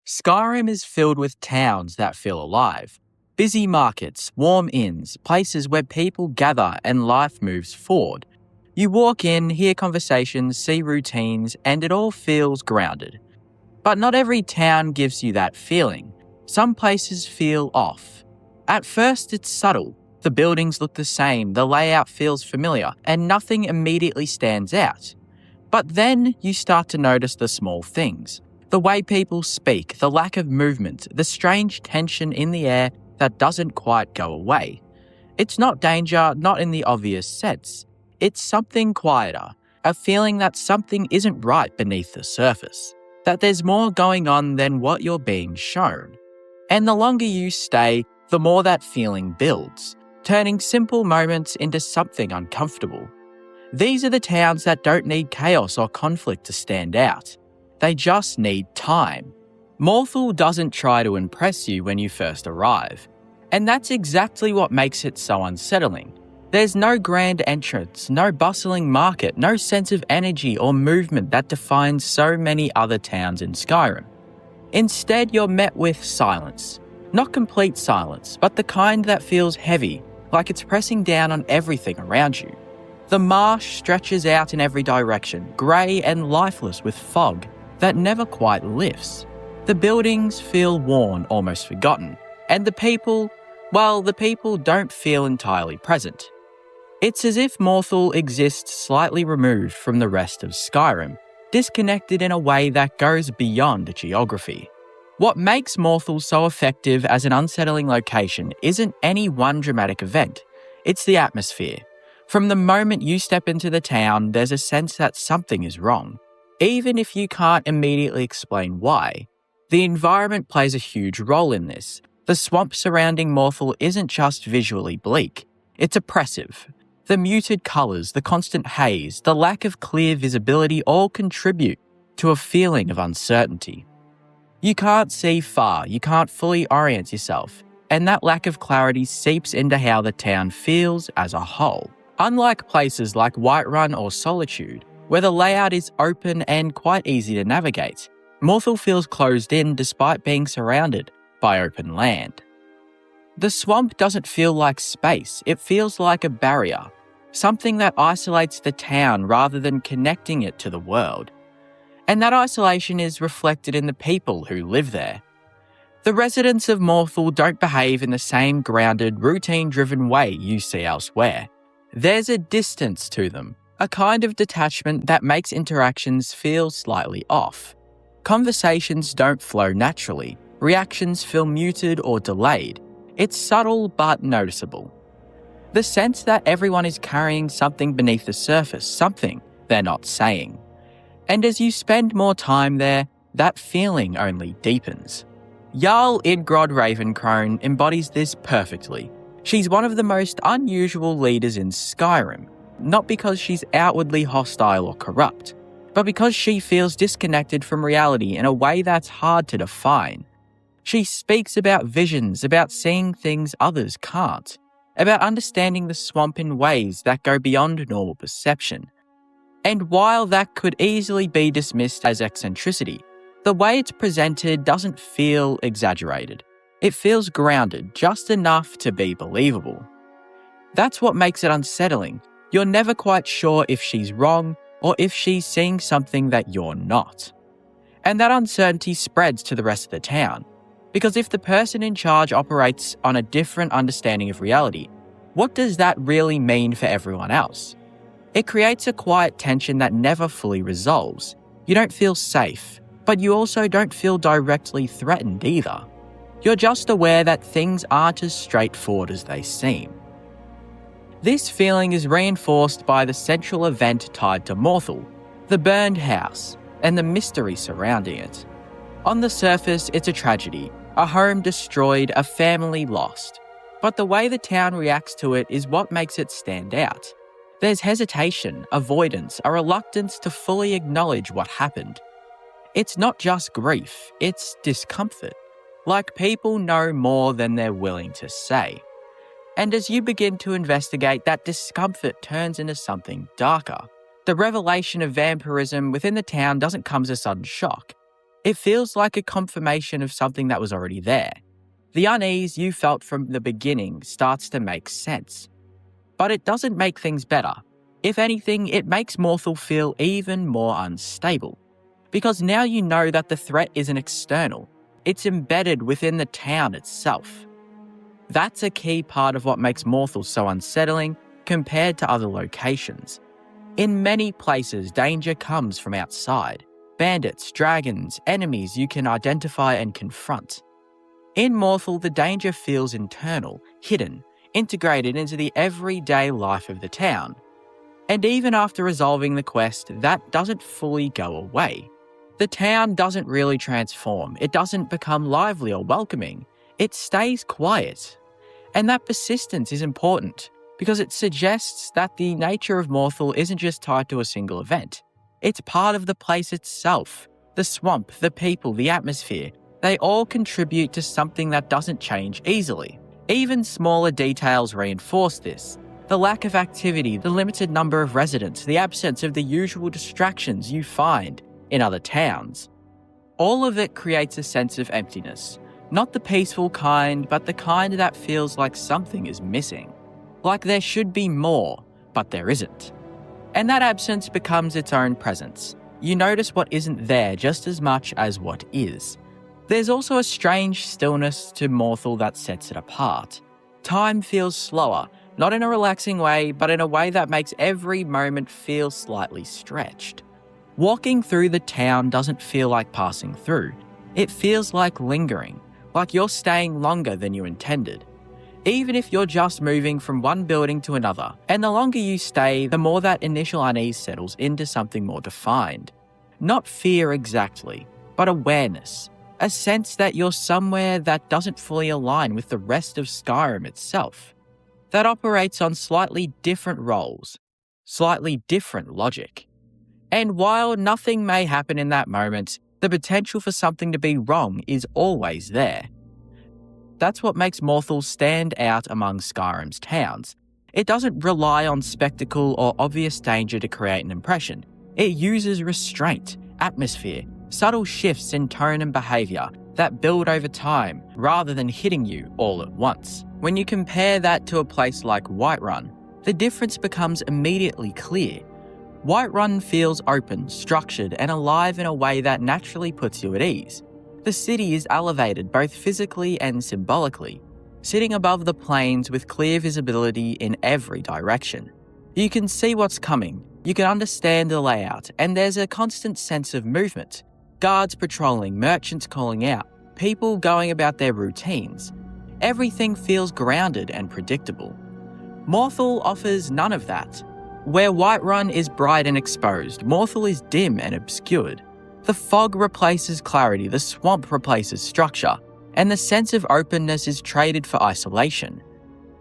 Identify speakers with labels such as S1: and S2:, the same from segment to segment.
S1: Skyrim is filled with towns that feel alive. Busy markets, warm inns, places where people gather and life moves forward. You walk in, hear conversations, see routines, and it all feels grounded. But not every town gives you that feeling. Some places feel off. At first, it's subtle. The buildings look the same, the layout feels familiar, and nothing immediately stands out. But then you start to notice the small things. The way people speak, the lack of movement, the strange tension in the air that doesn't quite go away. It's not danger, not in the obvious sense. It's something quieter, a feeling that something isn't right beneath the surface, that there's more going on than what you're being shown. And the longer you stay, the more that feeling builds, turning simple moments into something uncomfortable. These are the towns that don't need chaos or conflict to stand out. They just need time. Morthal doesn't try to impress you when you first arrive. And that's exactly what makes it so unsettling. There's no grand entrance, no bustling market, no sense of energy or movement that defines so many other towns in Skyrim. Instead, you're met with silence. Not complete silence, but the kind that feels heavy, like it's pressing down on everything around you. The marsh stretches out in every direction, grey and lifeless with fog that never quite lifts. The buildings feel worn, almost forgotten, and the people don't feel entirely present. It's as if Morthal exists slightly removed from the rest of Skyrim, disconnected in a way that goes beyond geography. What makes Morthal so effective as an unsettling location isn't any one dramatic event, it's the atmosphere. From the moment you step into the town, there's a sense that something is wrong. Even if you can't immediately explain why, the environment plays a huge role in this. The swamp surrounding Morthal isn't just visually bleak, it's oppressive. The muted colours, the constant haze, the lack of clear visibility all contribute to a feeling of uncertainty. You can't see far, you can't fully orient yourself, and that lack of clarity seeps into how the town feels as a whole. Unlike places like Whiterun or Solitude, where the layout is open and quite easy to navigate, Morthal feels closed in despite being surrounded by open land. The swamp doesn't feel like space, it feels like a barrier, something that isolates the town rather than connecting it to the world. And that isolation is reflected in the people who live there. The residents of Morthal don't behave in the same grounded, routine-driven way you see elsewhere. There's a distance to them, a kind of detachment that makes interactions feel slightly off. Conversations don't flow naturally, reactions feel muted or delayed. It's subtle but noticeable. The sense that everyone is carrying something beneath the surface, something they're not saying. And as you spend more time there, that feeling only deepens. Jarl Idgrod Ravencrone embodies this perfectly. She's one of the most unusual leaders in Skyrim, not because she's outwardly hostile or corrupt, but because she feels disconnected from reality in a way that's hard to define. She speaks about visions, about seeing things others can't, about understanding the swamp in ways that go beyond normal perception. And while that could easily be dismissed as eccentricity, the way it's presented doesn't feel exaggerated. It feels grounded, just enough to be believable. That's what makes it unsettling. You're never quite sure if she's wrong or if she's seeing something that you're not. And that uncertainty spreads to the rest of the town. Because if the person in charge operates on a different understanding of reality, what does that really mean for everyone else? It creates a quiet tension that never fully resolves. You don't feel safe, but you also don't feel directly threatened either. You're just aware that things aren't as straightforward as they seem. This feeling is reinforced by the central event tied to Morthal, the burned house, and the mystery surrounding it. On the surface, it's a tragedy, a home destroyed, a family lost. But the way the town reacts to it is what makes it stand out. There's hesitation, avoidance, a reluctance to fully acknowledge what happened. It's not just grief, it's discomfort. Like people know more than they're willing to say. And as you begin to investigate, that discomfort turns into something darker. The revelation of vampirism within the town doesn't come as a sudden shock. It feels like a confirmation of something that was already there. The unease you felt from the beginning starts to make sense. But it doesn't make things better. If anything, it makes Morthal feel even more unstable. Because now you know that the threat isn't external, it's embedded within the town itself. That's a key part of what makes Morthal so unsettling compared to other locations. In many places, danger comes from outside. Bandits, dragons, enemies you can identify and confront. In Morthal, the danger feels internal, hidden, integrated into the everyday life of the town. And even after resolving the quest, that doesn't fully go away. The town doesn't really transform, it doesn't become lively or welcoming, it stays quiet. And that persistence is important, because it suggests that the nature of Morthal isn't just tied to a single event. It's part of the place itself. The swamp, the people, the atmosphere, they all contribute to something that doesn't change easily. Even smaller details reinforce this. The lack of activity, the limited number of residents, the absence of the usual distractions you find in other towns. All of it creates a sense of emptiness. Not the peaceful kind, but the kind that feels like something is missing. Like there should be more, but there isn't. And that absence becomes its own presence. You notice what isn't there just as much as what is. There's also a strange stillness to Morthal that sets it apart. Time feels slower, not in a relaxing way, but in a way that makes every moment feel slightly stretched. Walking through the town doesn't feel like passing through. It feels like lingering, like you're staying longer than you intended. Even if you're just moving from one building to another, and the longer you stay, the more that initial unease settles into something more defined. Not fear exactly, but awareness. A sense that you're somewhere that doesn't fully align with the rest of Skyrim itself. That operates on slightly different roles, slightly different logic. And while nothing may happen in that moment, the potential for something to be wrong is always there. That's what makes Morthal stand out among Skyrim's towns. It doesn't rely on spectacle or obvious danger to create an impression. It uses restraint, atmosphere, subtle shifts in tone and behaviour that build over time rather than hitting you all at once. When you compare that to a place like Whiterun, the difference becomes immediately clear. Whiterun feels open, structured, and alive in a way that naturally puts you at ease. The city is elevated both physically and symbolically, sitting above the plains with clear visibility in every direction. You can see what's coming, you can understand the layout, and there's a constant sense of movement. Guards patrolling, merchants calling out, people going about their routines. Everything feels grounded and predictable. Morthal offers none of that. Where Whiterun is bright and exposed, Morthal is dim and obscured. The fog replaces clarity, the swamp replaces structure, and the sense of openness is traded for isolation.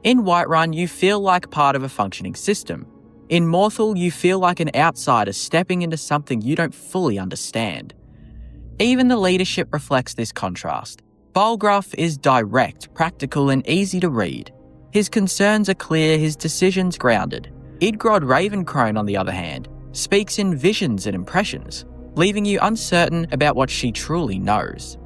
S1: In Whiterun, you feel like part of a functioning system. In Morthal, you feel like an outsider stepping into something you don't fully understand. Even the leadership reflects this contrast. Bolgruff is direct, practical, and easy to read. His concerns are clear, his decisions grounded. Idgrod Ravencrone, on the other hand, speaks in visions and impressions, leaving you uncertain about what she truly knows.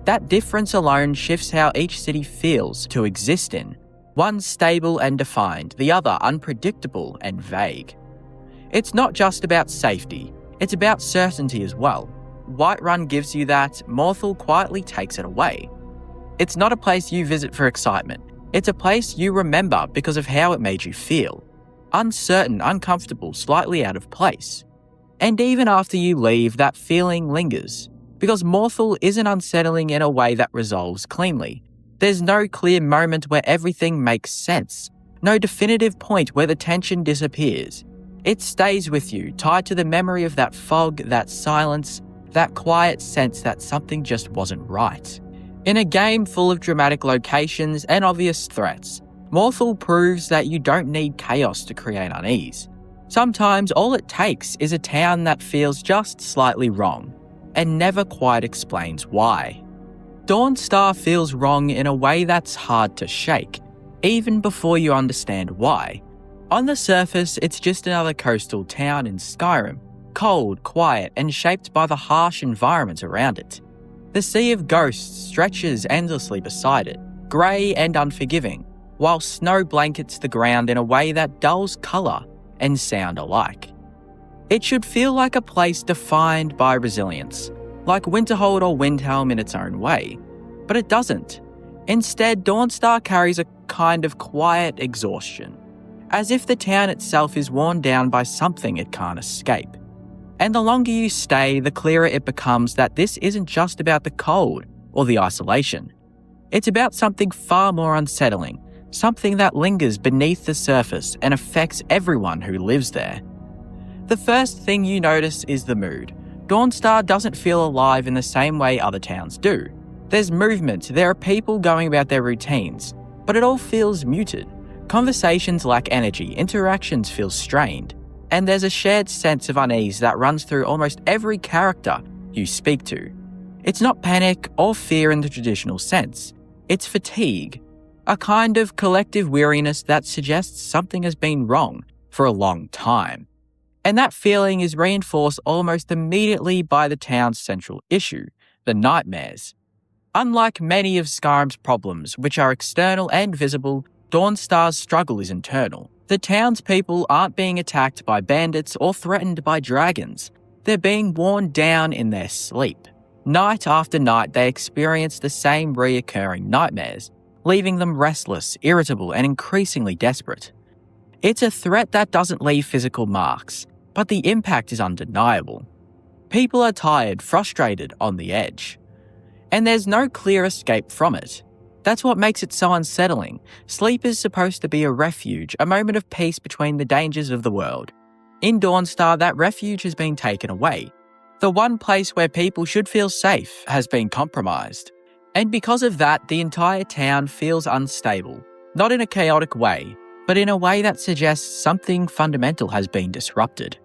S1: That difference alone shifts how each city feels to exist in. One stable and defined, the other unpredictable and vague. It's not just about safety, it's about certainty as well. Whiterun gives you that, Morthal quietly takes it away. It's not a place you visit for excitement, it's a place you remember because of how it made you feel. Uncertain, uncomfortable, slightly out of place. And even after you leave, that feeling lingers, because Morthal isn't unsettling in a way that resolves cleanly. There's no clear moment where everything makes sense, no definitive point where the tension disappears. It stays with you, tied to the memory of that fog, that silence, that quiet sense that something just wasn't right. In a game full of dramatic locations and obvious threats, Morthal proves that you don't need chaos to create unease. Sometimes all it takes is a town that feels just slightly wrong, and never quite explains why. Dawnstar feels wrong in a way that's hard to shake, even before you understand why. On the surface, it's just another coastal town in Skyrim, cold, quiet, and shaped by the harsh environment around it. The sea of ghosts stretches endlessly beside it, grey and unforgiving, while snow blankets the ground in a way that dulls colour and sound alike. It should feel like a place defined by resilience, like Winterhold or Windhelm in its own way, but it doesn't. Instead, Dawnstar carries a kind of quiet exhaustion, as if the town itself is worn down by something it can't escape. And the longer you stay, the clearer it becomes that this isn't just about the cold or the isolation. It's about something far more unsettling, something that lingers beneath the surface and affects everyone who lives there. The first thing you notice is the mood. Dawnstar doesn't feel alive in the same way other towns do. There's movement, there are people going about their routines, but it all feels muted. Conversations lack energy, interactions feel strained, and there's a shared sense of unease that runs through almost every character you speak to. It's not panic or fear in the traditional sense. It's fatigue, a kind of collective weariness that suggests something has been wrong for a long time. And that feeling is reinforced almost immediately by the town's central issue, the nightmares. Unlike many of Skyrim's problems, which are external and visible, Dawnstar's struggle is internal. The townspeople aren't being attacked by bandits or threatened by dragons. They're being worn down in their sleep. Night after night, they experience the same reoccurring nightmares, leaving them restless, irritable, and increasingly desperate. It's a threat that doesn't leave physical marks, but the impact is undeniable. People are tired, frustrated, on the edge. And there's no clear escape from it. That's what makes it so unsettling. Sleep is supposed to be a refuge, a moment of peace between the dangers of the world. In Dawnstar, that refuge has been taken away. The one place where people should feel safe has been compromised. And because of that, the entire town feels unstable. Not in a chaotic way, but in a way that suggests something fundamental has been disrupted.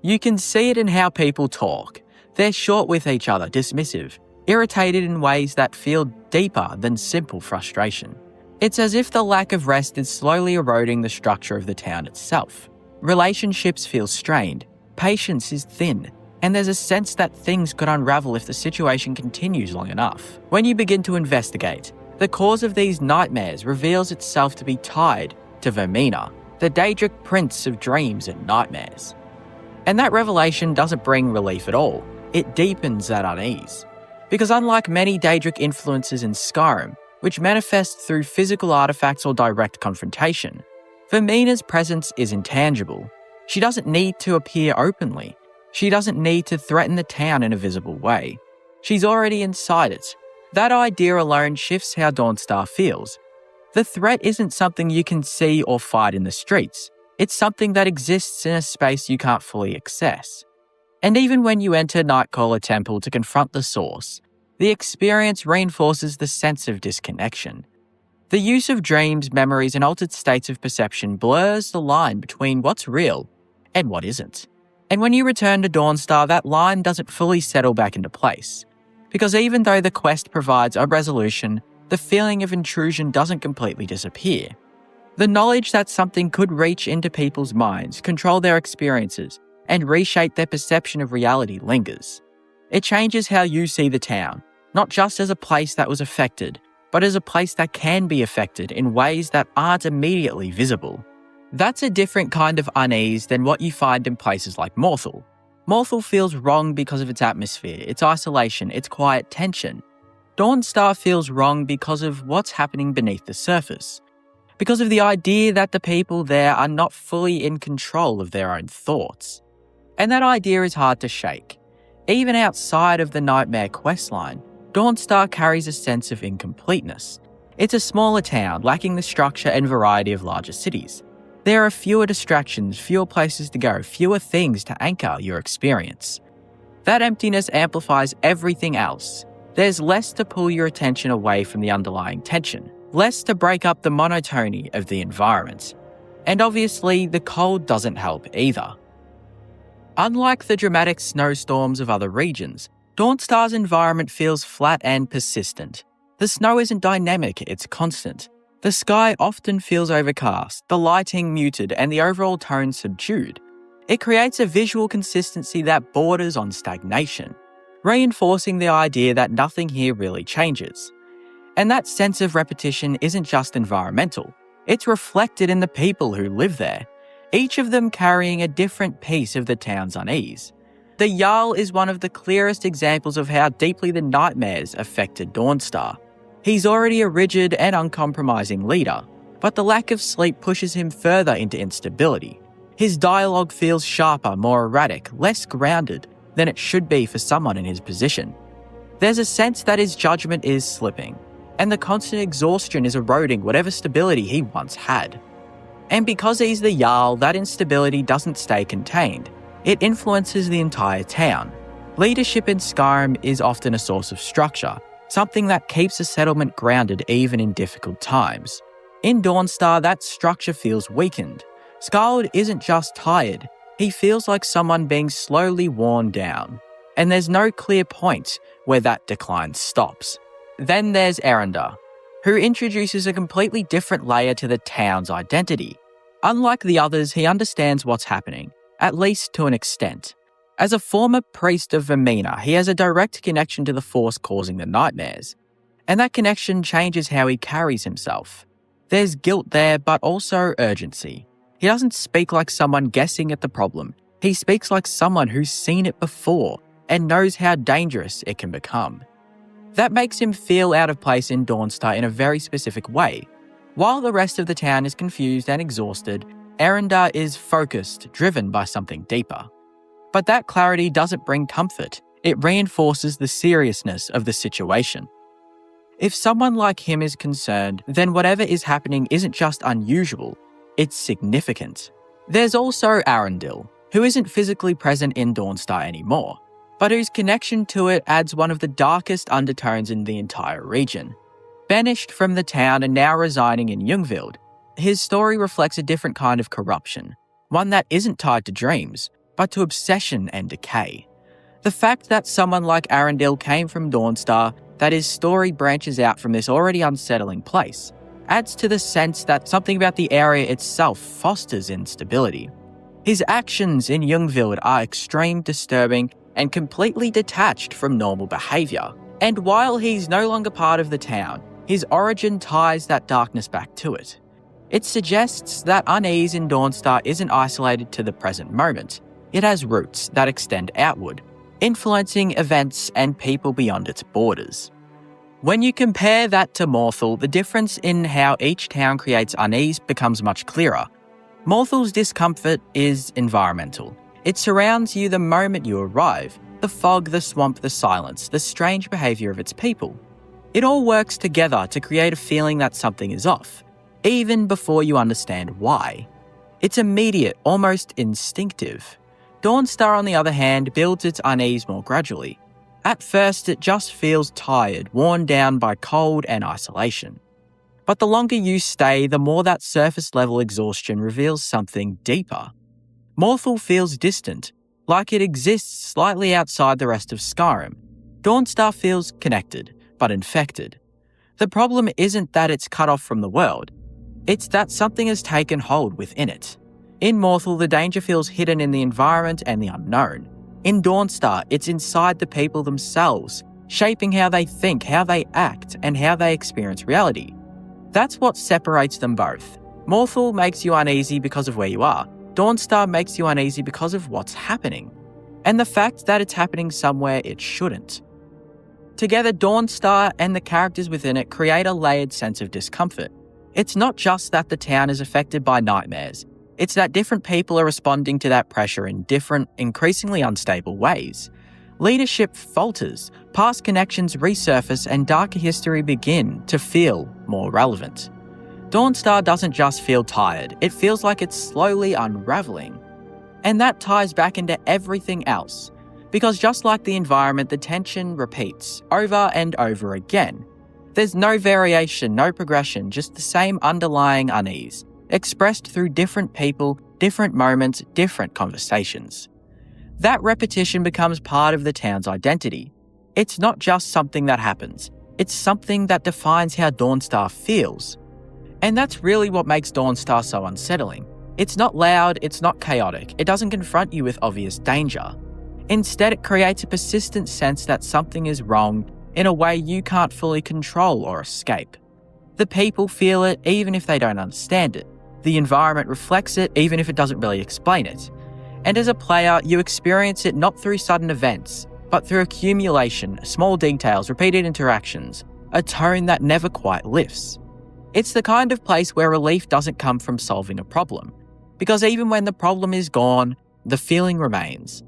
S1: You can see it in how people talk. They're short with each other, dismissive, irritated in ways that feel deeper than simple frustration. It's as if the lack of rest is slowly eroding the structure of the town itself. Relationships feel strained, patience is thin, and there's a sense that things could unravel if the situation continues long enough. When you begin to investigate, the cause of these nightmares reveals itself to be tied to Vermina, the Daedric prince of dreams and nightmares. And that revelation doesn't bring relief at all, it deepens that unease. Because unlike many Daedric influences in Skyrim, which manifest through physical artifacts or direct confrontation, Vermina's presence is intangible. She doesn't need to appear openly. She doesn't need to threaten the town in a visible way. She's already inside it. That idea alone shifts how Dawnstar feels. The threat isn't something you can see or fight in the streets. It's something that exists in a space you can't fully access. And even when you enter Nightcaller Temple to confront the source, the experience reinforces the sense of disconnection. The use of dreams, memories, and altered states of perception blurs the line between what's real and what isn't. And when you return to Dawnstar, that line doesn't fully settle back into place. Because even though the quest provides a resolution, the feeling of intrusion doesn't completely disappear. The knowledge that something could reach into people's minds, control their experiences, and reshape their perception of reality lingers. It changes how you see the town, not just as a place that was affected, but as a place that can be affected in ways that aren't immediately visible. That's a different kind of unease than what you find in places like Morthal. Morthal feels wrong because of its atmosphere, its isolation, its quiet tension. Dawnstar feels wrong because of what's happening beneath the surface. Because of the idea that the people there are not fully in control of their own thoughts. And that idea is hard to shake. Even outside of the Nightmare questline, Dawnstar carries a sense of incompleteness. It's a smaller town, lacking the structure and variety of larger cities. There are fewer distractions, fewer places to go, fewer things to anchor your experience. That emptiness amplifies everything else. There's less to pull your attention away from the underlying tension, less to break up the monotony of the environment. And obviously, the cold doesn't help either. Unlike the dramatic snowstorms of other regions, Dawnstar's environment feels flat and persistent. The snow isn't dynamic, it's constant. The sky often feels overcast, the lighting muted, and the overall tone subdued. It creates a visual consistency that borders on stagnation. reinforcing the idea that nothing here really changes. And that sense of repetition isn't just environmental, it's reflected in the people who live there, each of them carrying a different piece of the town's unease. The Jarl is one of the clearest examples of how deeply the nightmares affected Dawnstar. He's already a rigid and uncompromising leader, but the lack of sleep pushes him further into instability. His dialogue feels sharper, more erratic, less grounded than it should be for someone in his position. There's a sense that his judgment is slipping, and the constant exhaustion is eroding whatever stability he once had. And because he's the Jarl, that instability doesn't stay contained. It influences the entire town. Leadership in Skyrim is often a source of structure, something that keeps a settlement grounded even in difficult times. In Dawnstar, that structure feels weakened. Skald isn't just tired, he feels like someone being slowly worn down. And there's no clear point where that decline stops. Then there's Erendar, who introduces a completely different layer to the town's identity. Unlike the others, he understands what's happening, at least to an extent. As a former priest of Vermina, he has a direct connection to the force causing the nightmares, and that connection changes how he carries himself. There's guilt there, but also urgency. He doesn't speak like someone guessing at the problem. He speaks like someone who's seen it before and knows how dangerous it can become. That makes him feel out of place in Dawnstar in a very specific way. While the rest of the town is confused and exhausted, Erendar is focused, driven by something deeper. But that clarity doesn't bring comfort. It reinforces the seriousness of the situation. If someone like him is concerned, then whatever is happening isn't just unusual, it's significant. There's also Arundel, who isn't physically present in Dawnstar anymore, but whose connection to it adds one of the darkest undertones in the entire region. Banished from the town and now residing in Ljungvild, his story reflects a different kind of corruption, one that isn't tied to dreams, but to obsession and decay. The fact that someone like Arundel came from Dawnstar, that his story branches out from this already unsettling place, adds to the sense that something about the area itself fosters instability. His actions in Ljungvild are extreme, disturbing, and completely detached from normal behaviour. And while he's no longer part of the town, his origin ties that darkness back to it. It suggests that unease in Dawnstar isn't isolated to the present moment. It has roots that extend outward, influencing events and people beyond its borders. When you compare that to Morthal, the difference in how each town creates unease becomes much clearer. Morthal's discomfort is environmental. It surrounds you the moment you arrive. The fog, the swamp, the silence, the strange behaviour of its people. It all works together to create a feeling that something is off, even before you understand why. It's immediate, almost instinctive. Dawnstar, on the other hand, builds its unease more gradually. At first, it just feels tired, worn down by cold and isolation. But the longer you stay, the more that surface-level exhaustion reveals something deeper. Morthal feels distant, like it exists slightly outside the rest of Skyrim. Dawnstar feels connected, but infected. The problem isn't that it's cut off from the world, it's that something has taken hold within it. In Morthal, the danger feels hidden in the environment and the unknown. In Dawnstar, it's inside the people themselves, shaping how they think, how they act, and how they experience reality. That's what separates them both. Morthal makes you uneasy because of where you are. Dawnstar makes you uneasy because of what's happening, and the fact that it's happening somewhere it shouldn't. Together, Dawnstar and the characters within it create a layered sense of discomfort. It's not just that the town is affected by nightmares, it's that different people are responding to that pressure in different, increasingly unstable ways. Leadership falters, past connections resurface, and darker history begin to feel more relevant. Dawnstar doesn't just feel tired, it feels like it's slowly unraveling. And that ties back into everything else, because just like the environment, the tension repeats over and over again. There's no variation, no progression, just the same underlying unease, expressed through different people, different moments, different conversations. That repetition becomes part of the town's identity. It's not just something that happens, it's something that defines how Dawnstar feels. And that's really what makes Dawnstar so unsettling. It's not loud, it's not chaotic, it doesn't confront you with obvious danger. Instead, it creates a persistent sense that something is wrong in a way you can't fully control or escape. The people feel it even if they don't understand it. The environment reflects it even if it doesn't really explain it. And as a player, you experience it not through sudden events, but through accumulation, small details, repeated interactions, a tone that never quite lifts. It's the kind of place where relief doesn't come from solving a problem, because even when the problem is gone, the feeling remains.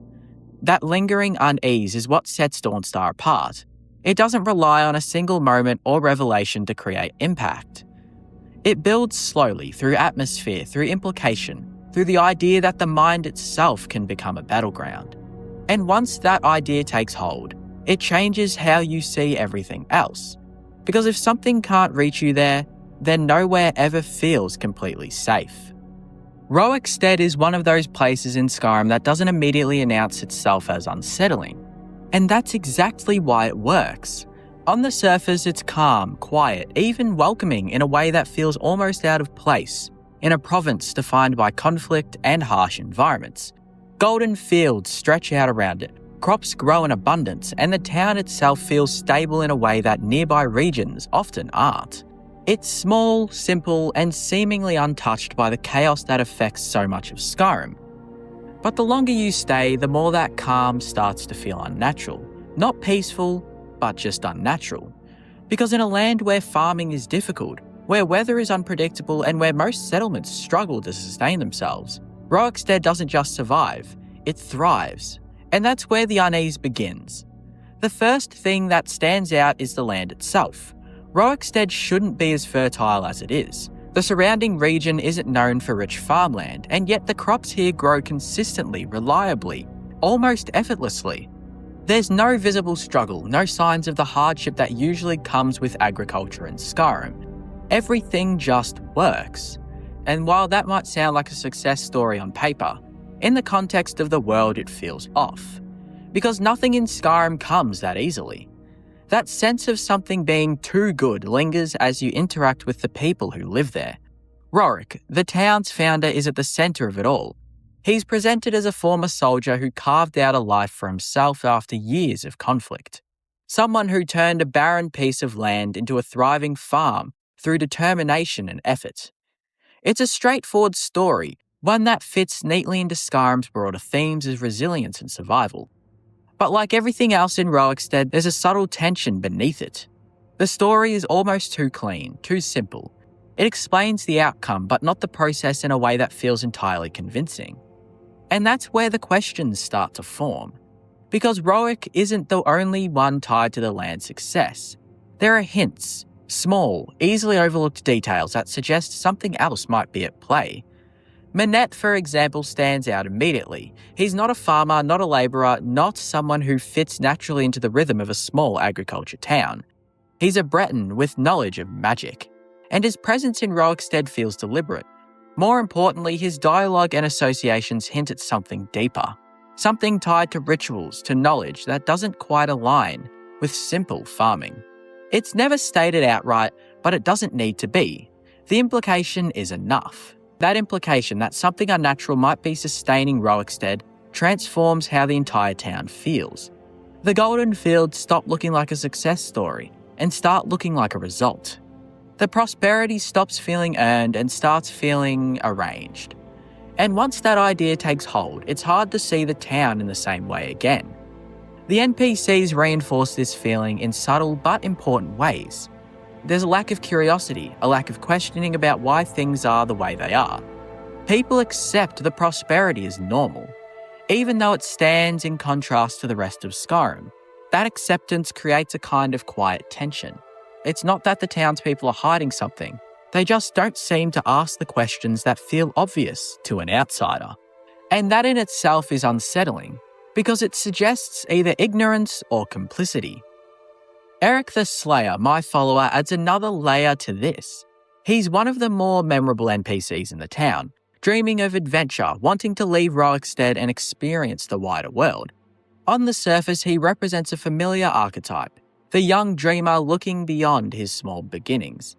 S1: That lingering unease is what sets Dawnstar apart. It doesn't rely on a single moment or revelation to create impact. It builds slowly through atmosphere, through implication, through the idea that the mind itself can become a battleground. And once that idea takes hold, it changes how you see everything else. Because if something can't reach you there, then nowhere ever feels completely safe. Roekstead is one of those places in Skyrim that doesn't immediately announce itself as unsettling. And that's exactly why it works. On the surface, it's calm, quiet, even welcoming in a way that feels almost out of place in a province defined by conflict and harsh environments. Golden fields stretch out around it, crops grow in abundance, and the town itself feels stable in a way that nearby regions often aren't. It's small, simple, and seemingly untouched by the chaos that affects so much of Skyrim. But the longer you stay, the more that calm starts to feel unnatural. Not peaceful, but just unnatural. Because in a land where farming is difficult, where weather is unpredictable, and where most settlements struggle to sustain themselves, Roekstead doesn't just survive, it thrives. And that's where the unease begins. The first thing that stands out is the land itself. Roekstead shouldn't be as fertile as it is. The surrounding region isn't known for rich farmland, and yet the crops here grow consistently, reliably, almost effortlessly. There's no visible struggle, no signs of the hardship that usually comes with agriculture in Skyrim. Everything just works. And while that might sound like a success story on paper, in the context of the world it feels off. Because nothing in Skyrim comes that easily. That sense of something being too good lingers as you interact with the people who live there. Rorik, the town's founder, is at the centre of it all. He's presented as a former soldier who carved out a life for himself after years of conflict. Someone who turned a barren piece of land into a thriving farm through determination and effort. It's a straightforward story, one that fits neatly into Skyrim's broader themes of resilience and survival. But like everything else in Roekstead, there's a subtle tension beneath it. The story is almost too clean, too simple. It explains the outcome, but not the process in a way that feels entirely convincing. And that's where the questions start to form. Because Roek isn't the only one tied to the land's success. There are hints, small, easily overlooked details that suggest something else might be at play. Manette, for example, stands out immediately. He's not a farmer, not a labourer, not someone who fits naturally into the rhythm of a small agriculture town. He's a Breton with knowledge of magic, and his presence in Roekstead feels deliberate. More importantly, his dialogue and associations hint at something deeper, something tied to rituals, to knowledge that doesn't quite align with simple farming. It's never stated outright, but it doesn't need to be. The implication is enough. That implication that something unnatural might be sustaining Roekstead transforms how the entire town feels. The Golden Fields stop looking like a success story and start looking like a result. The prosperity stops feeling earned and starts feeling arranged. And once that idea takes hold, it's hard to see the town in the same way again. The NPCs reinforce this feeling in subtle but important ways. There's a lack of curiosity, a lack of questioning about why things are the way they are. People accept the prosperity as normal, even though it stands in contrast to the rest of Skyrim. That acceptance creates a kind of quiet tension. It's not that the townspeople are hiding something, they just don't seem to ask the questions that feel obvious to an outsider. And that in itself is unsettling, because it suggests either ignorance or complicity. Eric the Slayer, my follower, adds another layer to this. He's one of the more memorable NPCs in the town, dreaming of adventure, wanting to leave Roekstead and experience the wider world. On the surface, he represents a familiar archetype, the young dreamer looking beyond his small beginnings.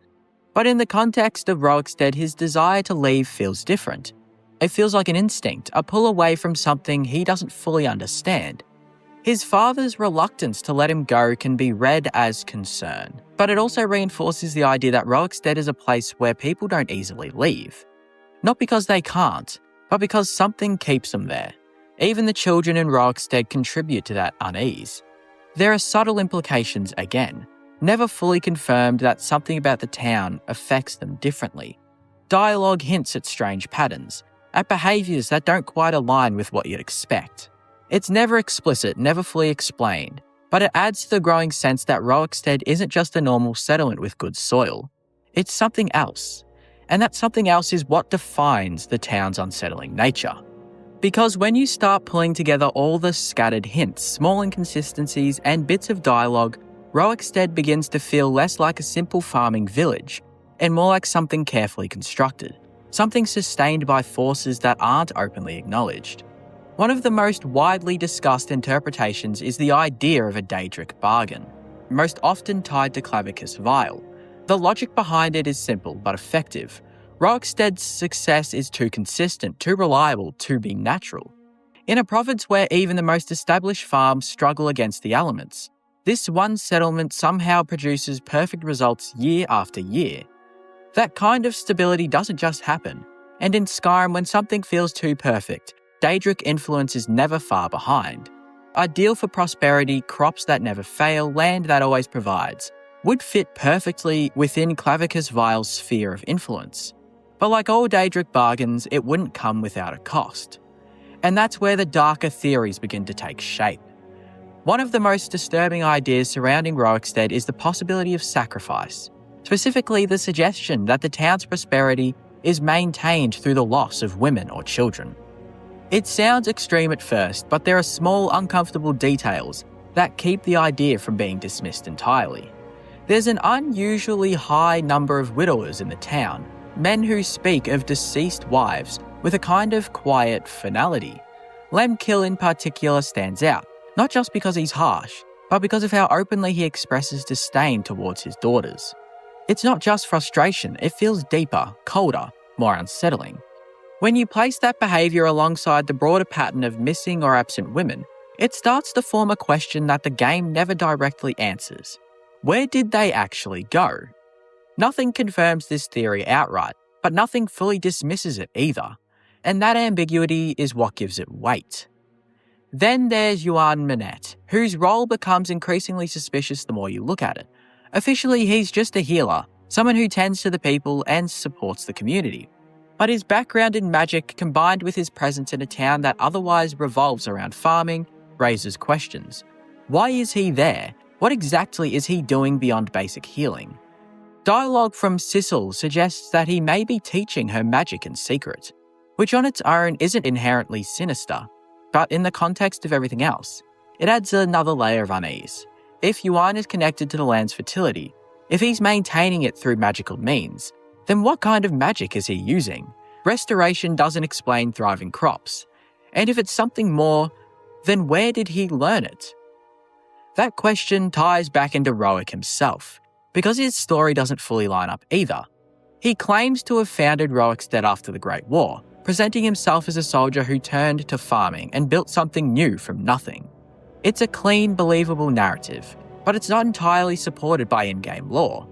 S1: But in the context of Roekstead, his desire to leave feels different. It feels like an instinct, a pull away from something he doesn't fully understand. His father's reluctance to let him go can be read as concern, but it also reinforces the idea that Roekstead is a place where people don't easily leave. Not because they can't, but because something keeps them there. Even the children in Roekstead contribute to that unease. There are subtle implications again, never fully confirmed, that something about the town affects them differently. Dialogue hints at strange patterns, at behaviours that don't quite align with what you'd expect. It's never explicit, never fully explained, but it adds to the growing sense that Roekstead isn't just a normal settlement with good soil. It's something else. And that something else is what defines the town's unsettling nature. Because when you start pulling together all the scattered hints, small inconsistencies, and bits of dialogue, Roekstead begins to feel less like a simple farming village, and more like something carefully constructed, something sustained by forces that aren't openly acknowledged. One of the most widely discussed interpretations is the idea of a Daedric bargain, most often tied to Clavicus Vile. The logic behind it is simple but effective. Roekstead's success is too consistent, too reliable to be natural. In a province where even the most established farms struggle against the elements, this one settlement somehow produces perfect results year after year. That kind of stability doesn't just happen, and in Skyrim, when something feels too perfect, Daedric influence is never far behind. Ideal for prosperity, crops that never fail, land that always provides, would fit perfectly within Clavicus Vile's sphere of influence. But like all Daedric bargains, it wouldn't come without a cost. And that's where the darker theories begin to take shape. One of the most disturbing ideas surrounding Roekstead is the possibility of sacrifice, specifically the suggestion that the town's prosperity is maintained through the loss of women or children. It sounds extreme at first, but there are small, uncomfortable details that keep the idea from being dismissed entirely. There's an unusually high number of widowers in the town, men who speak of deceased wives with a kind of quiet finality. Lemkill in particular stands out, not just because he's harsh, but because of how openly he expresses disdain towards his daughters. It's not just frustration, it feels deeper, colder, more unsettling. When you place that behaviour alongside the broader pattern of missing or absent women, it starts to form a question that the game never directly answers. Where did they actually go? Nothing confirms this theory outright, but nothing fully dismisses it either, and that ambiguity is what gives it weight. Then there's Yuan Minette, whose role becomes increasingly suspicious the more you look at it. Officially, he's just a healer, someone who tends to the people and supports the community. But his background in magic, combined with his presence in a town that otherwise revolves around farming, raises questions. Why is he there? What exactly is he doing beyond basic healing? Dialogue from Sissel suggests that he may be teaching her magic in secret, which on its own isn't inherently sinister, but in the context of everything else, it adds another layer of unease. If Yuan is connected to the land's fertility, if he's maintaining it through magical means, then what kind of magic is he using? Restoration doesn't explain thriving crops. And if it's something more, then where did he learn it? That question ties back into Roek himself, because his story doesn't fully line up either. He claims to have founded Roekstead after the Great War, presenting himself as a soldier who turned to farming and built something new from nothing. It's a clean, believable narrative, but it's not entirely supported by in-game lore.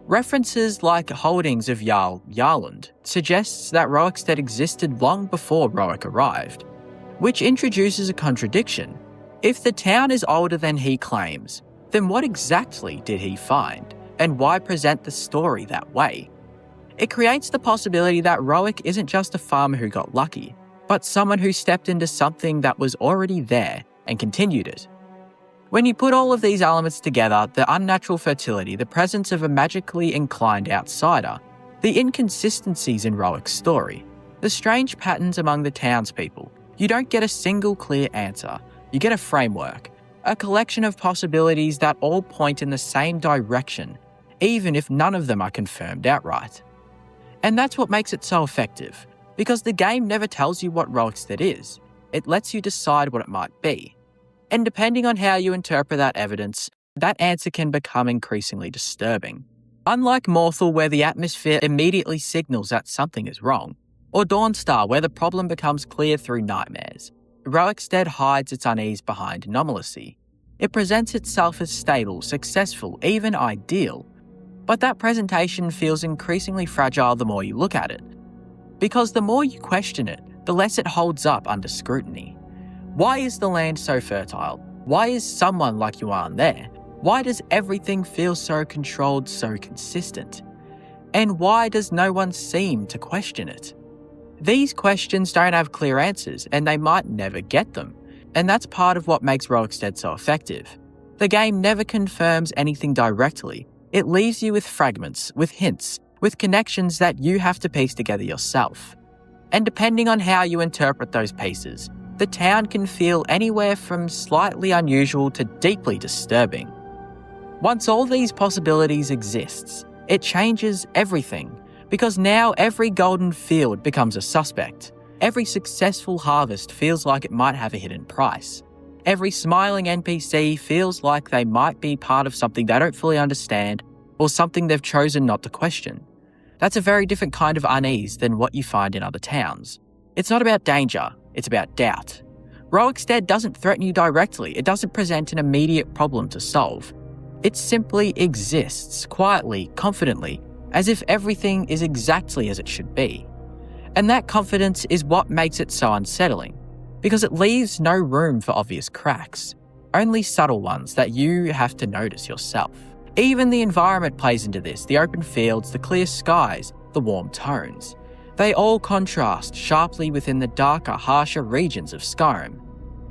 S1: References like holdings of Jarl Jarland suggests that Roekstead existed long before Roek arrived, which introduces a contradiction. If the town is older than he claims, then what exactly did he find, and why present the story that way? It creates the possibility that Roek isn't just a farmer who got lucky, but someone who stepped into something that was already there and continued it. When you put all of these elements together, the unnatural fertility, the presence of a magically inclined outsider, the inconsistencies in Roek's story, the strange patterns among the townspeople, you don't get a single clear answer. You get a framework, a collection of possibilities that all point in the same direction, even if none of them are confirmed outright. And that's what makes it so effective, because the game never tells you what Roekstead is. It lets you decide what it might be. And depending on how you interpret that evidence, that answer can become increasingly disturbing. Unlike Morthal, where the atmosphere immediately signals that something is wrong, Or Dawnstar, where the problem becomes clear through nightmares. Roekstead hides its unease behind normalcy. It presents itself as stable, successful, even ideal. But that presentation feels increasingly fragile the more you look at it. Because the more you question it, the less it holds up under scrutiny. Why is the land so fertile? Why is someone like Yuan there? Why does everything feel so controlled, so consistent? And why does no one seem to question it? These questions don't have clear answers, and they might never get them. And that's part of what makes Roekstead so effective. The game never confirms anything directly. It leaves you with fragments, with hints, with connections that you have to piece together yourself. And depending on how you interpret those pieces, the town can feel anywhere from slightly unusual to deeply disturbing. Once all these possibilities exists, it changes everything, because now every golden field becomes a suspect. Every successful harvest feels like it might have a hidden price. Every smiling NPC feels like they might be part of something they don't fully understand or something they've chosen not to question. That's a very different kind of unease than what you find in other towns. It's not about danger, it's about doubt. Roekstead doesn't threaten you directly, it doesn't present an immediate problem to solve. It simply exists, quietly, confidently, as if everything is exactly as it should be. And that confidence is what makes it so unsettling, because it leaves no room for obvious cracks, only subtle ones that you have to notice yourself. Even the environment plays into this, the open fields, the clear skies, the warm tones. They all contrast sharply within the darker, harsher regions of Skyrim.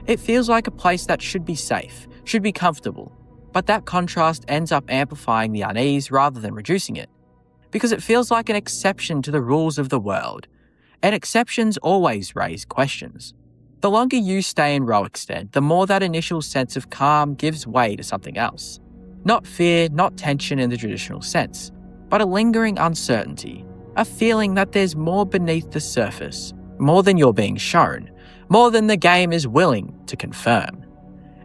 S1: It feels like a place that should be safe, should be comfortable, but that contrast ends up amplifying the unease rather than reducing it, because it feels like an exception to the rules of the world, and exceptions always raise questions. The longer you stay in Roekstead, the more that initial sense of calm gives way to something else. Not fear, not tension in the traditional sense, but a lingering uncertainty, a feeling that there's more beneath the surface, more than you're being shown, more than the game is willing to confirm.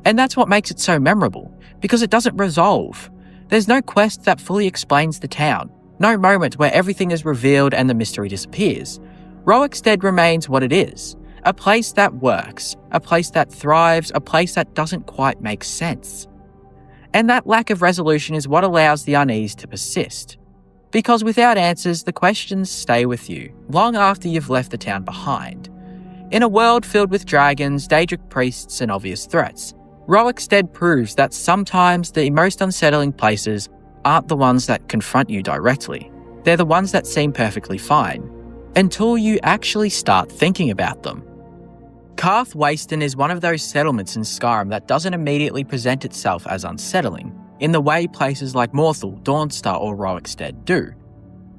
S1: And that's what makes it so memorable, because it doesn't resolve. There's no quest that fully explains the town, no moment where everything is revealed and the mystery disappears. Roekstead remains what it is, a place that works, a place that thrives, a place that doesn't quite make sense. And that lack of resolution is what allows the unease to persist. Because without answers, the questions stay with you, long after you've left the town behind. In a world filled with dragons, Daedric priests, and obvious threats, Roekstead proves that sometimes the most unsettling places aren't the ones that confront you directly. They're the ones that seem perfectly fine, until you actually start thinking about them. Karth Wasten is one of those settlements in Skyrim that doesn't immediately present itself as unsettling, in the way places like Morthal, Dawnstar, or Roekstead do,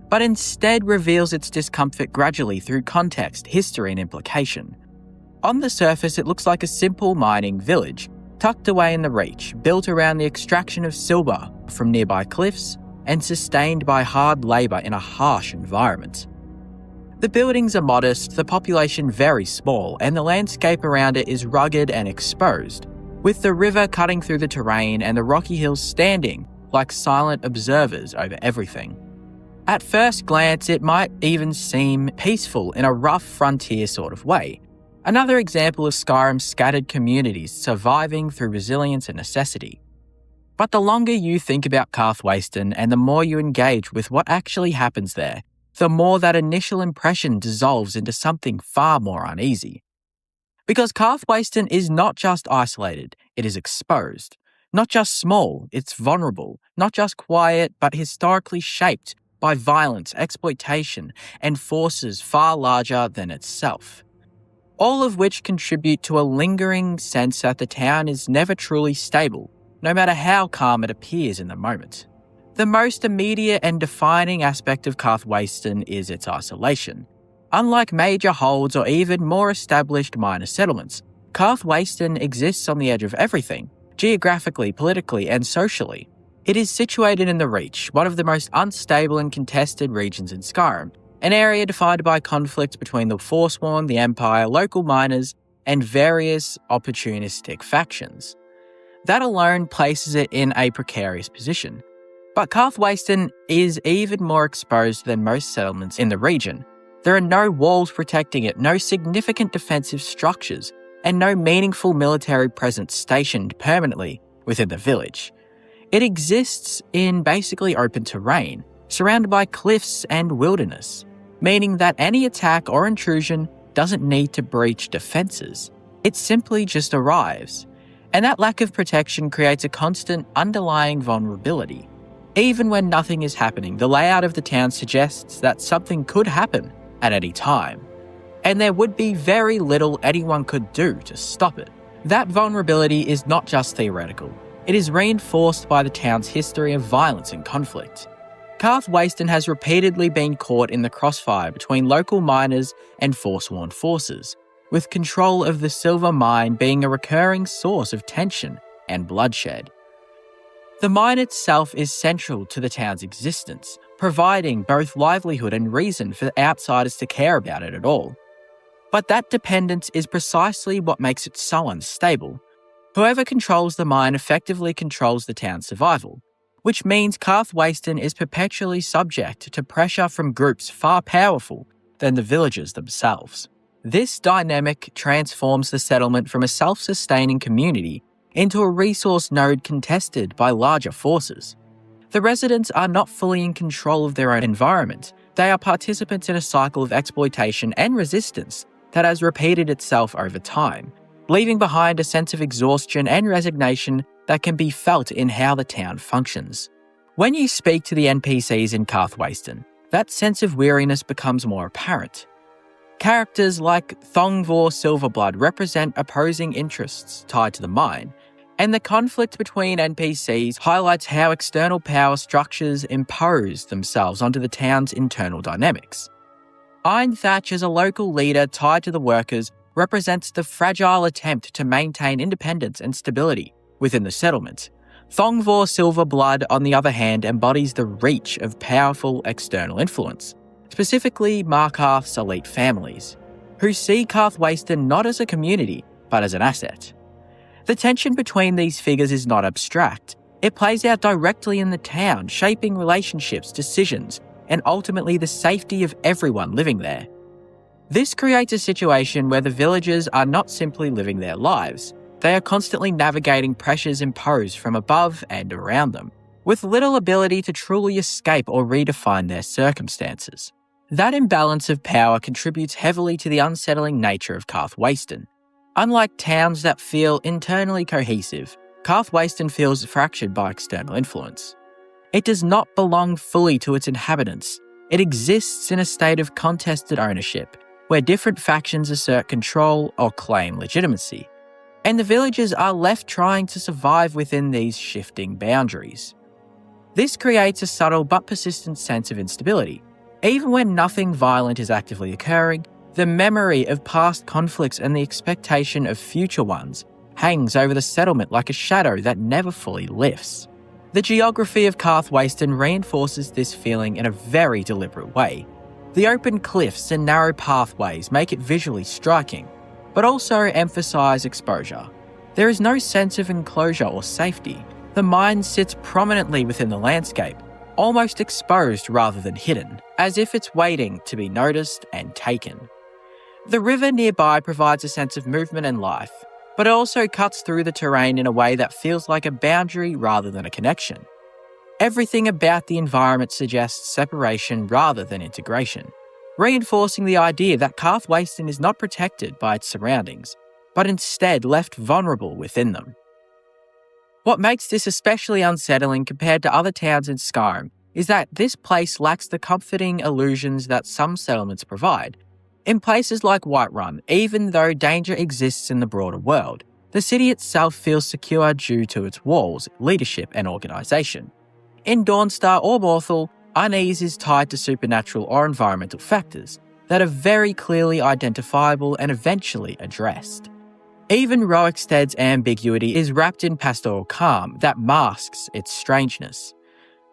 S1: but instead reveals its discomfort gradually through context, history, and implication. On the surface, it looks like a simple mining village, tucked away in the Reach, built around the extraction of silver from nearby cliffs, and sustained by hard labour in a harsh environment. The buildings are modest, the population very small, and the landscape around it is rugged and exposed, with the river cutting through the terrain and the rocky hills standing like silent observers over everything. At first glance, it might even seem peaceful in a rough frontier sort of way. Another example of Skyrim's scattered communities surviving through resilience and necessity. But the longer you think about Karth Wasten and the more you engage with what actually happens there, the more that initial impression dissolves into something far more uneasy. Because Karth Wasten is not just isolated, it is exposed. Not just small, it's vulnerable. Not just quiet, but historically shaped by violence, exploitation, and forces far larger than itself. All of which contribute to a lingering sense that the town is never truly stable, no matter how calm it appears in the moment. The most immediate and defining aspect of Karth Wasten is its isolation. Unlike major holds or even more established minor settlements, Karth Wasten exists on the edge of everything, geographically, politically, and socially. It is situated in the Reach, one of the most unstable and contested regions in Skyrim, an area defined by conflict between the Forsworn, the Empire, local miners, and various opportunistic factions. That alone places it in a precarious position. But Karth Wasten is even more exposed than most settlements in the region. There are no walls protecting it, no significant defensive structures, and no meaningful military presence stationed permanently within the village. It exists in basically open terrain, surrounded by cliffs and wilderness, meaning that any attack or intrusion doesn't need to breach defenses. It simply just arrives. And that lack of protection creates a constant underlying vulnerability. Even when nothing is happening, the layout of the town suggests that something could happen at any time, and there would be very little anyone could do to stop it. That vulnerability is not just theoretical. It is reinforced by the town's history of violence and conflict. Carth Waston has repeatedly been caught in the crossfire between local miners and Forsworn forces, with control of the silver mine being a recurring source of tension and bloodshed. The mine itself is central to the town's existence, providing both livelihood and reason for outsiders to care about it at all. But that dependence is precisely what makes it so unstable. Whoever controls the mine effectively controls the town's survival, which means Carth Waston is perpetually subject to pressure from groups far powerful than the villagers themselves. This dynamic transforms the settlement from a self-sustaining community into a resource node contested by larger forces. The residents are not fully in control of their own environment. They are participants in a cycle of exploitation and resistance that has repeated itself over time, leaving behind a sense of exhaustion and resignation that can be felt in how the town functions. When you speak to the NPCs in Carth Waston, that sense of weariness becomes more apparent. Characters like Thongvor Silverblood represent opposing interests tied to the mine, and the conflict between NPCs highlights how external power structures impose themselves onto the town's internal dynamics. Iron Thatch, as a local leader tied to the workers, represents the fragile attempt to maintain independence and stability within the settlement. Thongvor Silverblood, on the other hand, embodies the reach of powerful external influence, specifically Markarth's elite families, who see Carth Waston not as a community, but as an asset. The tension between these figures is not abstract. It plays out directly in the town, shaping relationships, decisions, and ultimately the safety of everyone living there. This creates a situation where the villagers are not simply living their lives. They are constantly navigating pressures imposed from above and around them, with little ability to truly escape or redefine their circumstances. That imbalance of power contributes heavily to the unsettling nature of Carth Waston. Unlike towns that feel internally cohesive, Carth Waston feels fractured by external influence. It does not belong fully to its inhabitants. It exists in a state of contested ownership, where different factions assert control or claim legitimacy, and the villagers are left trying to survive within these shifting boundaries. This creates a subtle but persistent sense of instability. Even when nothing violent is actively occurring, the memory of past conflicts and the expectation of future ones hangs over the settlement like a shadow that never fully lifts. The geography of Carth Waston reinforces this feeling in a very deliberate way. The open cliffs and narrow pathways make it visually striking, but also emphasise exposure. There is no sense of enclosure or safety. The mine sits prominently within the landscape, almost exposed rather than hidden, as if it's waiting to be noticed and taken. The river nearby provides a sense of movement and life, but it also cuts through the terrain in a way that feels like a boundary rather than a connection. Everything about the environment suggests separation rather than integration, reinforcing the idea that Carth Waston is not protected by its surroundings, but instead left vulnerable within them. What makes this especially unsettling compared to other towns in Skyrim is that this place lacks the comforting illusions that some settlements provide. In places like Whiterun, even though danger exists in the broader world, the city itself feels secure due to its walls, leadership, and organisation. In Dawnstar or Morthal, unease is tied to supernatural or environmental factors that are very clearly identifiable and eventually addressed. Even Roeksted's ambiguity is wrapped in pastoral calm that masks its strangeness.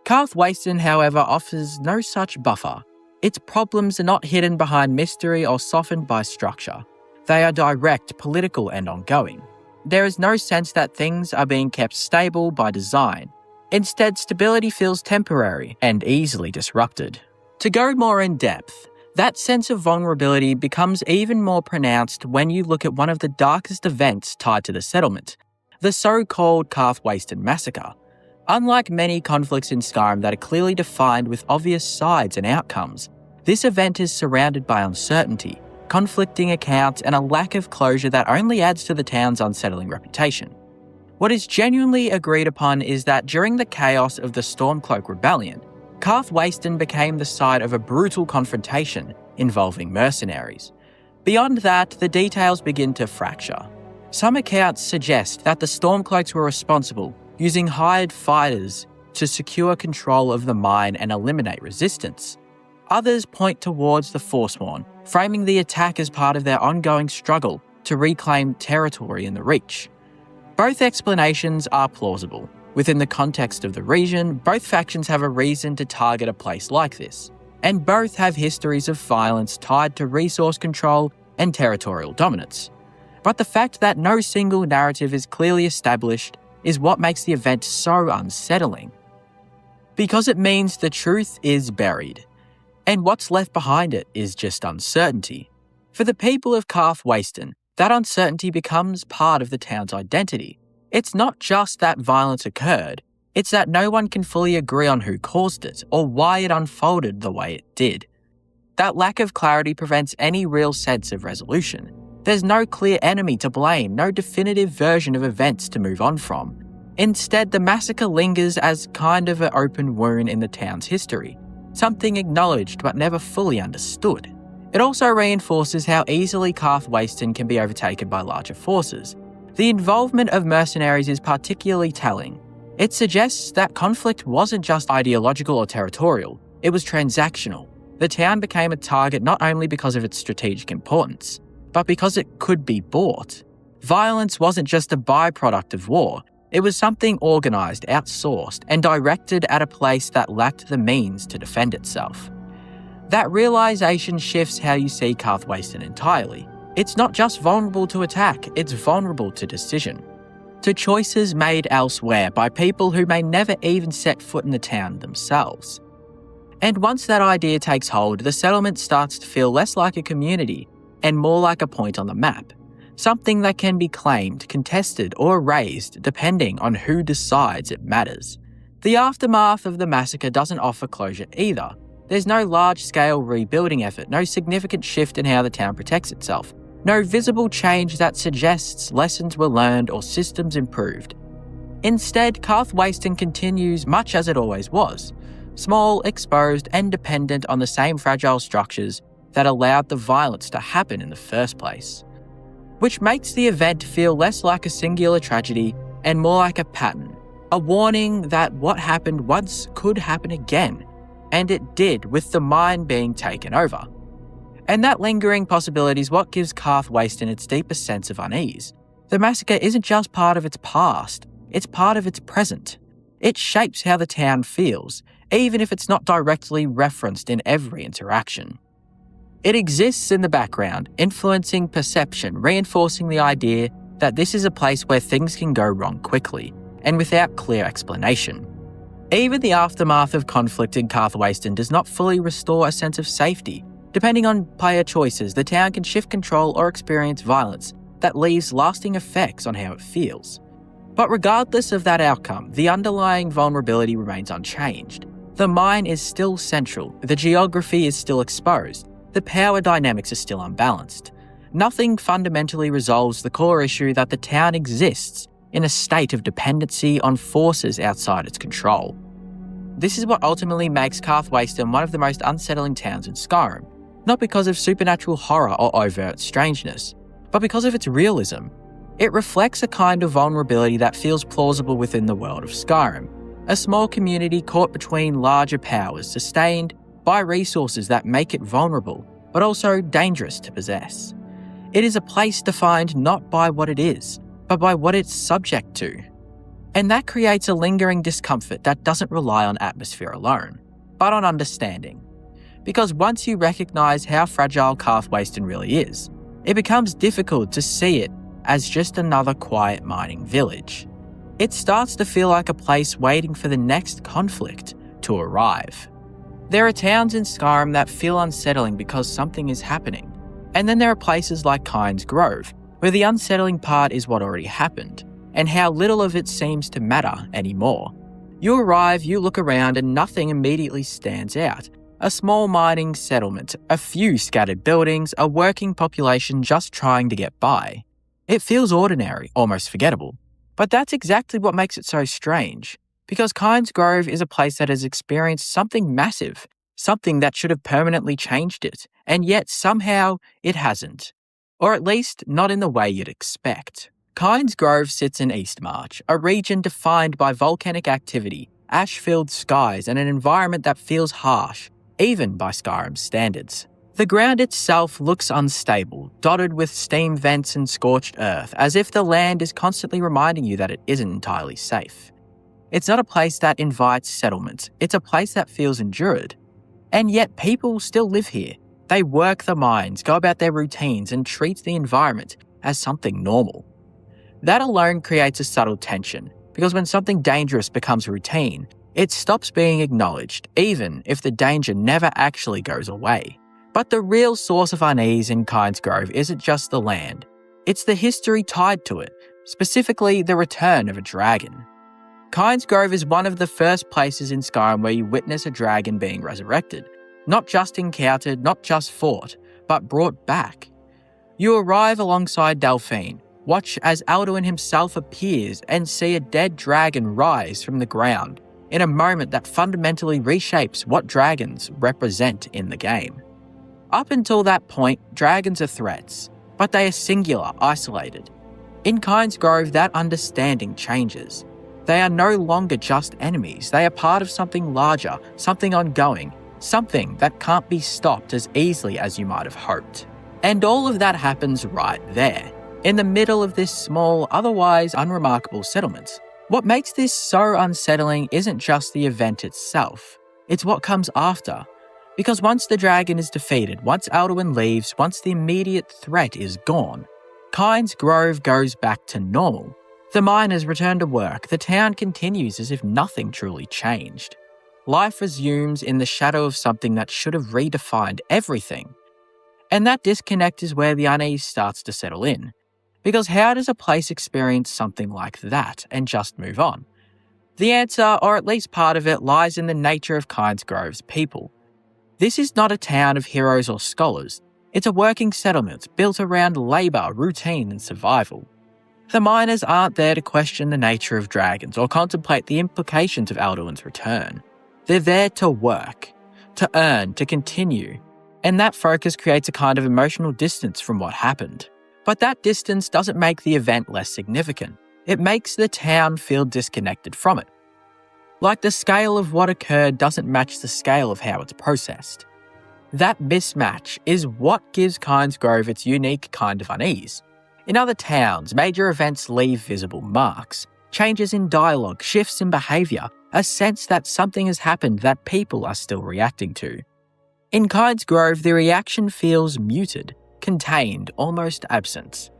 S1: Carth Waston, however, offers no such buffer. Its problems are not hidden behind mystery or softened by structure. They are direct, political, and ongoing. There is no sense that things are being kept stable by design. Instead, stability feels temporary and easily disrupted. To go more in depth, That sense of vulnerability becomes even more pronounced when you look at one of the darkest events tied to the settlement, the so-called Karthwasten Massacre. Unlike many conflicts in Skyrim that are clearly defined with obvious sides and outcomes, this event is surrounded by uncertainty, conflicting accounts, and a lack of closure that only adds to the town's unsettling reputation. What is genuinely agreed upon is that during the chaos of the Stormcloak Rebellion, Karthwasten became the site of a brutal confrontation involving mercenaries. Beyond that, the details begin to fracture. Some accounts suggest that the Stormcloaks were responsible, using hired fighters to secure control of the mine and eliminate resistance. Others point towards the Forsworn, framing the attack as part of their ongoing struggle to reclaim territory in the Reach. Both explanations are plausible. Within the context of the region, both factions have a reason to target a place like this, and both have histories of violence tied to resource control and territorial dominance. But the fact that no single narrative is clearly established is what makes the event so unsettling. Because it means the truth is buried, and what's left behind it is just uncertainty. For the people of Karthwasten, that uncertainty becomes part of the town's identity. It's not just that violence occurred, it's that no one can fully agree on who caused it or why it unfolded the way it did. That lack of clarity prevents any real sense of resolution. There's no clear enemy to blame, no definitive version of events to move on from. Instead, the massacre lingers as kind of an open wound in the town's history, something acknowledged but never fully understood. It also reinforces how easily Karthwasten can be overtaken by larger forces. The involvement of mercenaries is particularly telling. It suggests that conflict wasn't just ideological or territorial, it was transactional. The town became a target not only because of its strategic importance, but because it could be bought. Violence wasn't just a byproduct of war, it was something organised, outsourced, and directed at a place that lacked the means to defend itself. That realisation shifts how you see Karthwasten entirely. It's not just vulnerable to attack, it's vulnerable to decision. To choices made elsewhere by people who may never even set foot in the town themselves. And once that idea takes hold, the settlement starts to feel less like a community and more like a point on the map. Something that can be claimed, contested, or erased depending on who decides it matters. The aftermath of the massacre doesn't offer closure either. There's no large-scale rebuilding effort, no significant shift in how the town protects itself, no visible change that suggests lessons were learned or systems improved. Instead, Karthwasten continues much as it always was, small, exposed, and dependent on the same fragile structures that allowed the violence to happen in the first place. Which makes the event feel less like a singular tragedy and more like a pattern, a warning that what happened once could happen again, and it did with the mine being taken over. And that lingering possibility is what gives Karthwasten its deepest sense of unease. The massacre isn't just part of its past, it's part of its present. It shapes how the town feels, even if it's not directly referenced in every interaction. It exists in the background, influencing perception, reinforcing the idea that this is a place where things can go wrong quickly, and without clear explanation. Even the aftermath of conflict in Karthwasten does not fully restore a sense of safety. Depending on player choices, the town can shift control or experience violence that leaves lasting effects on how it feels. But regardless of that outcome, the underlying vulnerability remains unchanged. The mine is still central, the geography is still exposed, the power dynamics are still unbalanced. Nothing fundamentally resolves the core issue that the town exists in a state of dependency on forces outside its control. This is what ultimately makes Karthwasten one of the most unsettling towns in Skyrim, not because of supernatural horror or overt strangeness, but because of its realism. It reflects a kind of vulnerability that feels plausible within the world of Skyrim, a small community caught between larger powers, sustained by resources that make it vulnerable, but also dangerous to possess. It is a place defined not by what it is, but by what it's subject to. And that creates a lingering discomfort that doesn't rely on atmosphere alone, but on understanding. Because once you recognise how fragile Karthwasten really is, it becomes difficult to see it as just another quiet mining village. It starts to feel like a place waiting for the next conflict to arrive. There are towns in Skyrim that feel unsettling because something is happening. And then there are places like Kynes Grove, where the unsettling part is what already happened, and how little of it seems to matter anymore. You arrive, you look around, and nothing immediately stands out. A small mining settlement, a few scattered buildings, a working population just trying to get by. It feels ordinary, almost forgettable. But that's exactly what makes it so strange, because Kynes Grove is a place that has experienced something massive, something that should have permanently changed it, and yet somehow it hasn't. Or at least not in the way you'd expect. Kynes Grove sits in Eastmarch, a region defined by volcanic activity, ash-filled skies, and an environment that feels harsh, even by Skyrim's standards. The ground itself looks unstable, dotted with steam vents and scorched earth, as if the land is constantly reminding you that it isn't entirely safe. It's not a place that invites settlement, it's a place that feels endured. And yet people still live here. They work the mines, go about their routines, and treat the environment as something normal. That alone creates a subtle tension, because when something dangerous becomes routine, it stops being acknowledged, even if the danger never actually goes away. But the real source of unease in Kynes Grove isn't just the land. It's the history tied to it, specifically the return of a dragon. Kynes Grove is one of the first places in Skyrim where you witness a dragon being resurrected. Not just encountered, not just fought, but brought back. You arrive alongside Delphine, watch as Alduin himself appears, and see a dead dragon rise from the ground in a moment that fundamentally reshapes what dragons represent in the game. Up until that point, dragons are threats, but they are singular, isolated. In Kynes Grove, that understanding changes. They are no longer just enemies, they are part of something larger, something ongoing, something that can't be stopped as easily as you might have hoped. And all of that happens right there, in the middle of this small, otherwise unremarkable settlement. What makes this so unsettling isn't just the event itself, it's what comes after. Because once the dragon is defeated, once Alduin leaves, once the immediate threat is gone, Kynes Grove goes back to normal. The miners return to work, the town continues as if nothing truly changed. Life resumes in the shadow of something that should have redefined everything. And that disconnect is where the unease starts to settle in. Because how does a place experience something like that and just move on? The answer, or at least part of it, lies in the nature of Kynes Grove's people. This is not a town of heroes or scholars. It's a working settlement built around labour, routine and survival. The miners aren't there to question the nature of dragons or contemplate the implications of Alduin's return. They're there to work, to earn, to continue, and that focus creates a kind of emotional distance from what happened. But that distance doesn't make the event less significant. It makes the town feel disconnected from it. Like the scale of what occurred doesn't match the scale of how it's processed. That mismatch is what gives Kynes Grove its unique kind of unease. In other towns, major events leave visible marks. Changes in dialogue, shifts in behaviour, a sense that something has happened that people are still reacting to. In Kynes Grove, the reaction feels muted, contained, almost absent.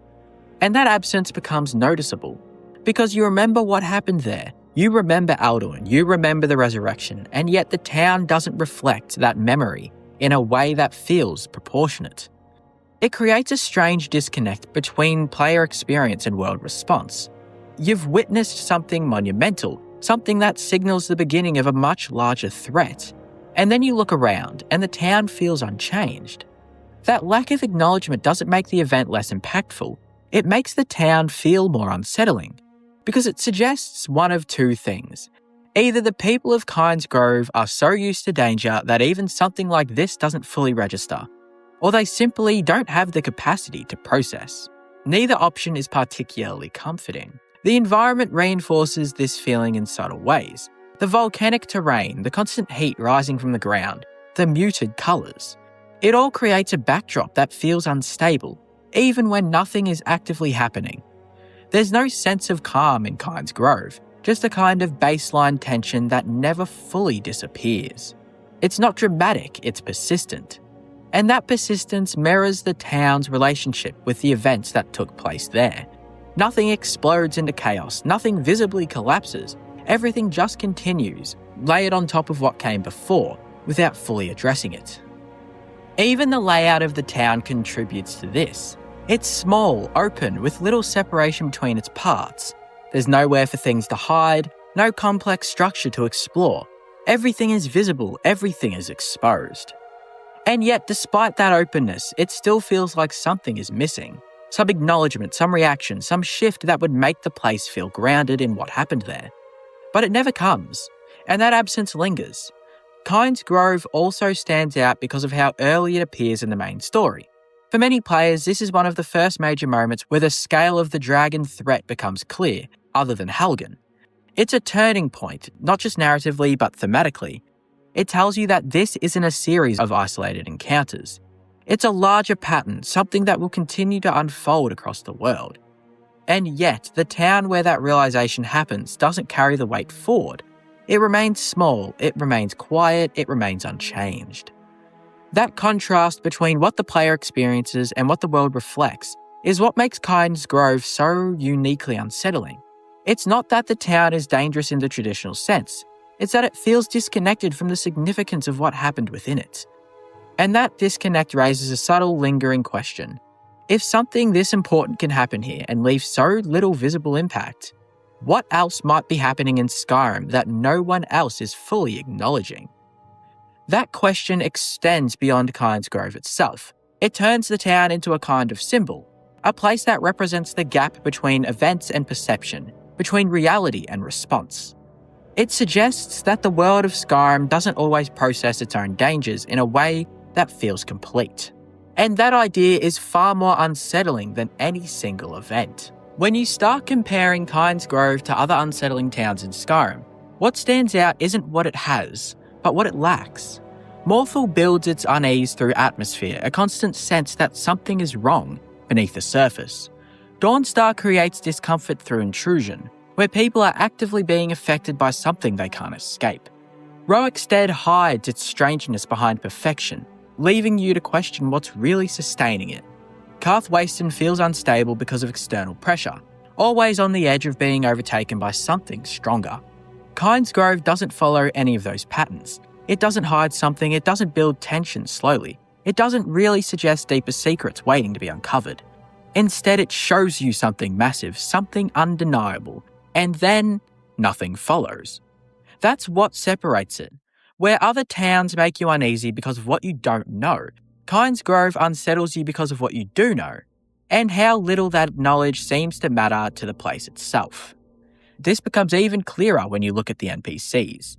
S1: And that absence becomes noticeable, because you remember what happened there. You remember Alduin, you remember the resurrection, and yet the town doesn't reflect that memory in a way that feels proportionate. It creates a strange disconnect between player experience and world response. You've witnessed something monumental, something that signals the beginning of a much larger threat, and then you look around and the town feels unchanged. That lack of acknowledgement doesn't make the event less impactful, it makes the town feel more unsettling, because it suggests one of two things. Either the people of Kynes Grove are so used to danger that even something like this doesn't fully register, or they simply don't have the capacity to process. Neither option is particularly comforting. The environment reinforces this feeling in subtle ways. The volcanic terrain, the constant heat rising from the ground, the muted colours. It all creates a backdrop that feels unstable, even when nothing is actively happening. There's no sense of calm in Kynes Grove, just a kind of baseline tension that never fully disappears. It's not dramatic, it's persistent. And that persistence mirrors the town's relationship with the events that took place there. Nothing explodes into chaos, nothing visibly collapses, everything just continues, layered on top of what came before, without fully addressing it. Even the layout of the town contributes to this. It's small, open, with little separation between its parts. There's nowhere for things to hide, no complex structure to explore. Everything is visible, everything is exposed. And yet, despite that openness, it still feels like something is missing. Some acknowledgement, some reaction, some shift that would make the place feel grounded in what happened there. But it never comes, and that absence lingers. Kynes Grove also stands out because of how early it appears in the main story. For many players, this is one of the first major moments where the scale of the dragon threat becomes clear, other than Helgen. It's a turning point, not just narratively but thematically. It tells you that this isn't a series of isolated encounters. It's a larger pattern, something that will continue to unfold across the world. And yet, the town where that realization happens doesn't carry the weight forward. It remains small, it remains quiet, it remains unchanged. That contrast between what the player experiences and what the world reflects is what makes Kynes Grove so uniquely unsettling. It's not that the town is dangerous in the traditional sense, it's that it feels disconnected from the significance of what happened within it. And that disconnect raises a subtle, lingering question. If something this important can happen here and leave so little visible impact, what else might be happening in Skyrim that no one else is fully acknowledging? That question extends beyond Kynes Grove itself. It turns the town into a kind of symbol, a place that represents the gap between events and perception, between reality and response. It suggests that the world of Skyrim doesn't always process its own dangers in a way that feels complete. And that idea is far more unsettling than any single event. When you start comparing Kynes Grove to other unsettling towns in Skyrim, what stands out isn't what it has, but what it lacks. Morthal builds its unease through atmosphere, a constant sense that something is wrong beneath the surface. Dawnstar creates discomfort through intrusion, where people are actively being affected by something they can't escape. Roekstead hides its strangeness behind perfection, leaving you to question what's really sustaining it. Karth Wasteland feels unstable because of external pressure, always on the edge of being overtaken by something stronger. Kynes Grove doesn't follow any of those patterns. It doesn't hide something, it doesn't build tension slowly. It doesn't really suggest deeper secrets waiting to be uncovered. Instead, it shows you something massive, something undeniable, and then nothing follows. That's what separates it. Where other towns make you uneasy because of what you don't know, Kynes Grove unsettles you because of what you do know, and how little that knowledge seems to matter to the place itself. This becomes even clearer when you look at the NPCs.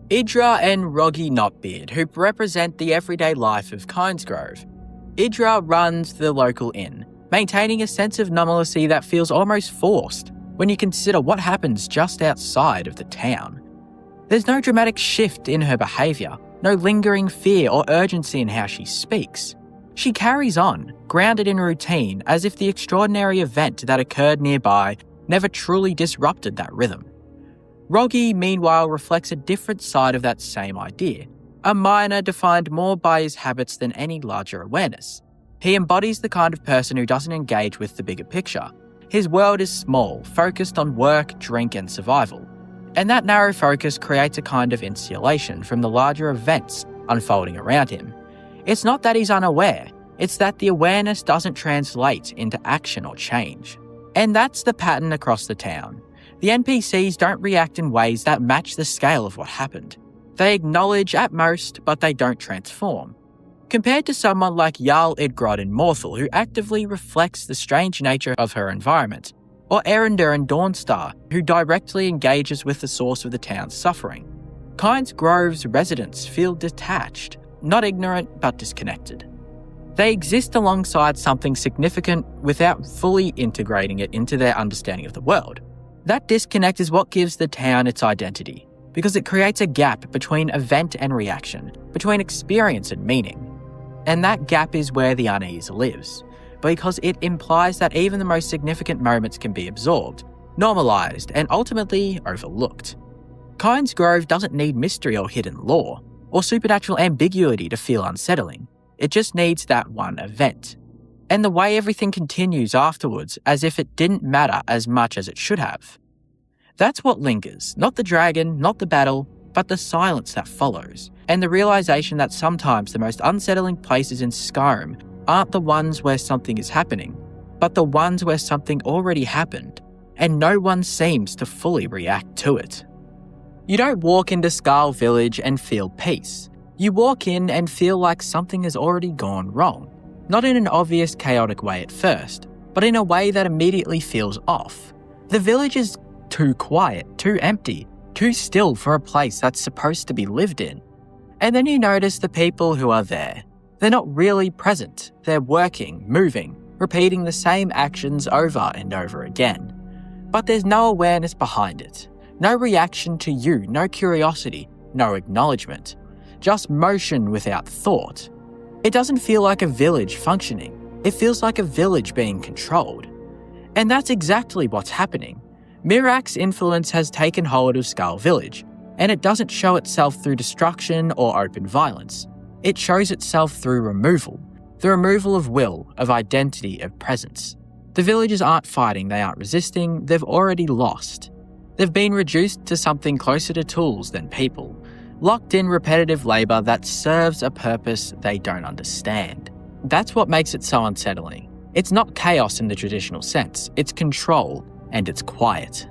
S1: Idra and Roggy Knotbeard, who represent the everyday life of Kynes Grove. Idra runs the local inn, maintaining a sense of normalcy that feels almost forced when you consider what happens just outside of the town. There's no dramatic shift in her behaviour, no lingering fear or urgency in how she speaks. She carries on, grounded in routine, as if the extraordinary event that occurred nearby never truly disrupted that rhythm. Roggy, meanwhile, reflects a different side of that same idea, a miner defined more by his habits than any larger awareness. He embodies the kind of person who doesn't engage with the bigger picture. His world is small, focused on work, drink, and survival. And that narrow focus creates a kind of insulation from the larger events unfolding around him. It's not that he's unaware, it's that the awareness doesn't translate into action or change. And that's the pattern across the town. The NPCs don't react in ways that match the scale of what happened. They acknowledge at most, but they don't transform. Compared to someone like Jarl Idgrod in Morthal, who actively reflects the strange nature of her environment, or Erender in Dawnstar, who directly engages with the source of the town's suffering, Kynes Grove's residents feel detached, not ignorant but disconnected. They exist alongside something significant without fully integrating it into their understanding of the world. That disconnect is what gives the town its identity, because it creates a gap between event and reaction, between experience and meaning. And that gap is where the unease lives, because it implies that even the most significant moments can be absorbed, normalised, and ultimately overlooked. Kynes Grove doesn't need mystery or hidden lore, or supernatural ambiguity to feel unsettling. It just needs that one event. And the way everything continues afterwards as if it didn't matter as much as it should have. That's what lingers, not the dragon, not the battle, but the silence that follows, and the realization that sometimes the most unsettling places in Skyrim aren't the ones where something is happening, but the ones where something already happened, and no one seems to fully react to it. You don't walk into Skyrim Village and feel peace. You walk in and feel like something has already gone wrong. Not in an obvious chaotic way at first, but in a way that immediately feels off. The village is too quiet, too empty, too still for a place that's supposed to be lived in. And then you notice the people who are there. They're not really present. They're working, moving, repeating the same actions over and over again. But there's no awareness behind it. No reaction to you, no curiosity, no acknowledgement. Just motion without thought. It doesn't feel like a village functioning. It feels like a village being controlled. And that's exactly what's happening. Mirak's influence has taken hold of Skyrim Village, and it doesn't show itself through destruction or open violence. It shows itself through removal. The removal of will, of identity, of presence. The villagers aren't fighting, they aren't resisting, they've already lost. They've been reduced to something closer to tools than people. Locked in repetitive labour that serves a purpose they don't understand. That's what makes it so unsettling. It's not chaos in the traditional sense, it's control, and it's quiet.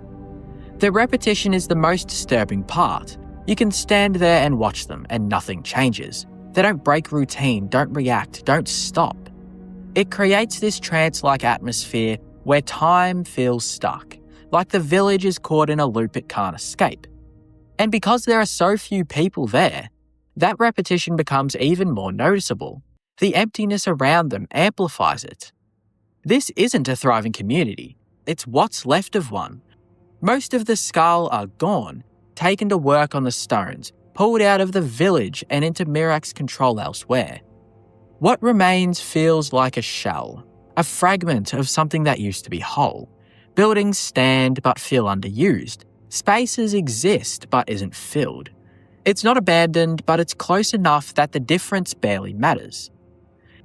S1: The repetition is the most disturbing part. You can stand there and watch them, and nothing changes. They don't break routine, don't react, don't stop. It creates this trance-like atmosphere where time feels stuck, like the village is caught in a loop it can't escape. And because there are so few people there, that repetition becomes even more noticeable. The emptiness around them amplifies it. This isn't a thriving community, it's what's left of one. Most of the skull are gone, taken to work on the stones, pulled out of the village and into Mirak's control elsewhere. What remains feels like a shell, a fragment of something that used to be whole. Buildings stand but feel underused. Spaces exist but isn't filled. It's not abandoned, but it's close enough that the difference barely matters.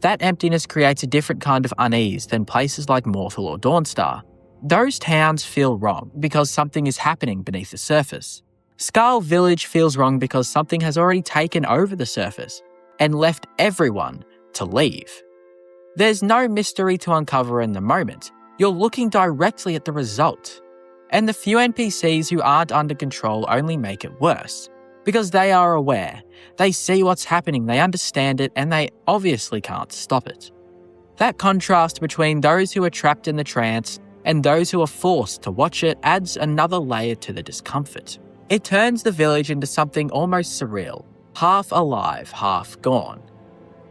S1: That emptiness creates a different kind of unease than places like Morthal or Dawnstar. Those towns feel wrong because something is happening beneath the surface. Skyrim Village feels wrong because something has already taken over the surface and left everyone to leave. There's no mystery to uncover in the moment. You're looking directly at the result. And the few NPCs who aren't under control only make it worse. Because they are aware, they see what's happening, they understand it, and they obviously can't stop it. That contrast between those who are trapped in the trance and those who are forced to watch it adds another layer to the discomfort. It turns the village into something almost surreal, half alive, half gone.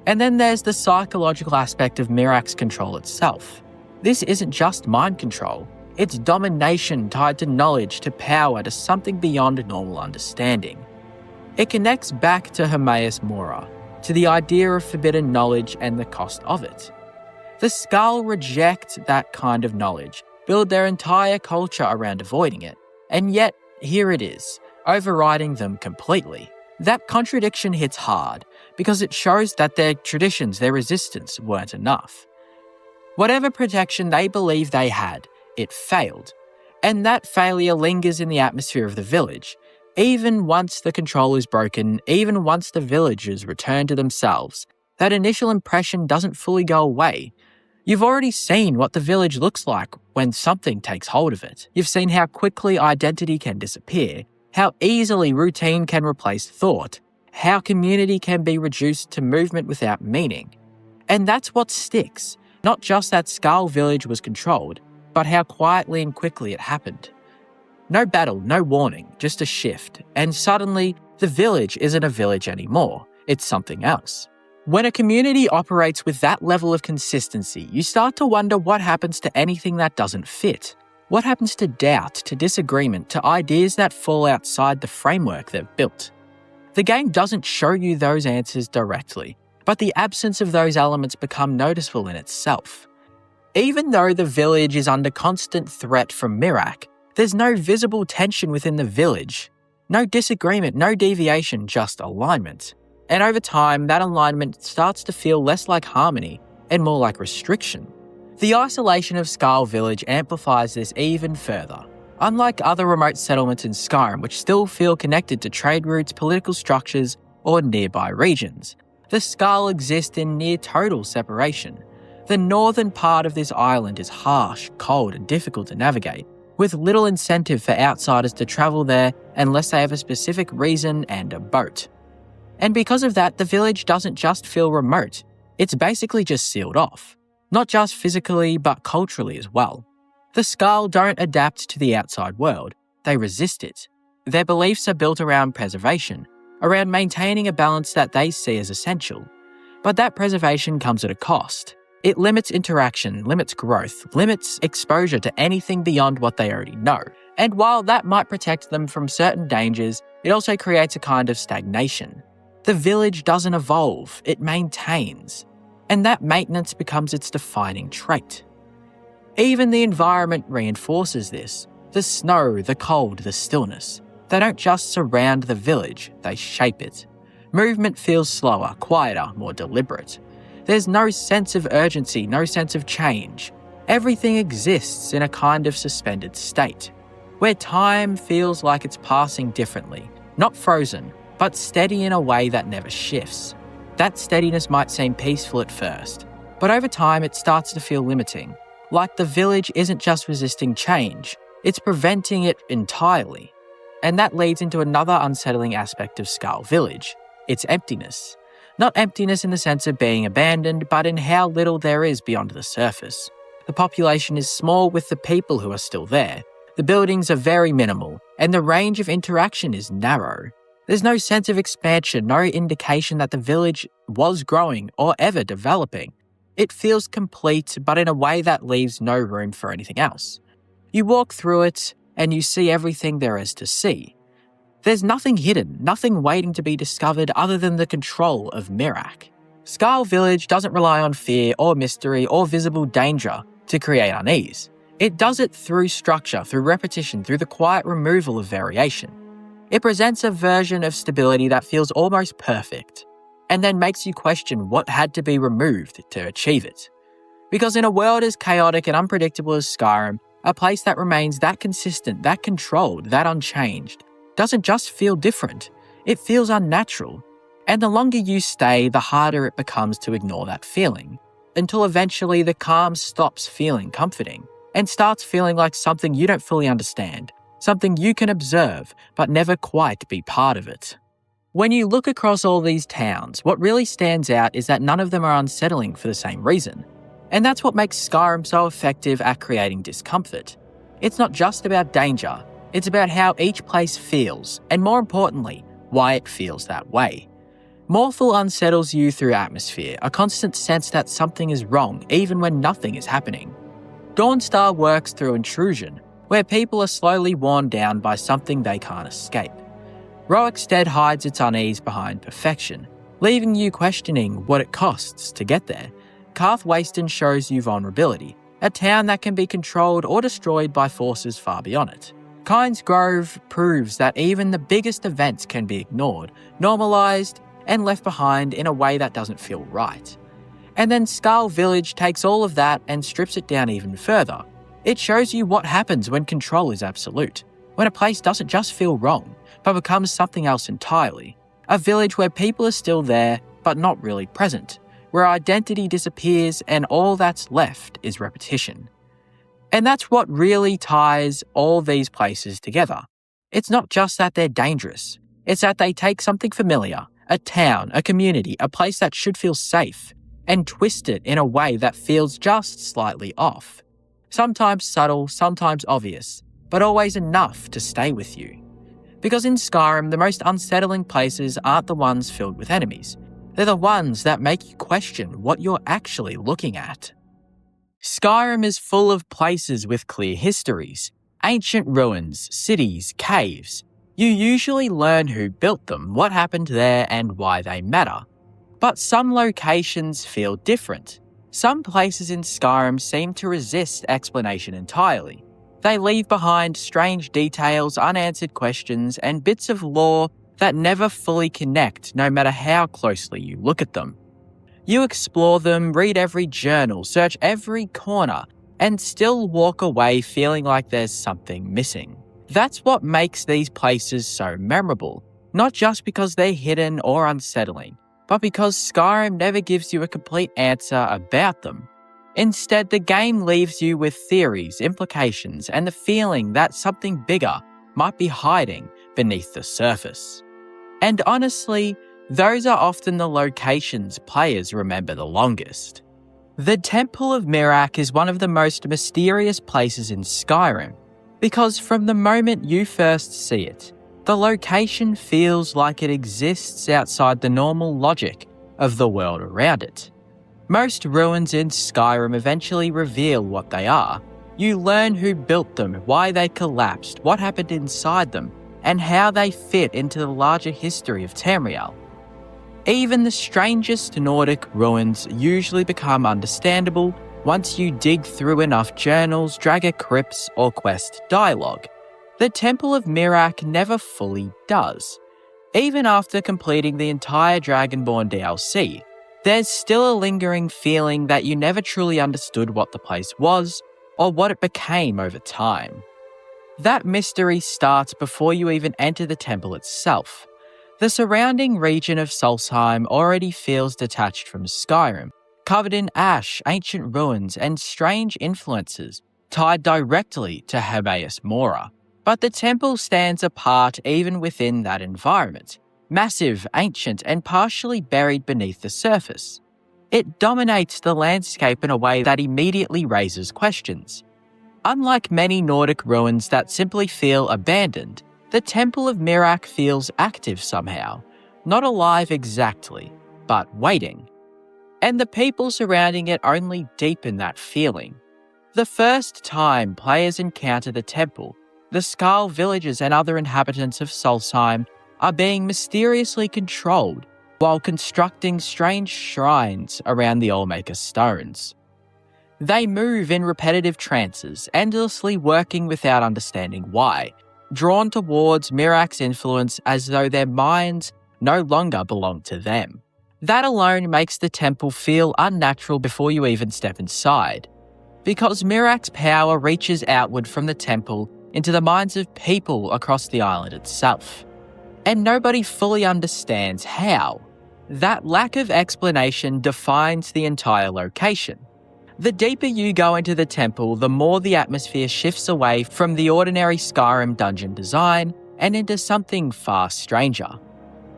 S1: And then there's the psychological aspect of Mirak's control itself. This isn't just mind control, it's domination tied to knowledge, to power, to something beyond normal understanding. It connects back to Hermaeus Mora, to the idea of forbidden knowledge and the cost of it. The Skull reject that kind of knowledge, build their entire culture around avoiding it, and yet here it is, overriding them completely. That contradiction hits hard, because it shows that their traditions, their resistance, weren't enough. Whatever protection they believed they had, it failed. And that failure lingers in the atmosphere of the village. Even once the control is broken, even once the villagers return to themselves, that initial impression doesn't fully go away. You've already seen what the village looks like when something takes hold of it. You've seen how quickly identity can disappear, how easily routine can replace thought, how community can be reduced to movement without meaning. And that's what sticks. Not just that Skull Village was controlled, but how quietly and quickly it happened. No battle, no warning, just a shift, and suddenly the village isn't a village anymore, it's something else. When a community operates with that level of consistency, you start to wonder what happens to anything that doesn't fit. What happens to doubt, to disagreement, to ideas that fall outside the framework they've built? The game doesn't show you those answers directly, but the absence of those elements become noticeable in itself. Even though the village is under constant threat from Mirak, there's no visible tension within the village. No disagreement, no deviation, just alignment. And over time, that alignment starts to feel less like harmony and more like restriction. The isolation of Skull Village amplifies this even further. Unlike other remote settlements in Skyrim, which still feel connected to trade routes, political structures, or nearby regions, the Skull exists in near total separation. The northern part of this island is harsh, cold, and difficult to navigate, with little incentive for outsiders to travel there unless they have a specific reason and a boat. And because of that, the village doesn't just feel remote, it's basically just sealed off. Not just physically, but culturally as well. The Skull don't adapt to the outside world, they resist it. Their beliefs are built around preservation, around maintaining a balance that they see as essential. But that preservation comes at a cost. It limits interaction, limits growth, limits exposure to anything beyond what they already know. And while that might protect them from certain dangers, it also creates a kind of stagnation. The village doesn't evolve, it maintains. And that maintenance becomes its defining trait. Even the environment reinforces this. The snow, the cold, the stillness. They don't just surround the village, they shape it. Movement feels slower, quieter, more deliberate. There's no sense of urgency, no sense of change. Everything exists in a kind of suspended state, where time feels like it's passing differently, not frozen, but steady in a way that never shifts. That steadiness might seem peaceful at first, but over time it starts to feel limiting. Like the village isn't just resisting change, it's preventing it entirely. And that leads into another unsettling aspect of Skull Village, its emptiness. Not emptiness in the sense of being abandoned, but in how little there is beyond the surface. The population is small with the people who are still there. The buildings are very minimal, and the range of interaction is narrow. There's no sense of expansion, no indication that the village was growing or ever developing. It feels complete, but in a way that leaves no room for anything else. You walk through it, and you see everything there is to see. There's nothing hidden, nothing waiting to be discovered other than the control of Mirak. Skull Village doesn't rely on fear or mystery or visible danger to create unease. It does it through structure, through repetition, through the quiet removal of variation. It presents a version of stability that feels almost perfect, and then makes you question what had to be removed to achieve it. Because in a world as chaotic and unpredictable as Skyrim, a place that remains that consistent, that controlled, that unchanged, doesn't just feel different, it feels unnatural. And the longer you stay, the harder it becomes to ignore that feeling, until eventually the calm stops feeling comforting, and starts feeling like something you don't fully understand, something you can observe, but never quite be part of it. When you look across all these towns, what really stands out is that none of them are unsettling for the same reason. And that's what makes Skyrim so effective at creating discomfort. It's not just about danger, it's about how each place feels, and more importantly, why it feels that way. Morthal unsettles you through atmosphere, a constant sense that something is wrong even when nothing is happening. Dawnstar works through intrusion, where people are slowly worn down by something they can't escape. Roekstead hides its unease behind perfection, leaving you questioning what it costs to get there. Karth Wasteland shows you vulnerability, a town that can be controlled or destroyed by forces far beyond it. Kynes Grove proves that even the biggest events can be ignored, normalised, and left behind in a way that doesn't feel right. And then Skull Village takes all of that and strips it down even further. It shows you what happens when control is absolute, when a place doesn't just feel wrong, but becomes something else entirely. A village where people are still there, but not really present, where identity disappears and all that's left is repetition. And that's what really ties all these places together. It's not just that they're dangerous, it's that they take something familiar, a town, a community, a place that should feel safe, and twist it in a way that feels just slightly off. Sometimes subtle, sometimes obvious, but always enough to stay with you. Because in Skyrim, the most unsettling places aren't the ones filled with enemies. They're the ones that make you question what you're actually looking at. Skyrim is full of places with clear histories, ancient ruins, cities, caves. You usually learn who built them, what happened there, and why they matter. But some locations feel different. Some places in Skyrim seem to resist explanation entirely. They leave behind strange details, unanswered questions, and bits of lore that never fully connect no matter how closely you look at them. You explore them, read every journal, search every corner, and still walk away feeling like there's something missing. That's what makes these places so memorable, not just because they're hidden or unsettling, but because Skyrim never gives you a complete answer about them. Instead, the game leaves you with theories, implications, and the feeling that something bigger might be hiding beneath the surface. And honestly, those are often the locations players remember the longest. The Temple of Miraak is one of the most mysterious places in Skyrim, because from the moment you first see it, the location feels like it exists outside the normal logic of the world around it. Most ruins in Skyrim eventually reveal what they are. You learn who built them, why they collapsed, what happened inside them, and how they fit into the larger history of Tamriel. Even the strangest Nordic ruins usually become understandable once you dig through enough journals, Draga crypts, or quest dialogue. The Temple of Miraak never fully does. Even after completing the entire Dragonborn DLC, there's still a lingering feeling that you never truly understood what the place was or what it became over time. That mystery starts before you even enter the temple itself. The surrounding region of Solstheim already feels detached from Skyrim, covered in ash, ancient ruins, and strange influences tied directly to Hermaeus Mora. But the temple stands apart even within that environment, massive, ancient, and partially buried beneath the surface. It dominates the landscape in a way that immediately raises questions. Unlike many Nordic ruins that simply feel abandoned, the Temple of Miraak feels active somehow, not alive exactly, but waiting. And the people surrounding it only deepen that feeling. The first time players encounter the temple, the Skarl villagers and other inhabitants of Solstheim are being mysteriously controlled while constructing strange shrines around the Allmaker stones. They move in repetitive trances, endlessly working without understanding why, drawn towards Miraak's influence as though their minds no longer belong to them. That alone makes the temple feel unnatural before you even step inside, because Miraak's power reaches outward from the temple into the minds of people across the island itself. And nobody fully understands how. That lack of explanation defines the entire location. The deeper you go into the temple, the more the atmosphere shifts away from the ordinary Skyrim dungeon design and into something far stranger.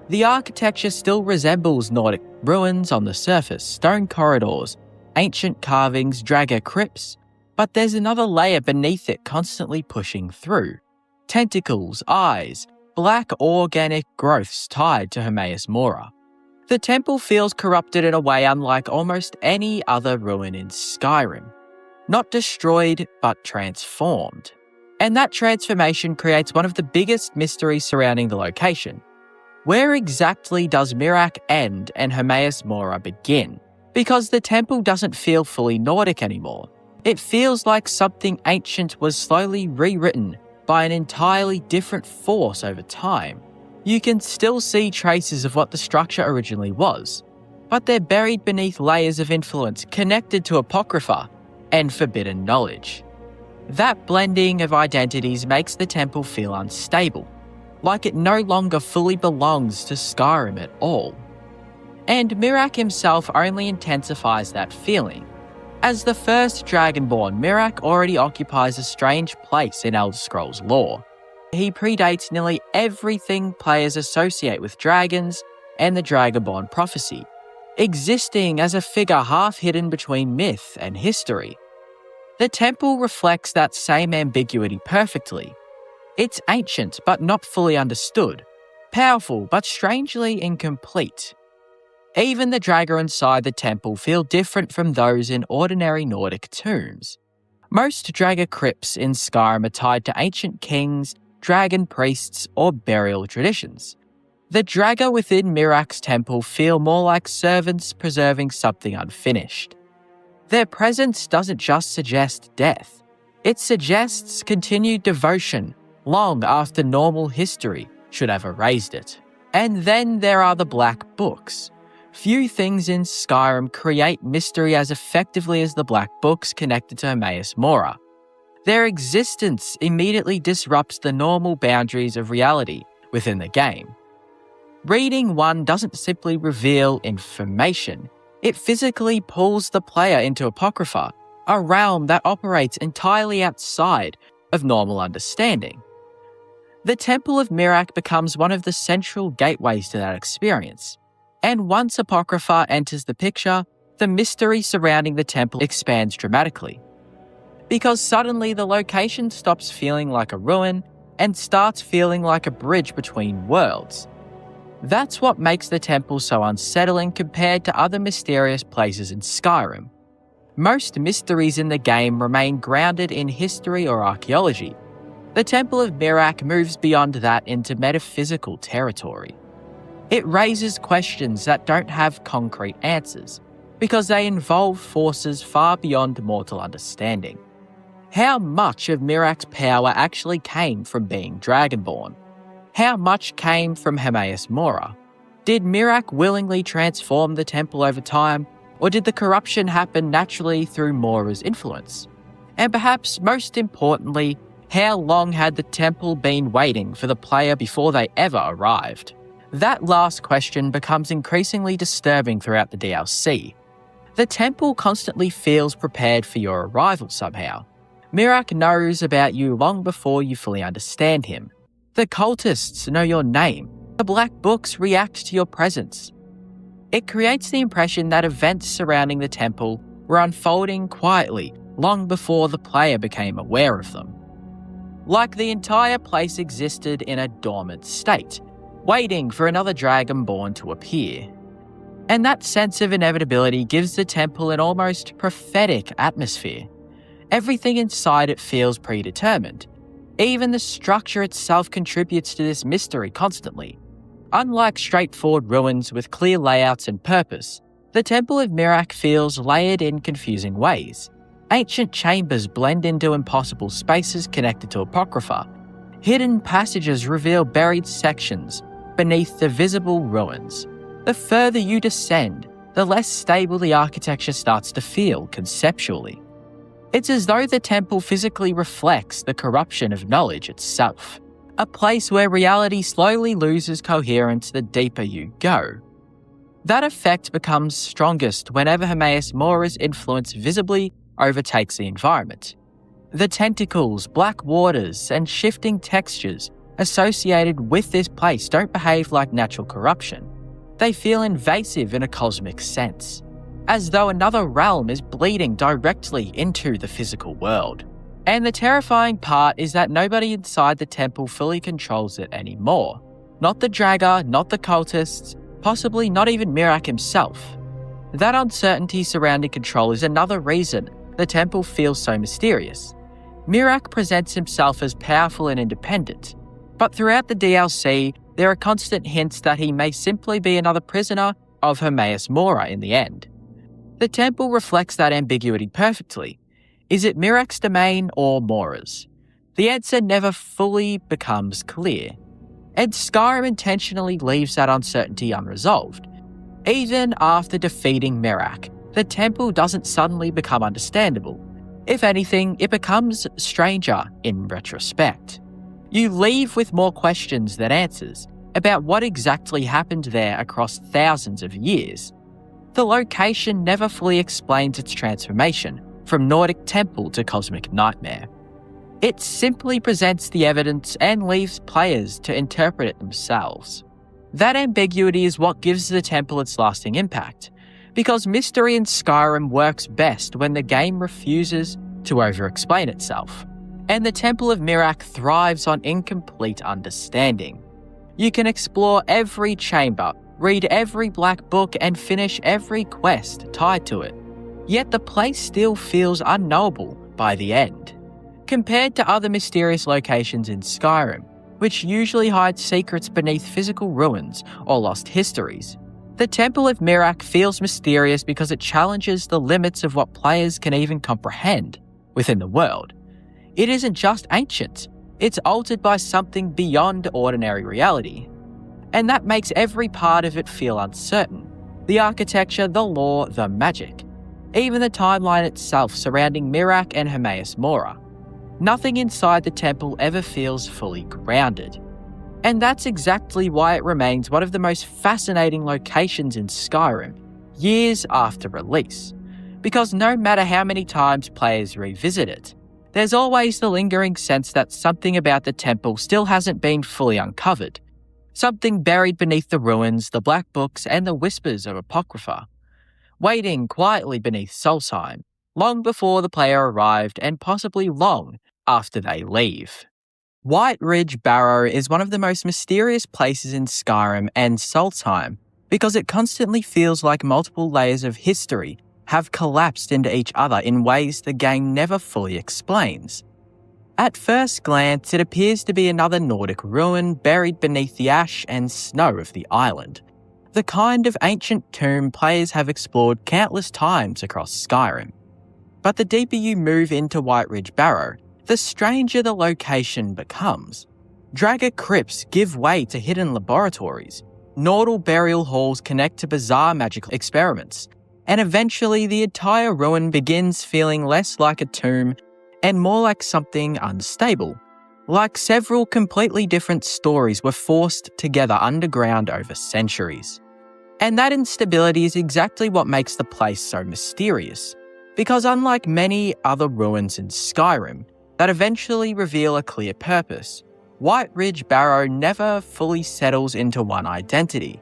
S1: The architecture still resembles Nordic ruins on the surface, stone corridors, ancient carvings, Draga crypts, but there's another layer beneath it constantly pushing through. Tentacles, eyes, black organic growths tied to Hermaeus Mora. The temple feels corrupted in a way unlike almost any other ruin in Skyrim. Not destroyed, but transformed. And that transformation creates one of the biggest mysteries surrounding the location. Where exactly does Miraak end and Hermaeus Mora begin? Because the temple doesn't feel fully Nordic anymore. It feels like something ancient was slowly rewritten by an entirely different force over time. You can still see traces of what the structure originally was, but they're buried beneath layers of influence connected to Apocrypha and forbidden knowledge. That blending of identities makes the temple feel unstable, like it no longer fully belongs to Skyrim at all. And Miraak himself only intensifies that feeling. As the first Dragonborn, Miraak already occupies a strange place in Elder Scrolls lore. He predates nearly everything players associate with dragons and the Dragonborn prophecy, existing as a figure half hidden between myth and history. The temple reflects that same ambiguity perfectly. It's ancient but not fully understood, powerful but strangely incomplete. Even the Draga inside the temple feel different from those in ordinary Nordic tombs. Most Draga crypts in Skyrim are tied to ancient kings, dragon priests, or burial traditions. The Draga within Miraak's temple feel more like servants preserving something unfinished. Their presence doesn't just suggest death, it suggests continued devotion long after normal history should have erased it. And then there are the Black Books, Few things in Skyrim create mystery as effectively as the Black Books connected to Hermaeus Mora. Their existence immediately disrupts the normal boundaries of reality within the game. Reading one doesn't simply reveal information, it physically pulls the player into Apocrypha, a realm that operates entirely outside of normal understanding. The Temple of Miraak becomes one of the central gateways to that experience, and once Apocrypha enters the picture, the mystery surrounding the temple expands dramatically. Because suddenly the location stops feeling like a ruin and starts feeling like a bridge between worlds. That's what makes the temple so unsettling compared to other mysterious places in Skyrim. Most mysteries in the game remain grounded in history or archaeology. The Temple of Miraak moves beyond that into metaphysical territory. It raises questions that don't have concrete answers, because they involve forces far beyond mortal understanding. How much of Miraak's power actually came from being Dragonborn? How much came from Hermaeus Mora? Did Miraak willingly transform the temple over time, or did the corruption happen naturally through Mora's influence? And perhaps most importantly, how long had the temple been waiting for the player before they ever arrived? That last question becomes increasingly disturbing throughout the DLC. The temple constantly feels prepared for your arrival somehow. Miraak knows about you long before you fully understand him. The cultists know your name. The Black Books react to your presence. It creates the impression that events surrounding the temple were unfolding quietly long before the player became aware of them. Like the entire place existed in a dormant state, waiting for another Dragonborn to appear. And that sense of inevitability gives the temple an almost prophetic atmosphere. Everything inside it feels predetermined. Even the structure itself contributes to this mystery constantly. Unlike straightforward ruins with clear layouts and purpose, the Temple of Miraak feels layered in confusing ways. Ancient chambers blend into impossible spaces connected to Apocrypha. Hidden passages reveal buried sections beneath the visible ruins. The further you descend, the less stable the architecture starts to feel conceptually. It's as though the temple physically reflects the corruption of knowledge itself, a place where reality slowly loses coherence the deeper you go. That effect becomes strongest whenever Hermaeus Mora's influence visibly overtakes the environment. The tentacles, black waters, and shifting textures associated with this place don't behave like natural corruption. They feel invasive in a cosmic sense, as though another realm is bleeding directly into the physical world. And the terrifying part is that nobody inside the temple fully controls it anymore. Not the Dragger, not the cultists, possibly not even Miraak himself. That uncertainty surrounding control is another reason the temple feels so mysterious. Miraak presents himself as powerful and independent, but throughout the DLC, there are constant hints that he may simply be another prisoner of Hermaeus Mora in the end. The temple reflects that ambiguity perfectly. Is it Miraak's domain or Mora's? The answer never fully becomes clear, and Skyrim intentionally leaves that uncertainty unresolved. Even after defeating Miraak, the temple doesn't suddenly become understandable. If anything, it becomes stranger in retrospect. You leave with more questions than answers about what exactly happened there across thousands of years. The location never fully explains its transformation from Nordic temple to cosmic nightmare. It simply presents the evidence and leaves players to interpret it themselves. That ambiguity is what gives the temple its lasting impact, because mystery in Skyrim works best when the game refuses to over-explain itself, and the Temple of Miraak thrives on incomplete understanding. You can explore every chamber, read every black book, and finish every quest tied to it, yet the place still feels unknowable by the end. Compared to other mysterious locations in Skyrim, which usually hide secrets beneath physical ruins or lost histories, the Temple of Miraak feels mysterious because it challenges the limits of what players can even comprehend within the world. It isn't just ancient, it's altered by something beyond ordinary reality. And that makes every part of it feel uncertain. The architecture, the lore, the magic. Even the timeline itself surrounding Miraak and Hermaeus Mora. Nothing inside the temple ever feels fully grounded. And that's exactly why it remains one of the most fascinating locations in Skyrim, years after release. Because no matter how many times players revisit it, there's always the lingering sense that something about the temple still hasn't been fully uncovered. Something buried beneath the ruins, the black books, and the whispers of Apocrypha. Waiting quietly beneath Solstheim, long before the player arrived and possibly long after they leave. White Ridge Barrow is one of the most mysterious places in Skyrim and Solstheim because it constantly feels like multiple layers of history have collapsed into each other in ways the game never fully explains. At first glance, it appears to be another Nordic ruin buried beneath the ash and snow of the island, the kind of ancient tomb players have explored countless times across Skyrim. But the deeper you move into White Ridge Barrow, the stranger the location becomes. Dragger crypts give way to hidden laboratories, Nordal burial halls connect to bizarre magical experiments, and eventually the entire ruin begins feeling less like a tomb and more like something unstable, like several completely different stories were forced together underground over centuries. And that instability is exactly what makes the place so mysterious, because unlike many other ruins in Skyrim, that eventually reveal a clear purpose, White Ridge Barrow never fully settles into one identity.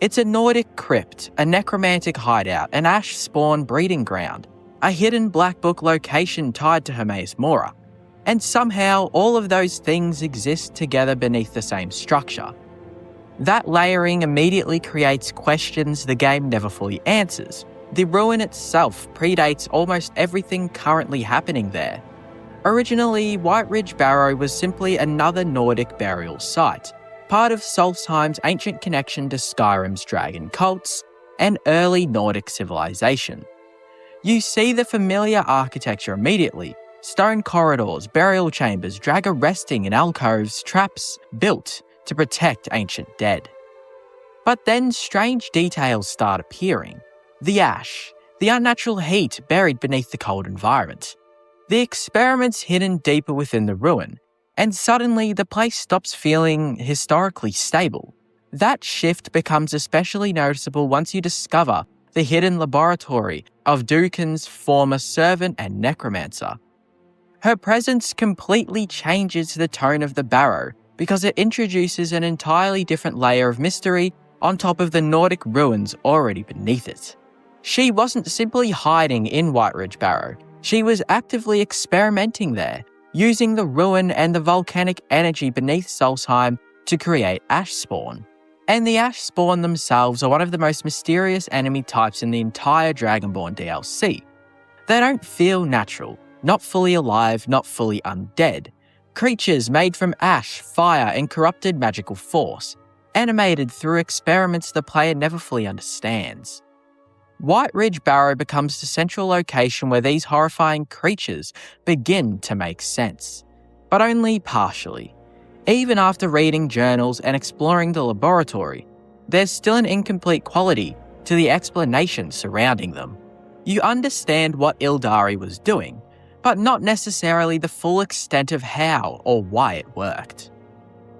S1: It's a Nordic crypt, a necromantic hideout, an ash spawn breeding ground, a hidden black book location tied to Hermaeus Mora, and somehow all of those things exist together beneath the same structure. That layering immediately creates questions the game never fully answers. The ruin itself predates almost everything currently happening there. Originally, White Ridge Barrow was simply another Nordic burial site, part of Solstheim's ancient connection to Skyrim's dragon cults and early Nordic civilization. You see the familiar architecture immediately: stone corridors, burial chambers, dragger resting in alcoves, traps built to protect ancient dead. But then strange details start appearing. The ash, the unnatural heat buried beneath the cold environment. The experiments hidden deeper within the ruin, and suddenly the place stops feeling historically stable. That shift becomes especially noticeable once you discover the hidden laboratory of Dukin's former servant and necromancer. Her presence completely changes the tone of the barrow because it introduces an entirely different layer of mystery on top of the Nordic ruins already beneath it. She wasn't simply hiding in White Ridge Barrow. She was actively experimenting there, using the ruin and the volcanic energy beneath Solstheim to create ash spawn. And the ash spawn themselves are one of the most mysterious enemy types in the entire Dragonborn DLC. They don't feel natural, not fully alive, not fully undead. Creatures made from ash, fire, and corrupted magical force, animated through experiments the player never fully understands. White Ridge Barrow becomes the central location where these horrifying creatures begin to make sense, but only partially. Even after reading journals and exploring the laboratory, there's still an incomplete quality to the explanation surrounding them. You understand what Ildari was doing, but not necessarily the full extent of how or why it worked.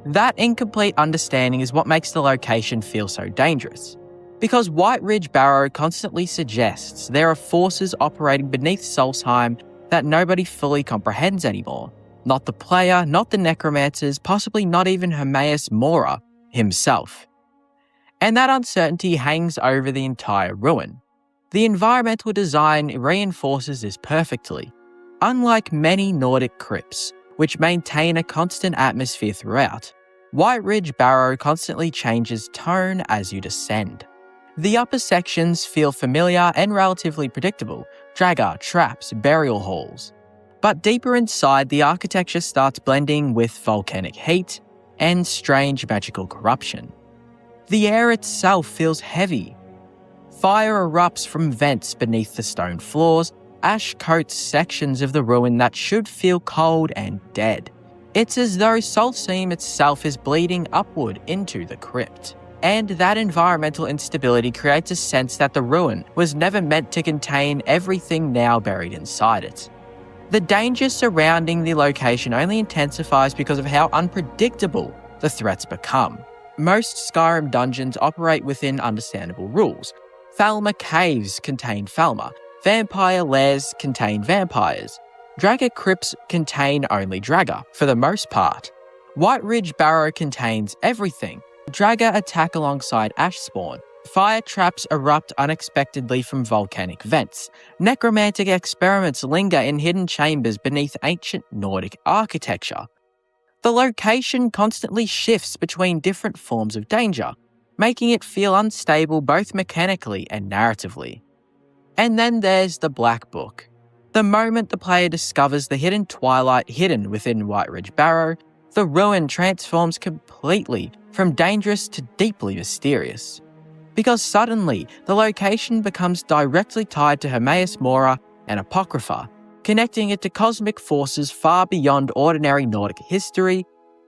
S1: That incomplete understanding is what makes the location feel so dangerous, because White Ridge Barrow constantly suggests there are forces operating beneath Solstheim that nobody fully comprehends anymore. Not the player, not the necromancers, possibly not even Hermaeus Mora himself. And that uncertainty hangs over the entire ruin. The environmental design reinforces this perfectly. Unlike many Nordic crypts, which maintain a constant atmosphere throughout, White Ridge Barrow constantly changes tone as you descend. The upper sections feel familiar and relatively predictable: dragger, traps, burial halls. But deeper inside, the architecture starts blending with volcanic heat and strange magical corruption. The air itself feels heavy. Fire erupts from vents beneath the stone floors, ash coats sections of the ruin that should feel cold and dead. It's as though Solstheim itself is bleeding upward into the crypt. and that environmental instability creates a sense that the ruin was never meant to contain everything now buried inside it. The danger surrounding the location only intensifies because of how unpredictable the threats become. Most Skyrim dungeons operate within understandable rules. Falmer caves contain Falmer, vampire lairs contain vampires, Dragger crypts contain only Dragger, for the most part. White Ridge Barrow contains everything. Dragger attack alongside ash spawn. Fire traps erupt unexpectedly from volcanic vents. Necromantic experiments linger in hidden chambers beneath ancient Nordic architecture. The location constantly shifts between different forms of danger, making it feel unstable both mechanically and narratively. And then there's the Black Book. The moment the player discovers the hidden twilight hidden within White Ridge Barrow, the ruin transforms completely from dangerous to deeply mysterious. Because suddenly, the location becomes directly tied to Hermaeus Mora and Apocrypha, connecting it to cosmic forces far beyond ordinary Nordic history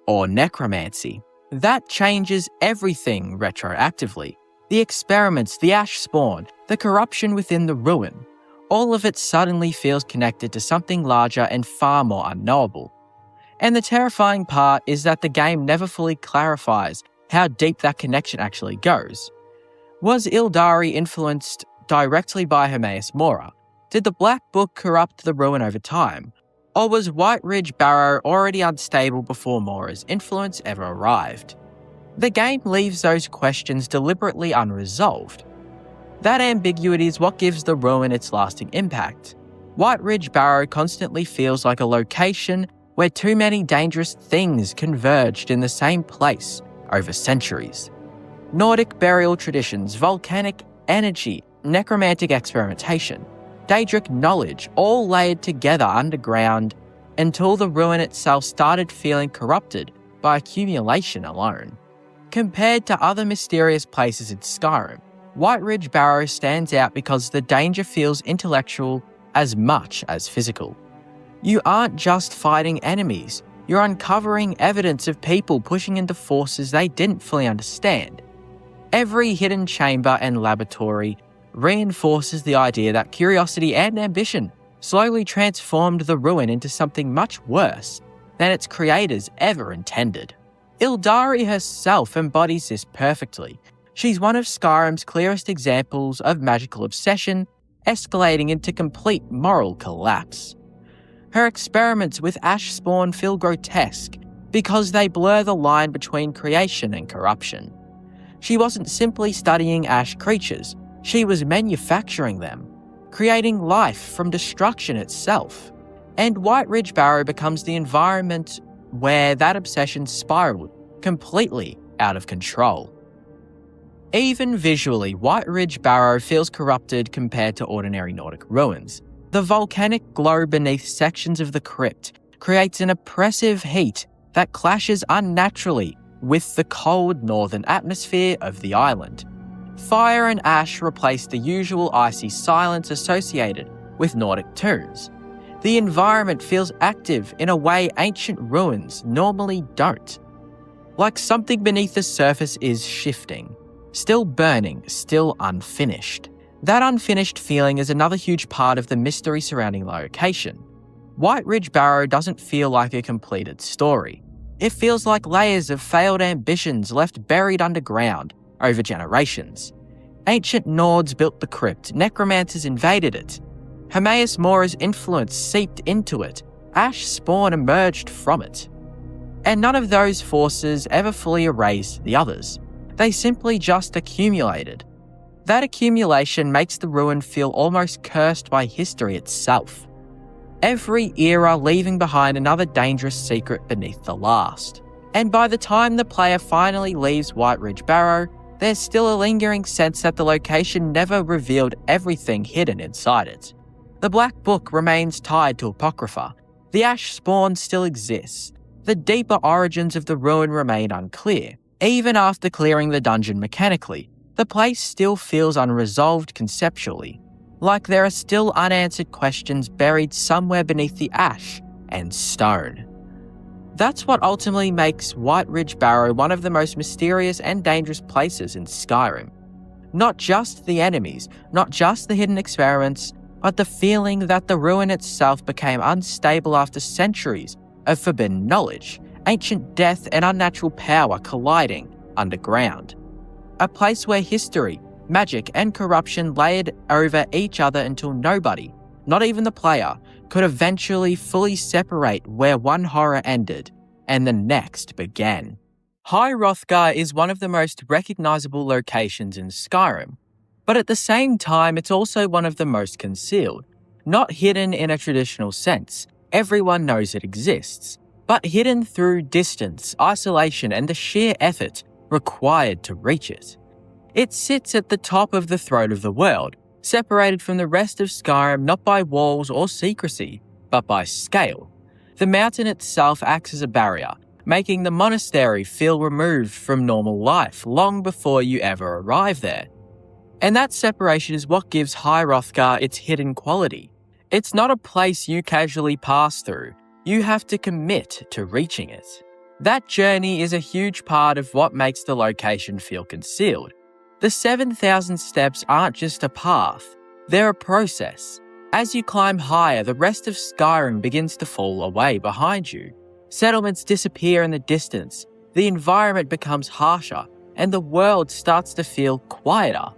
S1: or necromancy. That changes everything retroactively. The experiments, the ash spawn, the corruption within the ruin. All of it suddenly feels connected to something larger and far more unknowable. And the terrifying part is that the game never fully clarifies how deep that connection actually goes. Was Ildari influenced directly by Hermaeus Mora? Did the Black Book corrupt the ruin over time? Or was White Ridge Barrow already unstable before Mora's influence ever arrived? The game leaves those questions deliberately unresolved. That ambiguity is what gives the ruin its lasting impact. White Ridge Barrow constantly feels like a location where too many dangerous things converged in the same place over centuries. Nordic burial traditions, volcanic energy, necromantic experimentation, Daedric knowledge, all layered together underground until the ruin itself started feeling corrupted by accumulation alone. Compared to other mysterious places in Skyrim, White Ridge Barrow stands out because the danger feels intellectual as much as physical. You aren't just fighting enemies, you're uncovering evidence of people pushing into forces they didn't fully understand. Every hidden chamber and laboratory reinforces the idea that curiosity and ambition slowly transformed the ruin into something much worse than its creators ever intended. Ildari herself embodies this perfectly. She's one of Skyrim's clearest examples of magical obsession escalating into complete moral collapse. Her experiments with ash spawn feel grotesque because they blur the line between creation and corruption. She wasn't simply studying ash creatures, she was manufacturing them, creating life from destruction itself. And White Ridge Barrow becomes the environment where that obsession spiraled completely out of control. Even visually, White Ridge Barrow feels corrupted compared to ordinary Nordic ruins. The volcanic glow beneath sections of the crypt creates an oppressive heat that clashes unnaturally with the cold northern atmosphere of the island. Fire and ash replace the usual icy silence associated with Nordic tombs. The environment feels active in a way ancient ruins normally don't. Like something beneath the surface is shifting. Still burning, still unfinished. That unfinished feeling is another huge part of the mystery surrounding the location. White Ridge Barrow doesn't feel like a completed story. It feels like layers of failed ambitions left buried underground over generations. Ancient Nords built the crypt, necromancers invaded it. Hermaeus Mora's influence seeped into it, ash spawn emerged from it. And none of those forces ever fully erased the others. They simply just accumulated. That accumulation makes the ruin feel almost cursed by history itself. Every era leaving behind another dangerous secret beneath the last. And by the time the player finally leaves White Ridge Barrow, there's still a lingering sense that the location never revealed everything hidden inside it. The Black Book remains tied to Apocrypha. The Ash Spawn still exists. The deeper origins of the ruin remain unclear. Even after clearing the dungeon mechanically, the place still feels unresolved conceptually, like there are still unanswered questions buried somewhere beneath the ash and stone. That's what ultimately makes White Ridge Barrow one of the most mysterious and dangerous places in Skyrim. Not just the enemies, not just the hidden experiments, but the feeling that the ruin itself became unstable after centuries of forbidden knowledge, ancient death and unnatural power colliding underground. A place where history, magic and corruption layered over each other until nobody, not even the player, could eventually fully separate where one horror ended and the next began. High Hrothgar is one of the most recognisable locations in Skyrim, but at the same time it's also one of the most concealed. Not hidden in a traditional sense, everyone knows it exists, but hidden through distance, isolation and the sheer effort required to reach it. It sits at the top of the throat of the world, separated from the rest of Skyrim not by walls or secrecy, but by scale. The mountain itself acts as a barrier, making the monastery feel removed from normal life long before you ever arrive there. And that separation is what gives High Hrothgar its hidden quality. It's not a place you casually pass through, you have to commit to reaching it. That journey is a huge part of what makes the location feel concealed. The 7,000 steps aren't just a path, they're a process. As you climb higher, the rest of Skyrim begins to fall away behind you. Settlements disappear in the distance, the environment becomes harsher, and the world starts to feel quieter.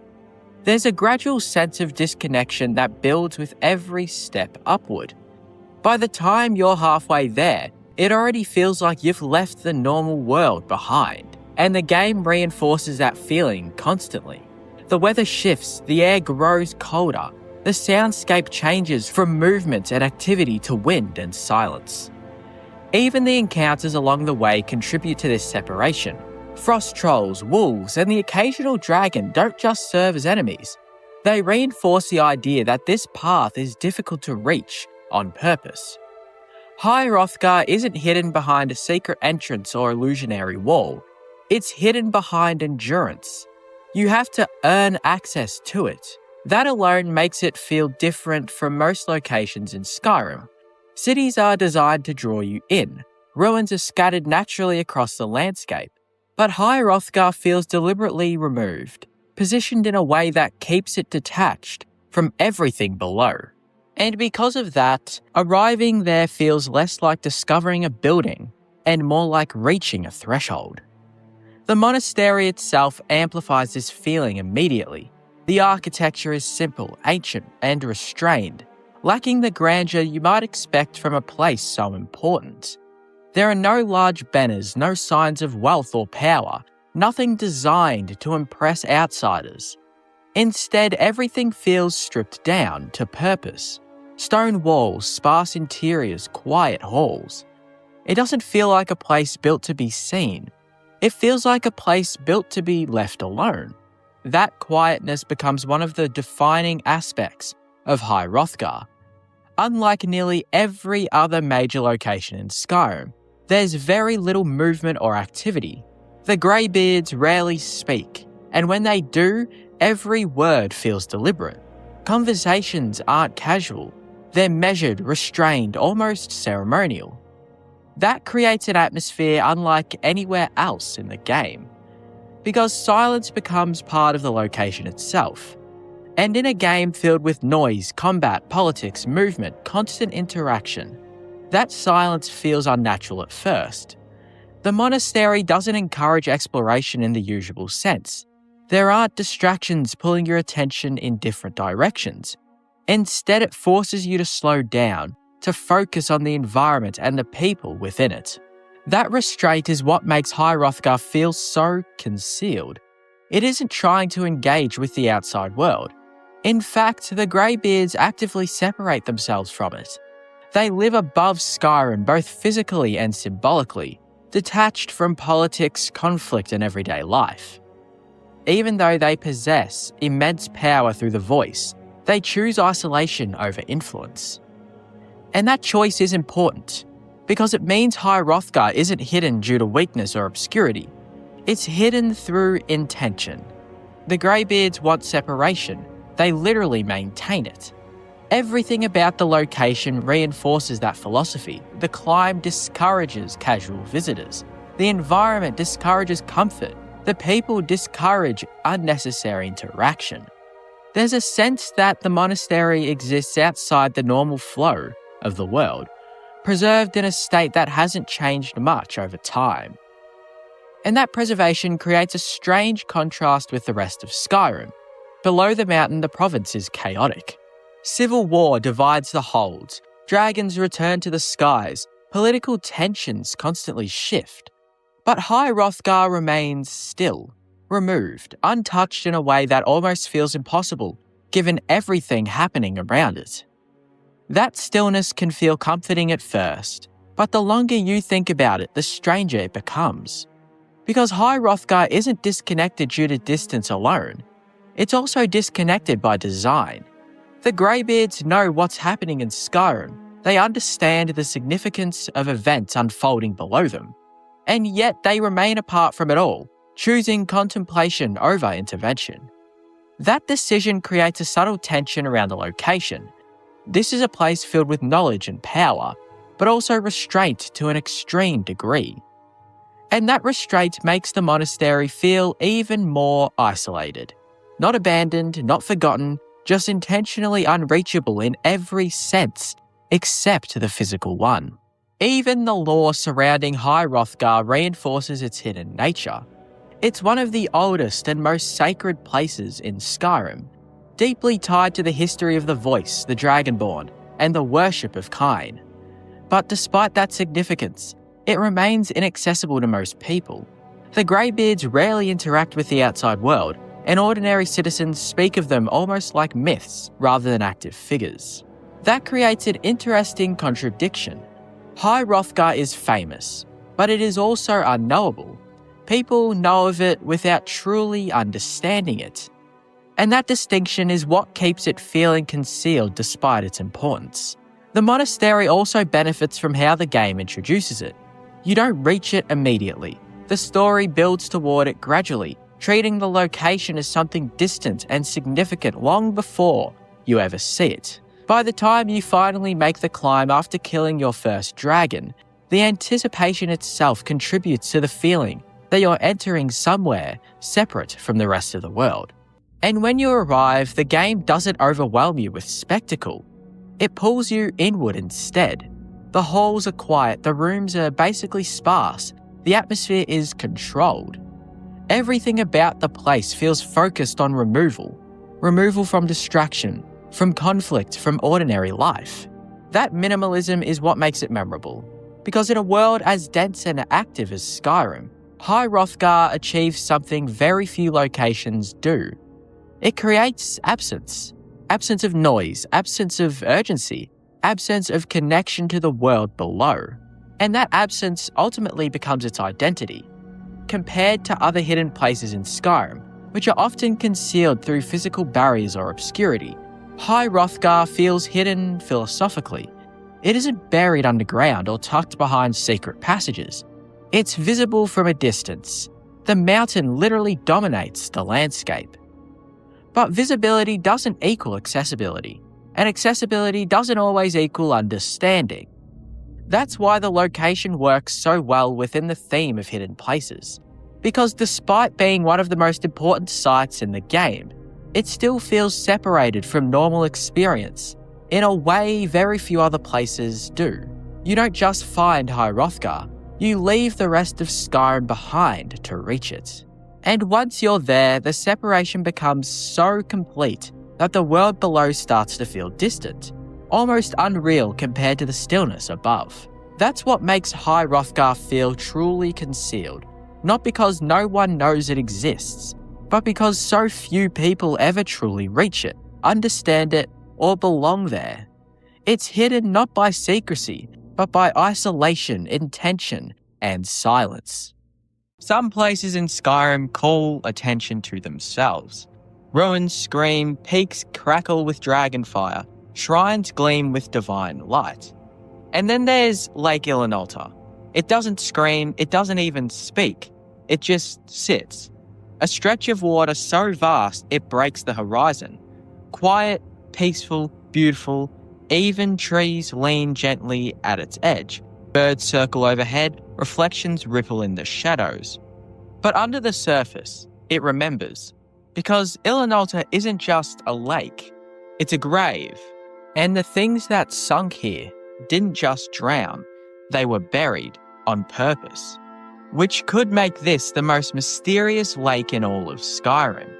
S1: There's a gradual sense of disconnection that builds with every step upward. By the time you're halfway there, it already feels like you've left the normal world behind. And the game reinforces that feeling constantly. The weather shifts, the air grows colder, the soundscape changes from movement and activity to wind and silence. Even the encounters along the way contribute to this separation. Frost trolls, wolves, and the occasional dragon don't just serve as enemies. They reinforce the idea that this path is difficult to reach on purpose. High Hrothgar isn't hidden behind a secret entrance or illusionary wall. It's hidden behind endurance. You have to earn access to it. That alone makes it feel different from most locations in Skyrim. Cities are designed to draw you in. Ruins are scattered naturally across the landscape. But High Hrothgar feels deliberately removed, positioned in a way that keeps it detached from everything below. And because of that, arriving there feels less like discovering a building and more like reaching a threshold. The monastery itself amplifies this feeling immediately. The architecture is simple, ancient, and restrained, lacking the grandeur you might expect from a place so important. There are no large banners, no signs of wealth or power, nothing designed to impress outsiders. Instead, everything feels stripped down to purpose. Stone walls, sparse interiors, quiet halls. It doesn't feel like a place built to be seen. It feels like a place built to be left alone. That quietness becomes one of the defining aspects of High Hrothgar. Unlike nearly every other major location in Skyrim, there's very little movement or activity. The Greybeards rarely speak, and when they do, every word feels deliberate. Conversations aren't casual. They're measured, restrained, almost ceremonial. That creates an atmosphere unlike anywhere else in the game, because silence becomes part of the location itself. And in a game filled with noise, combat, politics, movement, constant interaction, that silence feels unnatural at first. The monastery doesn't encourage exploration in the usual sense. There aren't distractions pulling your attention in different directions. Instead, it forces you to slow down, to focus on the environment and the people within it. That restraint is what makes High Hrothgar feel so concealed. It isn't trying to engage with the outside world. In fact, the Greybeards actively separate themselves from it. They live above Skyrim both physically and symbolically, detached from politics, conflict, and everyday life. Even though they possess immense power through the voice, they choose isolation over influence. And that choice is important, because it means High Hrothgar isn't hidden due to weakness or obscurity. It's hidden through intention. The Greybeards want separation. They literally maintain it. Everything about the location reinforces that philosophy. The climb discourages casual visitors. The environment discourages comfort. The people discourage unnecessary interaction. There's a sense that the monastery exists outside the normal flow of the world, preserved in a state that hasn't changed much over time. And that preservation creates a strange contrast with the rest of Skyrim. Below the mountain, the province is chaotic. Civil war divides the holds, dragons return to the skies, political tensions constantly shift. But High Hrothgar remains still, removed, untouched in a way that almost feels impossible, given everything happening around it. That stillness can feel comforting at first, but the longer you think about it, the stranger it becomes. Because High Hrothgar isn't disconnected due to distance alone, it's also disconnected by design. The Greybeards know what's happening in Skyrim. They understand the significance of events unfolding below them, and yet they remain apart from it all, choosing contemplation over intervention. That decision creates a subtle tension around the location. This is a place filled with knowledge and power, but also restraint to an extreme degree. And that restraint makes the monastery feel even more isolated. Not abandoned, not forgotten, just intentionally unreachable in every sense, except the physical one. Even the lore surrounding High Hrothgar reinforces its hidden nature. It's one of the oldest and most sacred places in Skyrim, deeply tied to the history of the Voice, the Dragonborn, and the worship of Kine. But despite that significance, it remains inaccessible to most people. The Greybeards rarely interact with the outside world, and ordinary citizens speak of them almost like myths rather than active figures. That creates an interesting contradiction. High Hrothgar is famous, but it is also unknowable. People know of it without truly understanding it. And that distinction is what keeps it feeling concealed despite its importance. The monastery also benefits from how the game introduces it. You don't reach it immediately. The story builds toward it gradually, treating the location as something distant and significant long before you ever see it. By the time you finally make the climb after killing your first dragon, the anticipation itself contributes to the feeling that you're entering somewhere separate from the rest of the world. And when you arrive, the game doesn't overwhelm you with spectacle. It pulls you inward instead. The halls are quiet, the rooms are basically sparse, the atmosphere is controlled. Everything about the place feels focused on removal. Removal from distraction, from conflict, from ordinary life. That minimalism is what makes it memorable. Because in a world as dense and active as Skyrim, High Hrothgar achieves something very few locations do. It creates absence. Absence of noise, absence of urgency, absence of connection to the world below. And that absence ultimately becomes its identity. Compared to other hidden places in Skyrim, which are often concealed through physical barriers or obscurity, High Hrothgar feels hidden philosophically. It isn't buried underground or tucked behind secret passages. It's visible from a distance. The mountain literally dominates the landscape. But visibility doesn't equal accessibility, and accessibility doesn't always equal understanding. That's why the location works so well within the theme of hidden places. Because despite being one of the most important sites in the game, it still feels separated from normal experience, in a way very few other places do. You don't just find High Hrothgar, you leave the rest of Skyrim behind to reach it. And once you're there, the separation becomes so complete that the world below starts to feel distant, almost unreal compared to the stillness above. That's what makes High Hrothgar feel truly concealed, not because no one knows it exists, but because so few people ever truly reach it, understand it, or belong there. It's hidden not by secrecy, but by isolation, intention, and silence. Some places in Skyrim call attention to themselves. Ruins scream, peaks crackle with dragonfire, shrines gleam with divine light. And then there's Lake Illinalta. It doesn't scream, it doesn't even speak, it just sits. A stretch of water so vast it breaks the horizon. Quiet, peaceful, beautiful. Even trees lean gently at its edge. Birds circle overhead, reflections ripple in the shadows. But under the surface, it remembers. Because Ilinalta isn't just a lake, it's a grave. And the things that sunk here didn't just drown, they were buried on purpose. Which could make this the most mysterious lake in all of Skyrim.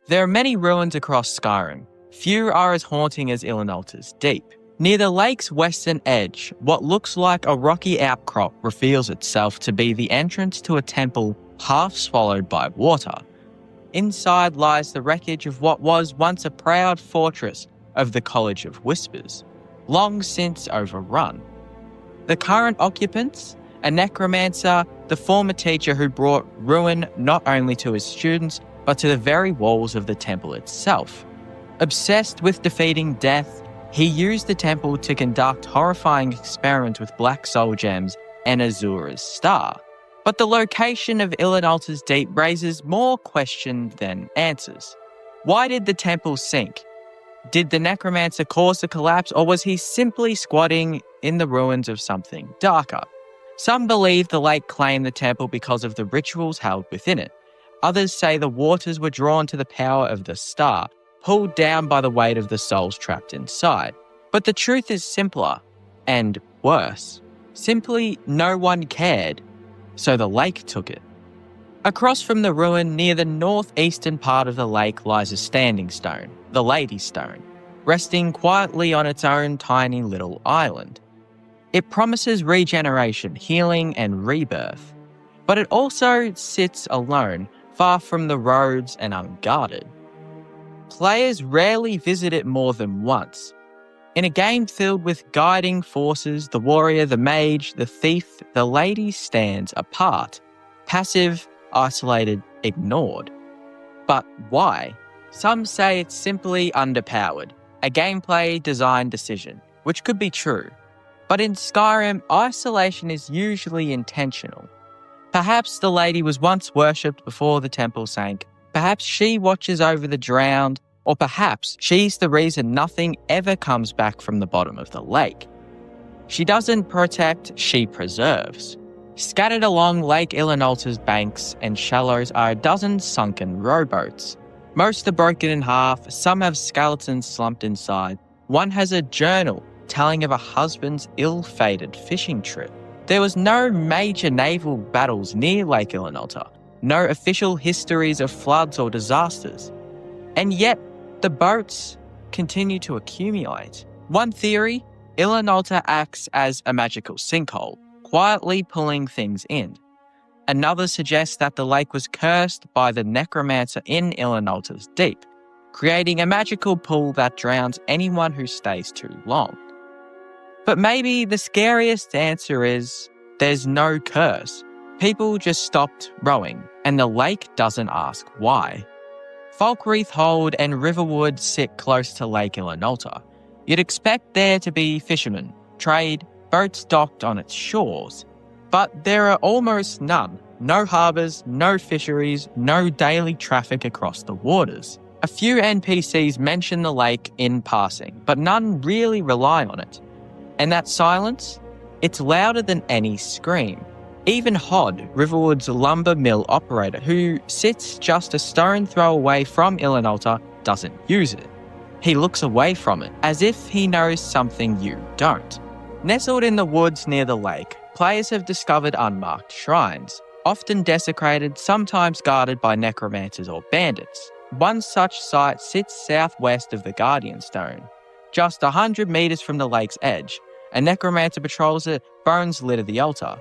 S1: There are many ruins across Skyrim. Few are as haunting as Ilinalta's Deep. Near the lake's western edge, what looks like a rocky outcrop reveals itself to be the entrance to a temple half swallowed by water. Inside lies the wreckage of what was once a proud fortress of the College of Whispers, long since overrun. The current occupants, a necromancer, the former teacher who brought ruin not only to his students, but to the very walls of the temple itself. Obsessed with defeating death, he used the temple to conduct horrifying experiments with black soul gems and Azura's star. But the location of Ilinalta's Deep raises more questions than answers. Why did the temple sink? Did the necromancer cause the collapse, or was he simply squatting in the ruins of something darker? Some believe the lake claimed the temple because of the rituals held within it. Others say the waters were drawn to the power of the star, pulled down by the weight of the souls trapped inside. But the truth is simpler and worse. Simply, no one cared, so the lake took it. Across from the ruin, near the northeastern part of the lake, lies a standing stone, the Lady Stone, resting quietly on its own tiny little island. It promises regeneration, healing, and rebirth, but it also sits alone, far from the roads and unguarded. Players rarely visit it more than once. In a game filled with guiding forces, the warrior, the mage, the thief, the lady stands apart, passive, isolated, ignored. But why? Some say it's simply underpowered, a gameplay design decision, which could be true. But in Skyrim, isolation is usually intentional. Perhaps the lady was once worshipped before the temple sank. Perhaps she watches over the drowned, or perhaps she's the reason nothing ever comes back from the bottom of the lake. She doesn't protect, she preserves. Scattered along Lake Ilinalta's banks and shallows are a dozen sunken rowboats. Most are broken in half, some have skeletons slumped inside. One has a journal telling of a husband's ill-fated fishing trip. There was no major naval battles near Lake Ilinalta, no official histories of floods or disasters. And yet, the boats continue to accumulate. One theory, Ilinalta acts as a magical sinkhole, quietly pulling things in. Another suggests that the lake was cursed by the necromancer in Ilinalta's Deep, creating a magical pool that drowns anyone who stays too long. But maybe the scariest answer is there's no curse. People just stopped rowing, and the lake doesn't ask why. Falkreath Hold and Riverwood sit close to Lake Ilinalta. You'd expect there to be fishermen, trade, boats docked on its shores. But there are almost none. No harbours, no fisheries, no daily traffic across the waters. A few NPCs mention the lake in passing, but none really rely on it. And that silence? It's louder than any scream. Even Hod, Riverwood's lumber mill operator, who sits just a stone throw away from Ilinalta, doesn't use it. He looks away from it, as if he knows something you don't. Nestled in the woods near the lake, players have discovered unmarked shrines, often desecrated, sometimes guarded by necromancers or bandits. One such site sits southwest of the Guardian Stone. Just 100 metres from the lake's edge, a necromancer patrols it, bones litter the altar.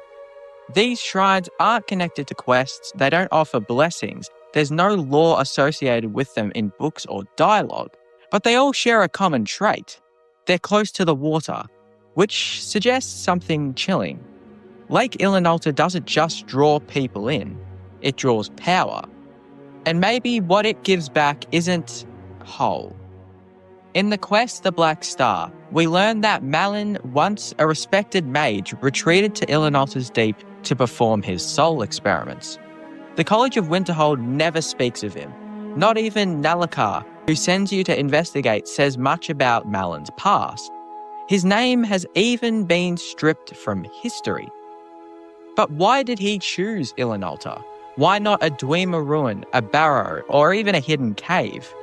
S1: These shrines aren't connected to quests, they don't offer blessings, there's no lore associated with them in books or dialogue, but they all share a common trait. They're close to the water, which suggests something chilling. Lake Ilinalta doesn't just draw people in, it draws power. And maybe what it gives back isn't whole. In the quest The Black Star, we learn that Malin, once a respected mage, retreated to Ilinalta's Deep to perform his soul experiments. The College of Winterhold never speaks of him. Not even Nalakar, who sends you to investigate says much about Malin's past. His name has even been stripped from history. But why did he choose Ilinalta? Why not a Dwemer ruin, a barrow, or even a hidden cave?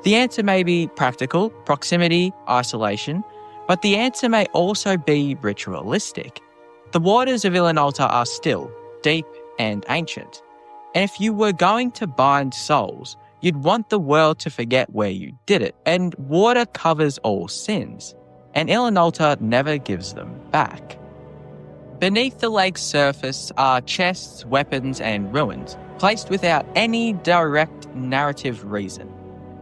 S1: The answer may be practical, proximity, isolation, but the answer may also be ritualistic. The waters of Ilinalta are still, deep, and ancient. And if you were going to bind souls, you'd want the world to forget where you did it, and water covers all sins, and Ilinalta never gives them back. Beneath the lake's surface are chests, weapons, and ruins, placed without any direct narrative reason.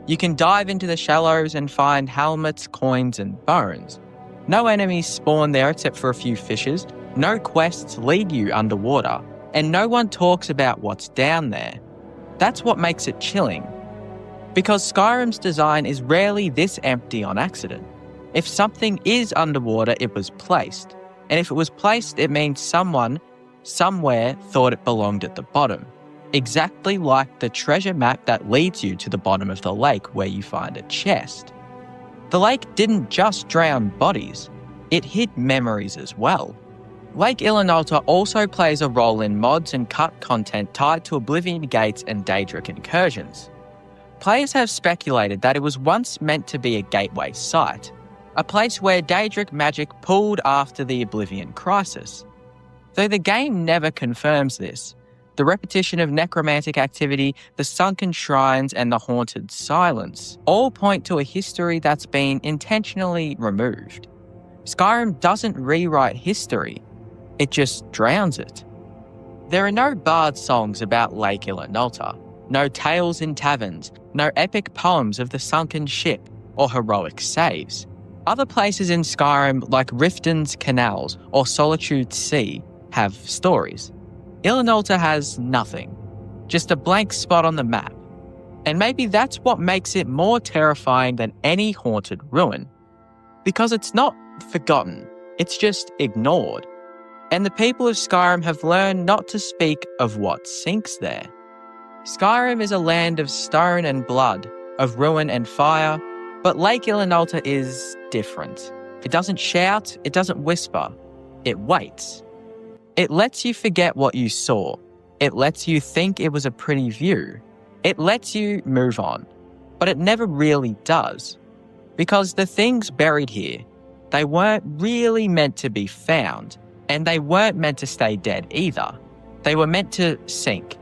S1: You can dive into the shallows and find helmets, coins, and bones. No enemies spawn there except for a few fishes, no quests lead you underwater, and no one talks about what's down there. That's what makes it chilling. Because Skyrim's design is rarely this empty on accident. If something is underwater, it was placed. And if it was placed, it means someone, somewhere, thought it belonged at the bottom. Exactly like the treasure map that leads you to the bottom of the lake where you find a chest. The lake didn't just drown bodies, it hid memories as well. Lake Ilinalta also plays a role in mods and cut content tied to Oblivion Gates and Daedric incursions. Players have speculated that it was once meant to be a gateway site, a place where Daedric magic pulled after the Oblivion Crisis. Though the game never confirms this, the repetition of necromantic activity, the sunken shrines, and the haunted silence all point to a history that's been intentionally removed. Skyrim doesn't rewrite history, it just drowns it. There are no bard songs about Lake Ilinalta, no tales in taverns, no epic poems of the sunken ship or heroic saves. Other places in Skyrim, like Riften's canals or Solitude's sea, have stories. Ilinalta has nothing, just a blank spot on the map. And maybe that's what makes it more terrifying than any haunted ruin. Because it's not forgotten, it's just ignored. And the people of Skyrim have learned not to speak of what sinks there. Skyrim is a land of stone and blood, of ruin and fire, but Lake Ilinalta is different. It doesn't shout, it doesn't whisper, it waits. It lets you forget what you saw. It lets you think it was a pretty view. It lets you move on. But it never really does. Because the things buried here, they weren't really meant to be found, and they weren't meant to stay dead either. They were meant to sink,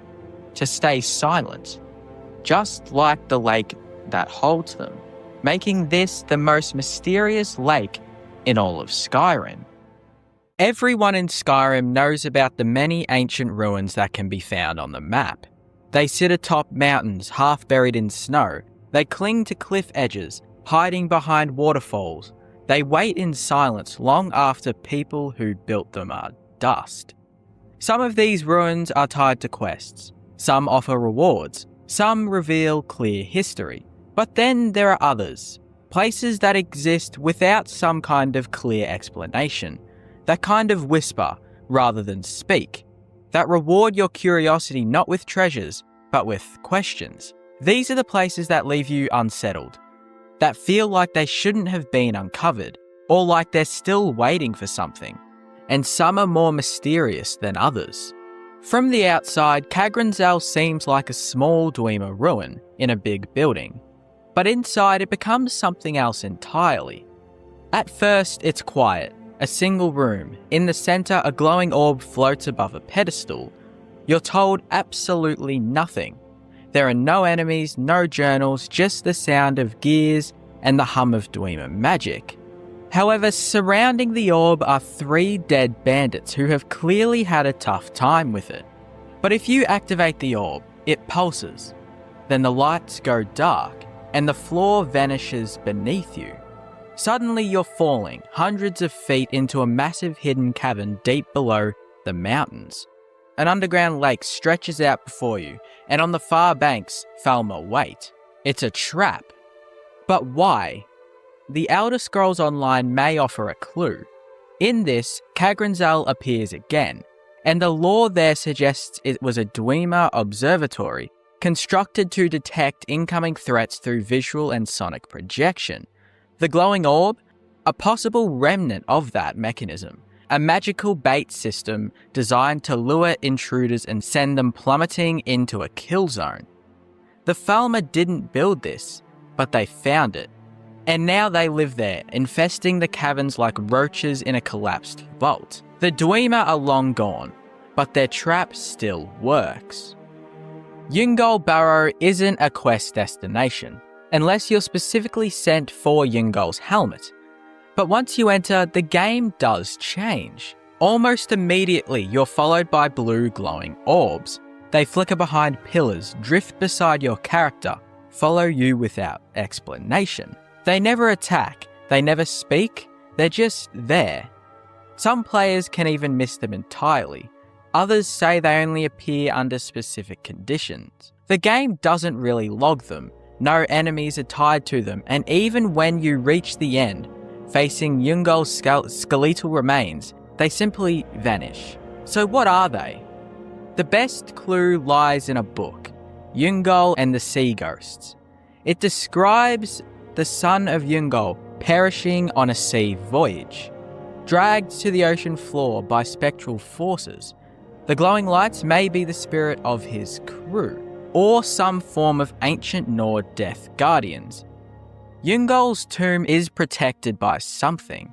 S1: to stay silent, just like the lake that holds them, making this the most mysterious lake in all of Skyrim. Everyone in Skyrim knows about the many ancient ruins that can be found on the map. They sit atop mountains half buried in snow. They cling to cliff edges, hiding behind waterfalls. They wait in silence long after people who built them are dust. Some of these ruins are tied to quests. Some offer rewards. Some reveal clear history. But then there are others, places that exist without some kind of clear explanation, that kind of whisper rather than speak, that reward your curiosity not with treasures, but with questions. These are the places that leave you unsettled, that feel like they shouldn't have been uncovered, or like they're still waiting for something. And some are more mysterious than others. From the outside, Kagranzal seems like a small Dwemer ruin in a big building, but inside it becomes something else entirely. At first, it's quiet. A single room. In the center, a glowing orb floats above a pedestal. You're told absolutely nothing. There are no enemies, no journals, just the sound of gears and the hum of Dwemer magic. However, surrounding the orb are 3 dead bandits who have clearly had a tough time with it. But if you activate the orb, it pulses. Then the lights go dark and the floor vanishes beneath you. Suddenly you're falling hundreds of feet into a massive hidden cavern deep below the mountains. An underground lake stretches out before you, and on the far banks, Falmer wait. It's a trap. But why? The Elder Scrolls Online may offer a clue. In this, Kagranzal appears again, and the lore there suggests it was a Dwemer observatory constructed to detect incoming threats through visual and sonic projection. The glowing orb, a possible remnant of that mechanism, a magical bait system designed to lure intruders and send them plummeting into a kill zone. The Falmer didn't build this, but they found it. And now they live there, infesting the caverns like roaches in a collapsed vault. The Dwemer are long gone, but their trap still works. Yungol Barrow isn't a quest destination, unless you're specifically sent for Yungol's helmet. But once you enter, the game does change. Almost immediately, you're followed by blue glowing orbs. They flicker behind pillars, drift beside your character, follow you without explanation. They never attack, they never speak, they're just there. Some players can even miss them entirely. Others say they only appear under specific conditions. The game doesn't really log them, no enemies are tied to them, and even when you reach the end, facing Yungol's skeletal remains, they simply vanish. So what are they? The best clue lies in a book, Yungol and the Sea Ghosts. It describes the son of Yungol perishing on a sea voyage, dragged to the ocean floor by spectral forces. The glowing lights may be the spirit of his crew, or some form of ancient Nord death guardians. Yungol's tomb is protected by something.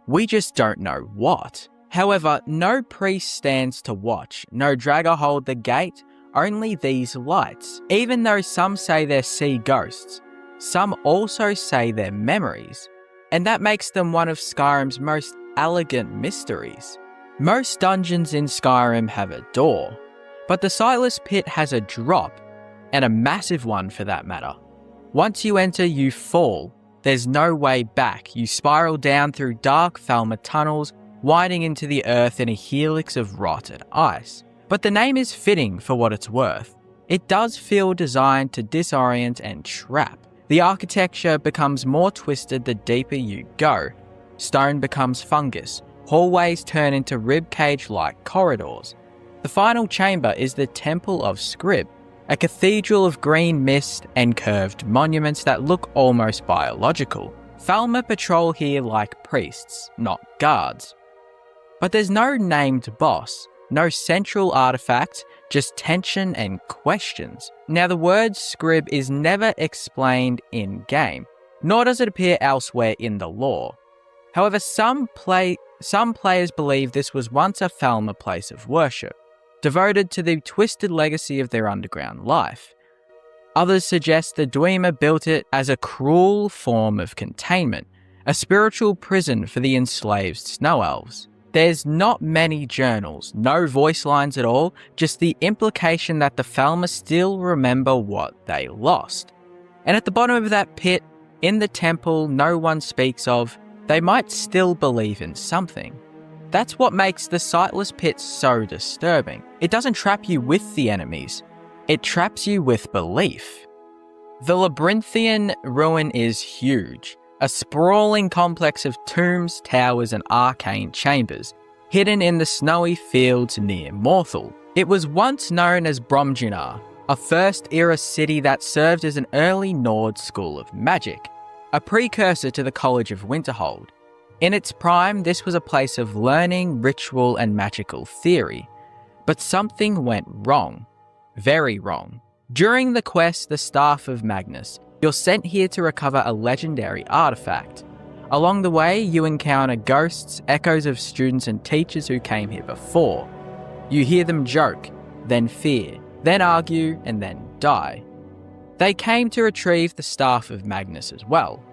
S1: We just don't know what. However, no priest stands to watch, no dragger hold the gate, only these lights. Even though some say they're sea ghosts, some also say they're memories, and that makes them one of Skyrim's most elegant mysteries. Most dungeons in Skyrim have a door, but the Sightless Pit has a drop, and a massive one for that matter. Once you enter, you fall. There's no way back. You spiral down through dark Falmer tunnels, winding into the earth in a helix of rot and ice. But the name is fitting for what it's worth. It does feel designed to disorient and trap. The architecture becomes more twisted the deeper you go. Stone becomes fungus. Hallways turn into ribcage-like corridors. The final chamber is the Temple of Scrib, a cathedral of green mist and curved monuments that look almost biological. Falmer patrol here like priests, not guards. But there's no named boss, no central artifact, just tension and questions. Now the word Scrib is never explained in-game, nor does it appear elsewhere in the lore. However, some players believe this was once a Falmer place of worship, devoted to the twisted legacy of their underground life. Others suggest the Dwemer built it as a cruel form of containment, a spiritual prison for the enslaved snow elves. There's not many journals, no voice lines at all, just the implication that the Falmer still remember what they lost. And at the bottom of that pit, in the temple no one speaks of, they might still believe in something. That's what makes the Sightless Pit so disturbing. It doesn't trap you with the enemies, it traps you with belief. The Labyrinthian ruin is huge, a sprawling complex of tombs, towers and arcane chambers, hidden in the snowy fields near Morthal. It was once known as Bromjunar, a first-era city that served as an early Nord school of magic, a precursor to the College of Winterhold. In its prime, this was a place of learning, ritual and magical theory. But something went wrong. Very wrong. During the quest, the Staff of Magnus, you're sent here to recover a legendary artifact. Along the way, you encounter ghosts, echoes of students and teachers who came here before. You hear them joke, then fear, then argue, and then die. They came to retrieve the Staff of Magnus as well,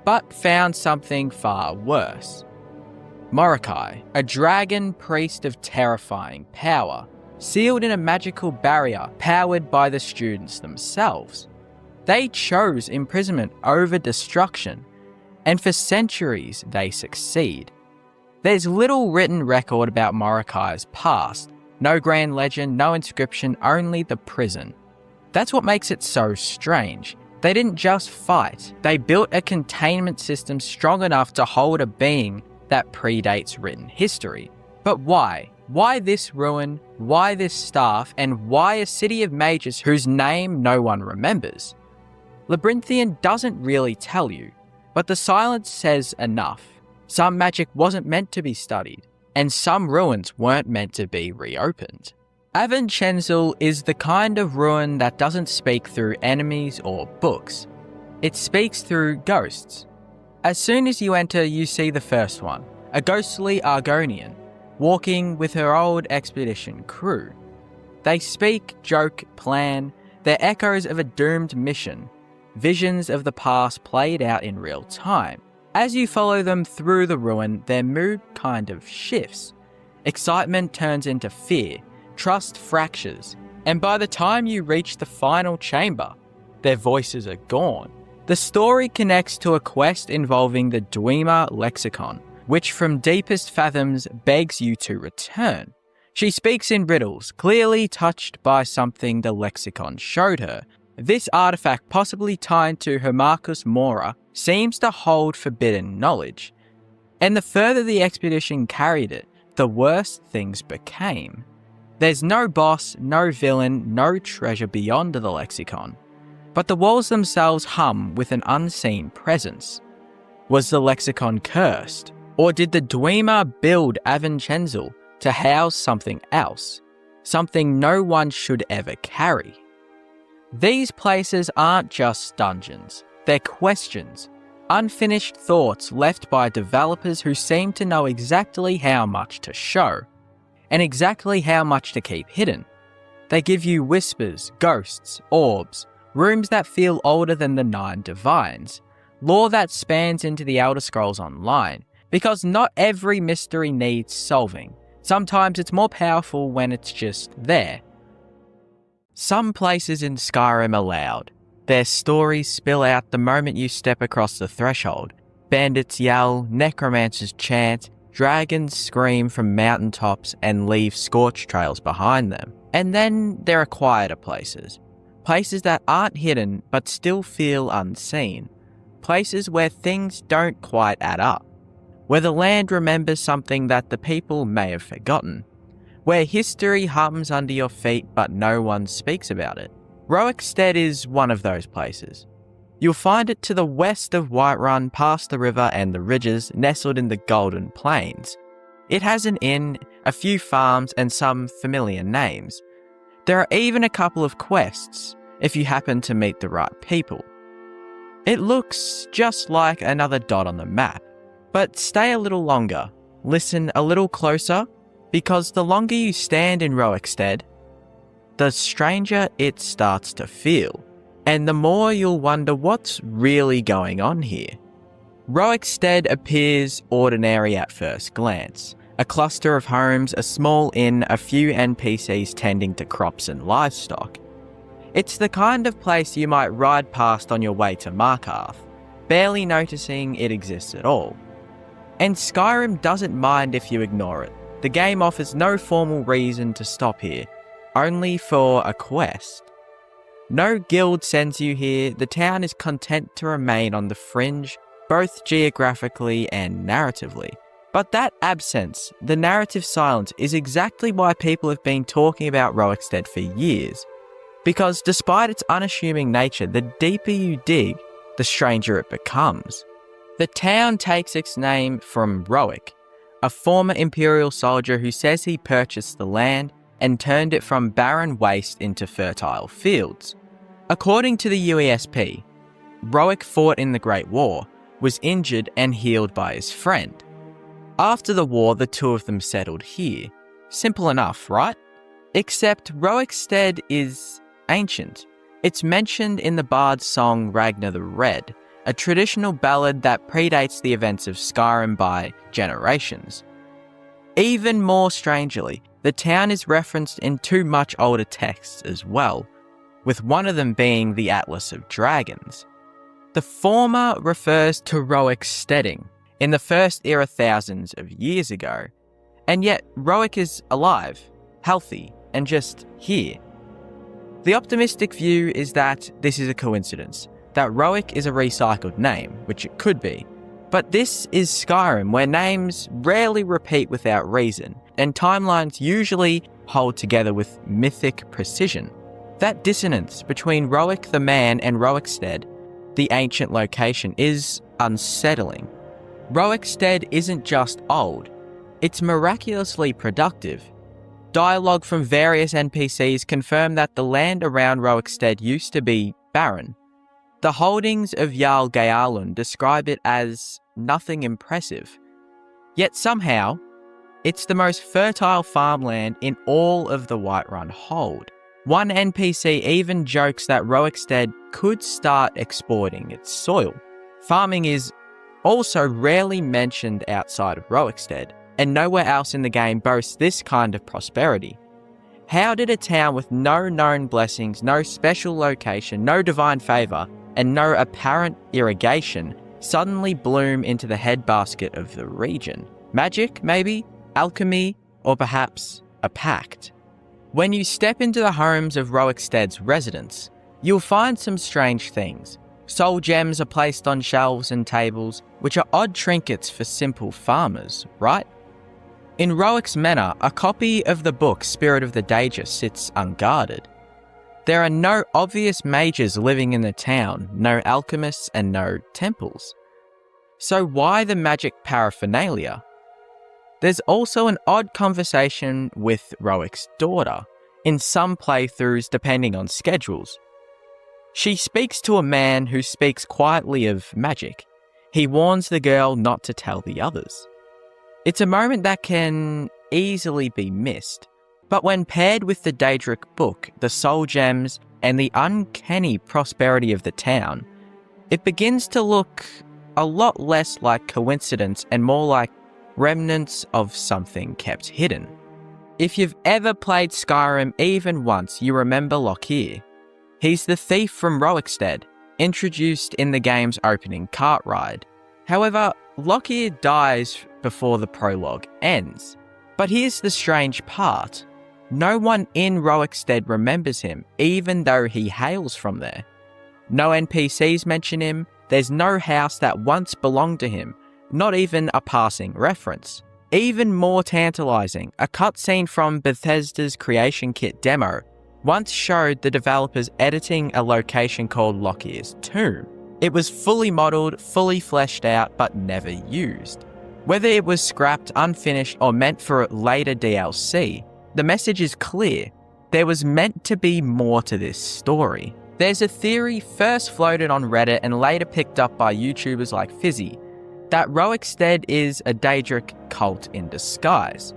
S1: but found something far worse. Morokai, a dragon priest of terrifying power, sealed in a magical barrier powered by the students themselves. They chose imprisonment over destruction, and for centuries they succeed. There's little written record about Morokai's past, no grand legend, no inscription, only the prison. That's what makes it so strange. They didn't just fight, they built a containment system strong enough to hold a being that predates written history. But why? Why this ruin? Why this staff? And why a city of mages whose name no one remembers? Labyrinthian doesn't really tell you, but the silence says enough. Some magic wasn't meant to be studied, and some ruins weren't meant to be reopened. Avenchensel is the kind of ruin that doesn't speak through enemies or books. It speaks through ghosts. As soon as you enter, you see the first one, a ghostly Argonian, walking with her old expedition crew. They speak, joke, plan. They're echoes of a doomed mission, visions of the past played out in real time. As you follow them through the ruin, their mood kind of shifts. Excitement turns into fear, trust fractures, and by the time you reach the final chamber, their voices are gone. The story connects to a quest involving the Dwemer lexicon, which from deepest fathoms begs you to return. She speaks in riddles, clearly touched by something the lexicon showed her. This artifact, possibly tied to Hermarchus Mora, seems to hold forbidden knowledge. And the further the expedition carried it, the worse things became. There's no boss, no villain, no treasure beyond the lexicon. But the walls themselves hum with an unseen presence. Was the lexicon cursed? Or did the Dwemer build Avenchensel to house something else? Something no one should ever carry? These places aren't just dungeons. They're questions. Unfinished thoughts left by developers who seem to know exactly how much to show. And exactly how much to keep hidden. They give you whispers, ghosts, orbs, rooms that feel older than the 9 Divines, lore that spans into the Elder Scrolls Online, because not every mystery needs solving. Sometimes it's more powerful when it's just there. Some places in Skyrim are loud. Their stories spill out the moment you step across the threshold. Bandits yell, necromancers chant, dragons scream from mountaintops and leave scorch trails behind them. And then there are quieter places. Places that aren't hidden but still feel unseen. Places where things don't quite add up. Where the land remembers something that the people may have forgotten. Where history hums under your feet but no one speaks about it. Roekstead is one of those places. You'll find it to the west of Whiterun, past the river and the ridges nestled in the Golden Plains. It has an inn, a few farms and some familiar names. There are even a couple of quests, if you happen to meet the right people. It looks just like another dot on the map, but stay a little longer, listen a little closer, because the longer you stand in Roekstead, the stranger it starts to feel, and the more you'll wonder what's really going on here. Roekstead appears ordinary at first glance. A cluster of homes, a small inn, a few NPCs tending to crops and livestock. It's the kind of place you might ride past on your way to Markarth, barely noticing it exists at all. And Skyrim doesn't mind if you ignore it. The game offers no formal reason to stop here, only for a quest. No guild sends you here, the town is content to remain on the fringe, both geographically and narratively. But that absence, the narrative silence, is exactly why people have been talking about Roekstead for years. Because despite its unassuming nature, the deeper you dig, the stranger it becomes. The town takes its name from Roek, a former Imperial soldier who says he purchased the land and turned it from barren waste into fertile fields. According to the UESP, Roek fought in the Great War, was injured and healed by his friend. After the war, the two of them settled here. Simple enough, right? Except Roekstead is ancient. It's mentioned in the bard's song Ragnar the Red, a traditional ballad that predates the events of Skyrim by generations. Even more strangely, the town is referenced in 2 much older texts as well, with one of them being the Atlas of Dragons. The former refers to Roeksteading in the first era thousands of years ago, and yet Roek is alive, healthy, and just here. The optimistic view is that this is a coincidence, that Roek is a recycled name, which it could be. But this is Skyrim, where names rarely repeat without reason, and timelines usually hold together with mythic precision. That dissonance between Roic the man and Roickstead, the ancient location, is unsettling. Roickstead isn't just old, it's miraculously productive. Dialogue from various NPCs confirm that the land around Roickstead used to be barren. The holdings of Jarl Geirlund describe it as nothing impressive. Yet somehow, it's the most fertile farmland in all of the Whiterun hold. One NPC even jokes that Roickstead could start exporting its soil. Farming is also rarely mentioned outside of Roickstead, and nowhere else in the game boasts this kind of prosperity. How did a town with no known blessings, no special location, no divine favour, and no apparent irrigation suddenly bloom into the headbasket of the region? Magic, maybe? Alchemy? Or perhaps a pact? When you step into the homes of Roickstead's residents, you'll find some strange things. Soul gems are placed on shelves and tables, which are odd trinkets for simple farmers, right? In Roick's Manor, a copy of the book Spirit of the Daedra sits unguarded. There are no obvious mages living in the town, no alchemists and no temples. So why the magic paraphernalia? There's also an odd conversation with Roick's daughter, in some playthroughs depending on schedules. She speaks to a man who speaks quietly of magic. He warns the girl not to tell the others. It's a moment that can easily be missed, but when paired with the Daedric book, the soul gems, and the uncanny prosperity of the town, it begins to look a lot less like coincidence and more like remnants of something kept hidden. If you've ever played Skyrim even once, you remember Lockyer. He's the thief from Roickstead, introduced in the game's opening cart ride. However, Lockyer dies before the prologue ends. But here's the strange part. No one in Roickstead remembers him, even though he hails from there. No NPCs mention him, there's no house that once belonged to him, not even a passing reference. Even more tantalizing, a cutscene from Bethesda's Creation Kit demo once showed the developers editing a location called Lockyer's Tomb. It was fully modelled, fully fleshed out, but never used. Whether it was scrapped, unfinished, or meant for later DLC, the message is clear. There was meant to be more to this story. There's a theory first floated on Reddit and later picked up by YouTubers like Fizzy, that Roickstead is a Daedric cult in disguise.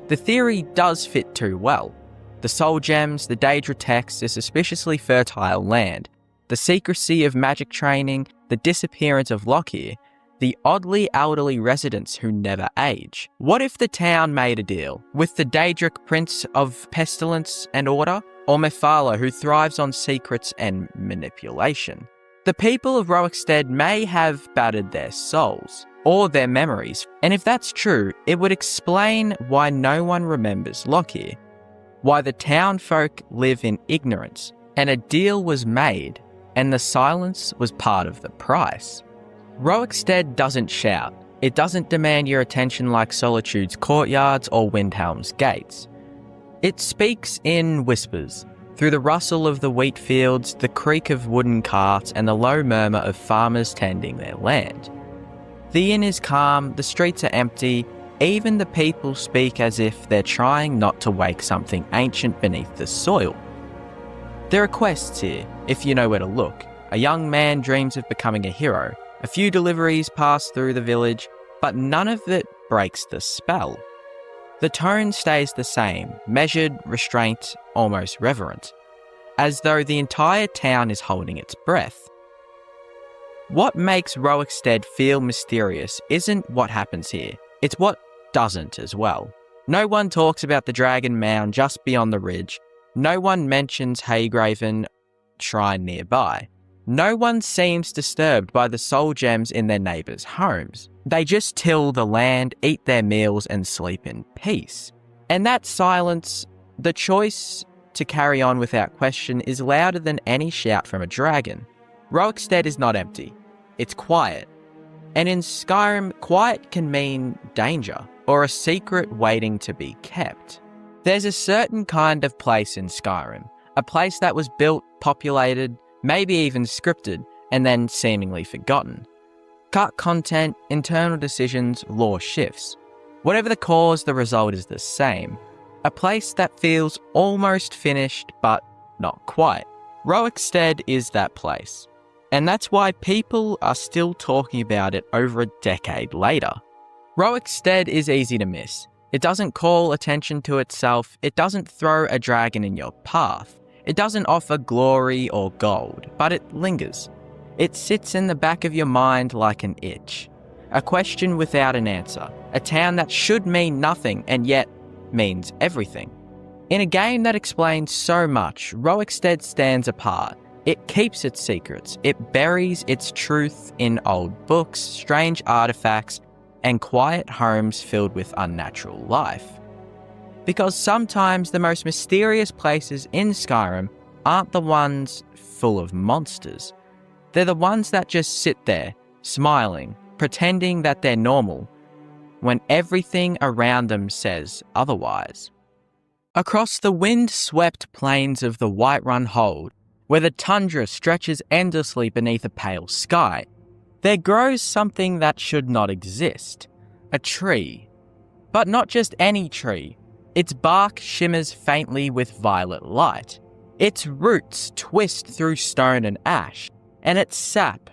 S1: The theory does fit too well. The soul gems, the Daedra text, the suspiciously fertile land, the secrecy of magic training, the disappearance of Lockyer, the oddly elderly residents who never age. What if the town made a deal with the Daedric Prince of Pestilence and Order, or Mephala, who thrives on secrets and manipulation? The people of Roickstead may have battered their souls, or their memories, and if that's true, it would explain why no one remembers Lockyer, why the town folk live in ignorance, and a deal was made, and the silence was part of the price. Roickstead doesn't shout. It doesn't demand your attention like Solitude's courtyards or Windhelm's gates. It speaks in whispers, through the rustle of the wheat fields, the creak of wooden carts, and the low murmur of farmers tending their land. The inn is calm, the streets are empty, even the people speak as if they're trying not to wake something ancient beneath the soil. There are quests here, if you know where to look. A young man dreams of becoming a hero. A few deliveries pass through the village, but none of it breaks the spell. The tone stays the same, measured, restraint, almost reverent, as though the entire town is holding its breath. What makes Roickstead feel mysterious isn't what happens here, it's what doesn't as well. No one talks about the Dragon Mound just beyond the ridge, no one mentions Haygraven Shrine nearby. No one seems disturbed by the soul gems in their neighbours' homes. They just till the land, eat their meals, and sleep in peace. And that silence, the choice to carry on without question, is louder than any shout from a dragon. Roickstead is not empty. It's quiet. And in Skyrim, quiet can mean danger. or a secret waiting to be kept. There's a certain kind of place in Skyrim, a place that was built, populated, maybe even scripted, and then seemingly forgotten. Cut content, internal decisions, lore shifts. Whatever the cause, the result is the same. A place that feels almost finished, but not quite. Rowikstead is that place. And that's why people are still talking about it over a decade later. Rowikstead is easy to miss. It doesn't call attention to itself, it doesn't throw a dragon in your path, it doesn't offer glory or gold, but it lingers. It sits in the back of your mind like an itch. A question without an answer. A town that should mean nothing and yet means everything. In a game that explains so much, Rowikstead stands apart. It keeps its secrets. It buries its truth in old books, strange artifacts, and quiet homes filled with unnatural life. Because sometimes the most mysterious places in Skyrim aren't the ones full of monsters. They're the ones that just sit there, smiling, pretending that they're normal, when everything around them says otherwise. Across the wind-swept plains of the Whiterun Hold, where the tundra stretches endlessly beneath a pale sky, there grows something that should not exist. A tree. But not just any tree. Its bark shimmers faintly with violet light. Its roots twist through stone and ash, and its sap,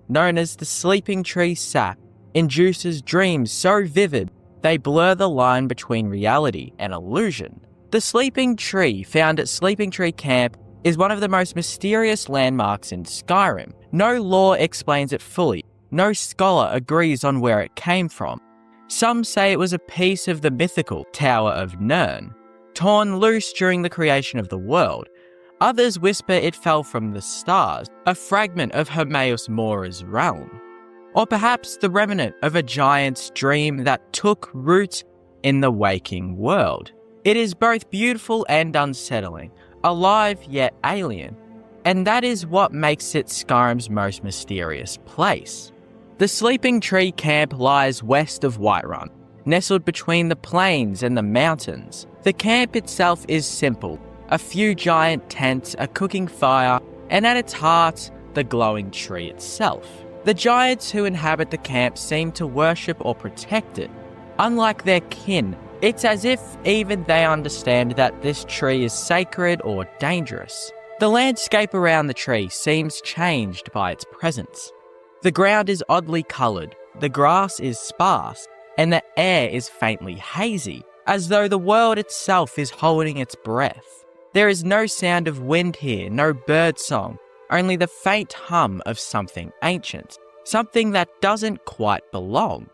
S1: known as the sleeping tree sap, induces dreams so vivid they blur the line between reality and illusion. The sleeping tree, found at Sleeping Tree Camp, is one of the most mysterious landmarks in Skyrim. No lore explains it fully. No scholar agrees on where it came from. Some say it was a piece of the mythical Tower of Nirn, torn loose during the creation of the world. Others whisper it fell from the stars, a fragment of Hermaeus Mora's realm. Or perhaps the remnant of a giant's dream that took root in the waking world. It is both beautiful and unsettling, alive yet alien, and that is what makes it Skyrim's most mysterious place. The Sleeping Tree Camp lies west of Whiterun, nestled between the plains and the mountains. The camp itself is simple, a few giant tents, a cooking fire, and at its heart, the glowing tree itself. The giants who inhabit the camp seem to worship or protect it. Unlike their kin, it's as if even they understand that this tree is sacred or dangerous. The landscape around the tree seems changed by its presence. The ground is oddly coloured, the grass is sparse, and the air is faintly hazy, as though the world itself is holding its breath. There is no sound of wind here, no bird song, only the faint hum of something ancient, something that doesn't quite belong.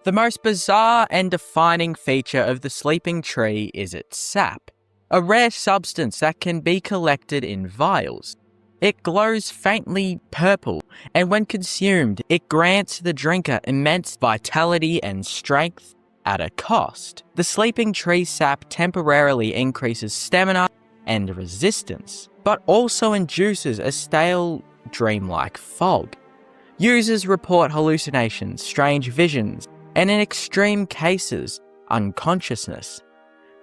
S1: The most bizarre and defining feature of the sleeping tree is its sap, a rare substance that can be collected in vials. It glows faintly purple, and when consumed, it grants the drinker immense vitality and strength at a cost. The sleeping tree sap temporarily increases stamina and resistance, but also induces a stale, dreamlike fog. Users report hallucinations, strange visions, and in extreme cases, unconsciousness.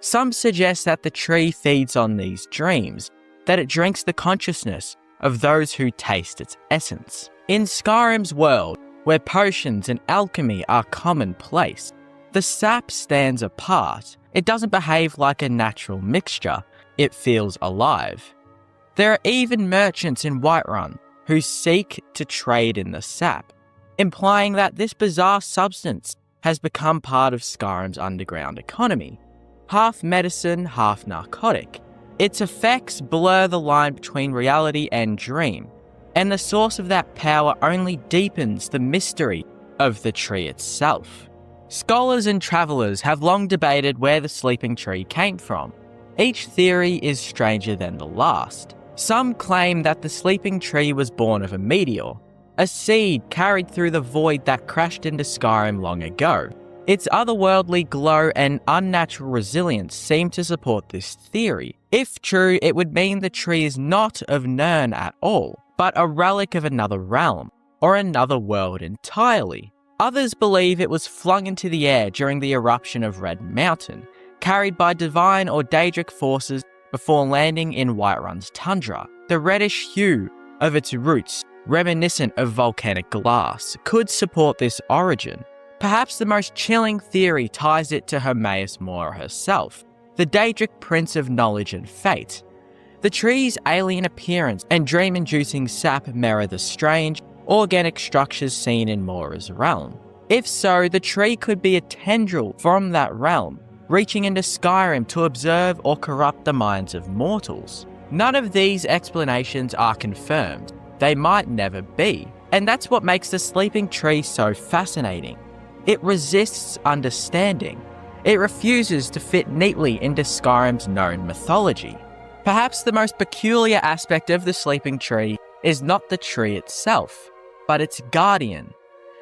S1: Some suggest that the tree feeds on these dreams, that it drinks the consciousness of those who taste its essence. In Skyrim's world, where potions and alchemy are commonplace, the sap stands apart. It doesn't behave like a natural mixture, it feels alive. There are even merchants in Whiterun who seek to trade in the sap, implying that this bizarre substance has become part of Skyrim's underground economy. Half medicine, half narcotic. Its effects blur the line between reality and dream, and the source of that power only deepens the mystery of the tree itself. Scholars and travellers have long debated where the sleeping tree came from. Each theory is stranger than the last. Some claim that the sleeping tree was born of a meteor, a seed carried through the void that crashed into Skyrim long ago. Its otherworldly glow and unnatural resilience seem to support this theory. If true, it would mean the tree is not of Nirn at all, but a relic of another realm, or another world entirely. Others believe it was flung into the air during the eruption of Red Mountain, carried by divine or Daedric forces before landing in Whiterun's tundra. The reddish hue of its roots, reminiscent of volcanic glass, could support this origin. Perhaps the most chilling theory ties it to Hermaeus Mora herself, the Daedric prince of knowledge and fate. The tree's alien appearance and dream-inducing sap mirror the strange, organic structures seen in Mora's realm. If so, the tree could be a tendril from that realm, reaching into Skyrim to observe or corrupt the minds of mortals. None of these explanations are confirmed. They might never be. And that's what makes the sleeping tree so fascinating. It resists understanding. It refuses to fit neatly into Skyrim's known mythology. Perhaps the most peculiar aspect of the sleeping tree is not the tree itself, but its guardian.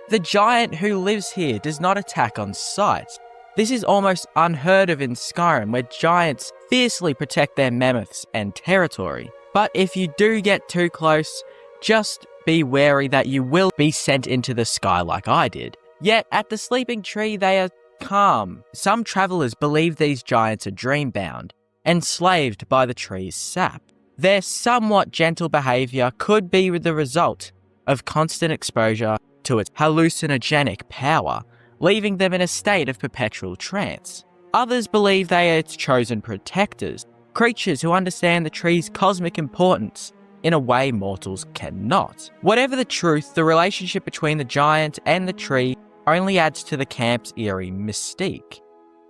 S1: The giant who lives here does not attack on sight. This is almost unheard of in Skyrim, where giants fiercely protect their mammoths and territory. But if you do get too close, just be wary that you will be sent into the sky like I did. Yet at the sleeping tree they are calm. Some travelers believe these giants are dream-bound, enslaved by the tree's sap. Their somewhat gentle behaviour could be the result of constant exposure to its hallucinogenic power, leaving them in a state of perpetual trance. Others believe they are its chosen protectors, creatures who understand the tree's cosmic importance in a way mortals cannot. Whatever the truth, the relationship between the giant and the tree only adds to the camp's eerie mystique.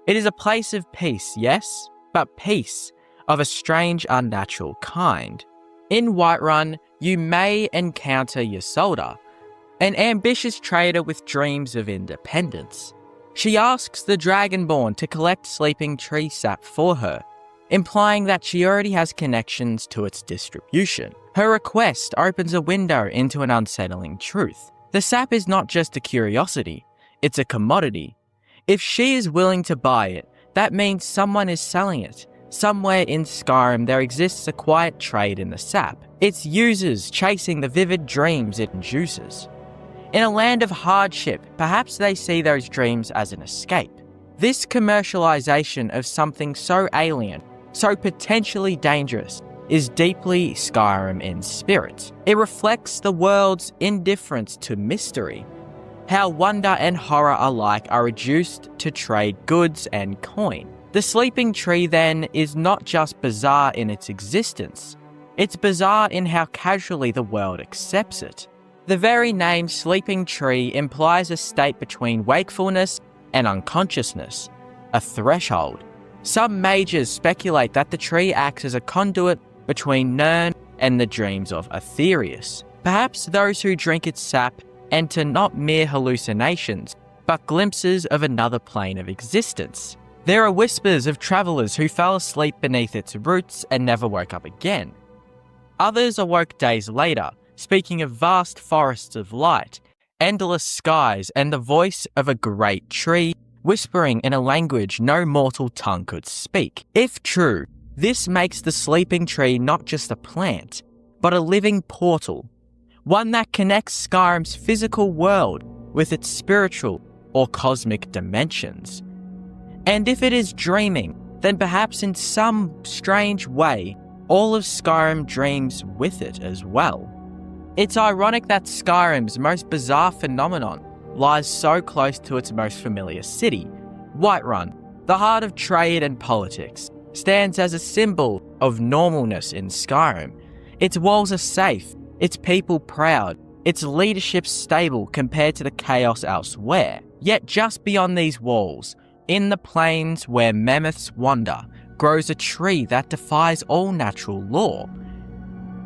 S1: It is a place of peace, yes, but peace of a strange, unnatural kind. In Whiterun, you may encounter Ysolda, an ambitious trader with dreams of independence. She asks the Dragonborn to collect sleeping tree sap for her, implying that she already has connections to its distribution. Her request opens a window into an unsettling truth. The sap is not just a curiosity, it's a commodity. If she is willing to buy it, that means someone is selling it. Somewhere in Skyrim there exists a quiet trade in the sap, its users chasing the vivid dreams it induces. In a land of hardship, perhaps they see those dreams as an escape. This commercialization of something so alien, so potentially dangerous, is deeply Skyrim in spirit. It reflects the world's indifference to mystery, how wonder and horror alike are reduced to trade goods and coin. The sleeping tree, then, is not just bizarre in its existence, it's bizarre in how casually the world accepts it. The very name sleeping tree implies a state between wakefulness and unconsciousness, a threshold. Some mages speculate that the tree acts as a conduit between Nirn and the dreams of Aetherius. Perhaps those who drink its sap enter not mere hallucinations, but glimpses of another plane of existence. There are whispers of travellers who fell asleep beneath its roots and never woke up again. Others awoke days later, speaking of vast forests of light, endless skies, and the voice of a great tree, whispering in a language no mortal tongue could speak. If true, this makes the sleeping tree not just a plant, but a living portal, one that connects Skyrim's physical world with its spiritual or cosmic dimensions. And if it is dreaming, then perhaps in some strange way, all of Skyrim dreams with it as well. It's ironic that Skyrim's most bizarre phenomenon lies so close to its most familiar city. Whiterun, the heart of trade and politics, stands as a symbol of normalness in Skyrim. Its walls are safe, its people proud, its leadership stable compared to the chaos elsewhere. Yet just beyond these walls, in the plains where mammoths wander, grows a tree that defies all natural law.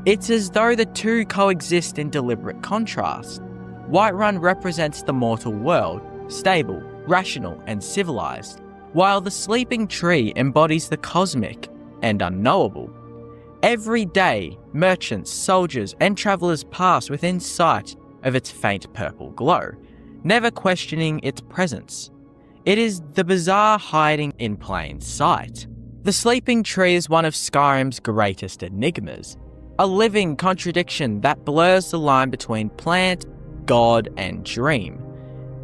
S1: It's as though the two coexist in deliberate contrast. Whiterun represents the mortal world, stable, rational, and civilized, while the sleeping tree embodies the cosmic and unknowable. Every day, merchants, soldiers, and travellers pass within sight of its faint purple glow, never questioning its presence. It is the bizarre hiding in plain sight. The sleeping tree is one of Skyrim's greatest enigmas, a living contradiction that blurs the line between plant, god, and dream.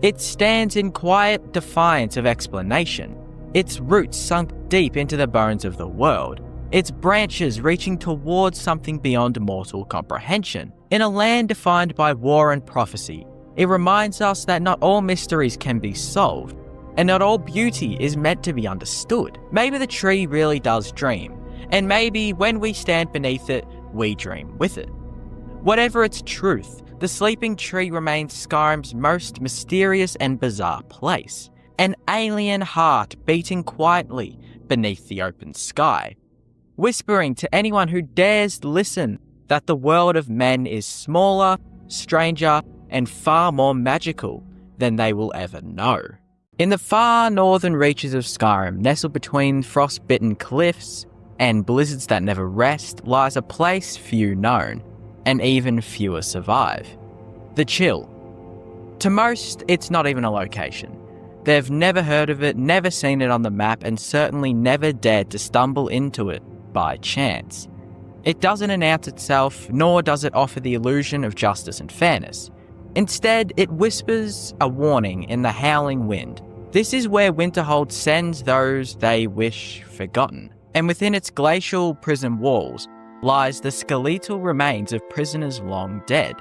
S1: It stands in quiet defiance of explanation, its roots sunk deep into the bones of the world, its branches reaching towards something beyond mortal comprehension. In a land defined by war and prophecy, it reminds us that not all mysteries can be solved, and not all beauty is meant to be understood. Maybe the tree really does dream, and maybe when we stand beneath it, we dream with it. Whatever its truth, the sleeping tree remains Skyrim's most mysterious and bizarre place, an alien heart beating quietly beneath the open sky, whispering to anyone who dares listen that the world of men is smaller, stranger, and far more magical than they will ever know. In the far northern reaches of Skyrim, nestled between frost-bitten cliffs and blizzards that never rest, lies a place few known, and even fewer survive. The Chill. To most, it's not even a location. They've never heard of it, never seen it on the map, and certainly never dared to stumble into it by chance. It doesn't announce itself, nor does it offer the illusion of justice and fairness. Instead, it whispers a warning in the howling wind. This is where Winterhold sends those they wish forgotten, and within its glacial prison walls lies the skeletal remains of prisoners long dead.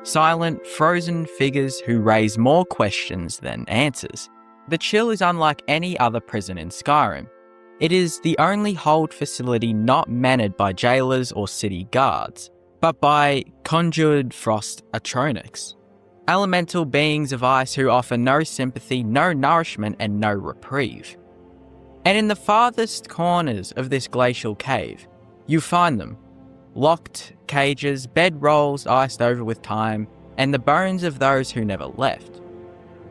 S1: Silent, frozen figures who raise more questions than answers. The Chill is unlike any other prison in Skyrim. It is the only hold facility not managed by jailers or city guards, but by conjured frost atronics. Elemental beings of ice who offer no sympathy, no nourishment, and no reprieve. And in the farthest corners of this glacial cave, you find them. Locked cages, bedrolls iced over with time, and the bones of those who never left.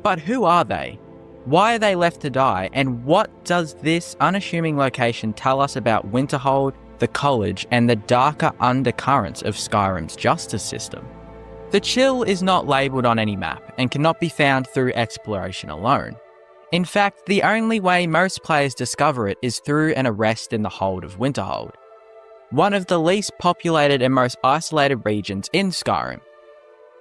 S1: But who are they? Why are they left to die? And what does this unassuming location tell us about Winterhold, the college, and the darker undercurrents of Skyrim's justice system? The Chill is not labelled on any map and cannot be found through exploration alone. In fact, the only way most players discover it is through an arrest in the hold of Winterhold, one of the least populated and most isolated regions in Skyrim.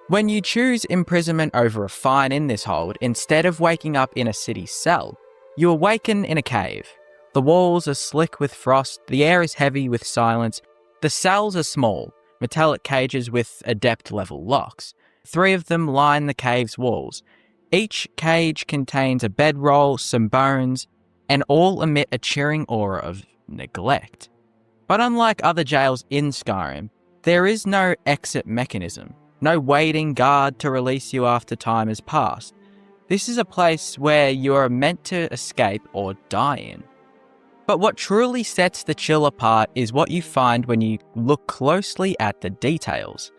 S1: When you choose imprisonment over a fine in this hold, instead of waking up in a city cell, you awaken in a cave. The walls are slick with frost, the air is heavy with silence, the cells are small, metallic cages with adept-level locks. 3 of them line the cave's walls. Each cage contains a bedroll, some bones, and all emit a chilling aura of neglect. But unlike other jails in Skyrim, there is no exit mechanism, no waiting guard to release you after time has passed. This is a place where you are meant to escape or die in. But what truly sets the Chill apart is what you find when you look closely at the details.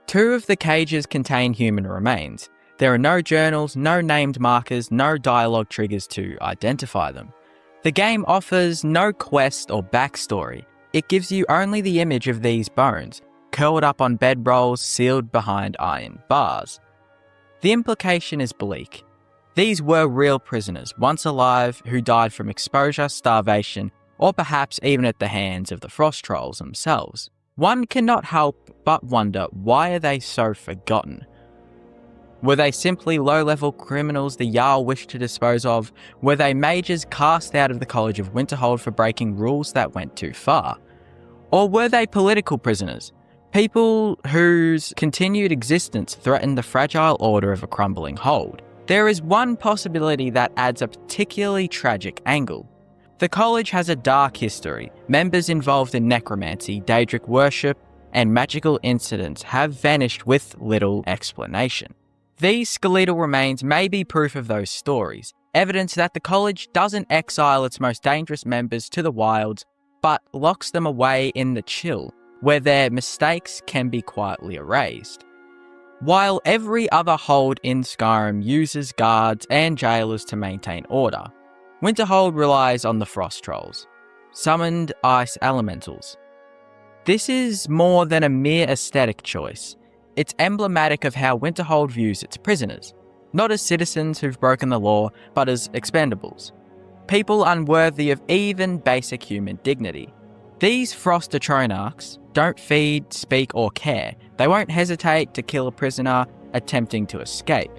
S1: 2 of the cages contain human remains. There are no journals, no named markers, no dialogue triggers to identify them. The game offers no quest or backstory. It gives you only the image of these bones, curled up on bedrolls sealed behind iron bars. The implication is bleak. These were real prisoners, once alive, who died from exposure, starvation, or perhaps even at the hands of the frost trolls themselves. One cannot help but wonder, why are they so forgotten? Were they simply low-level criminals the Jarl wished to dispose of? Were they mages cast out of the College of Winterhold for breaking rules that went too far? Or were they political prisoners? People whose continued existence threatened the fragile order of a crumbling hold. There is one possibility that adds a particularly tragic angle. The college has a dark history. Members involved in necromancy, Daedric worship, and magical incidents have vanished with little explanation. These skeletal remains may be proof of those stories, evidence that the college doesn't exile its most dangerous members to the wilds, but locks them away in the Chill, where their mistakes can be quietly erased. While every other hold in Skyrim uses guards and jailers to maintain order, Winterhold relies on the frost trolls, summoned ice elementals. This is more than a mere aesthetic choice. It's emblematic of how Winterhold views its prisoners, not as citizens who've broken the law, but as expendables. People unworthy of even basic human dignity. These frost atronarchs don't feed, speak, or care. They won't hesitate to kill a prisoner attempting to escape.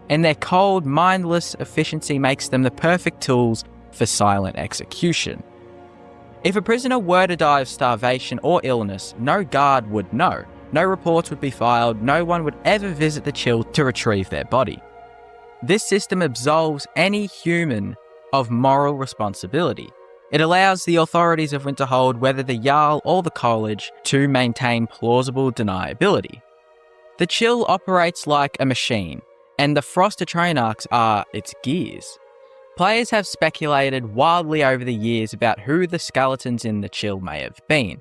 S1: and their cold, mindless efficiency makes them the perfect tools for silent execution. If a prisoner were to die of starvation or illness, no guard would know. No reports would be filed, no one would ever visit the chill to retrieve their body. This system absolves any human of moral responsibility. It allows the authorities of Winterhold, whether the Jarl or the college, to maintain plausible deniability. The chill operates like a machine, and the Frost Atronachs are its gears. Players have speculated wildly over the years about who the skeletons in the chill may have been.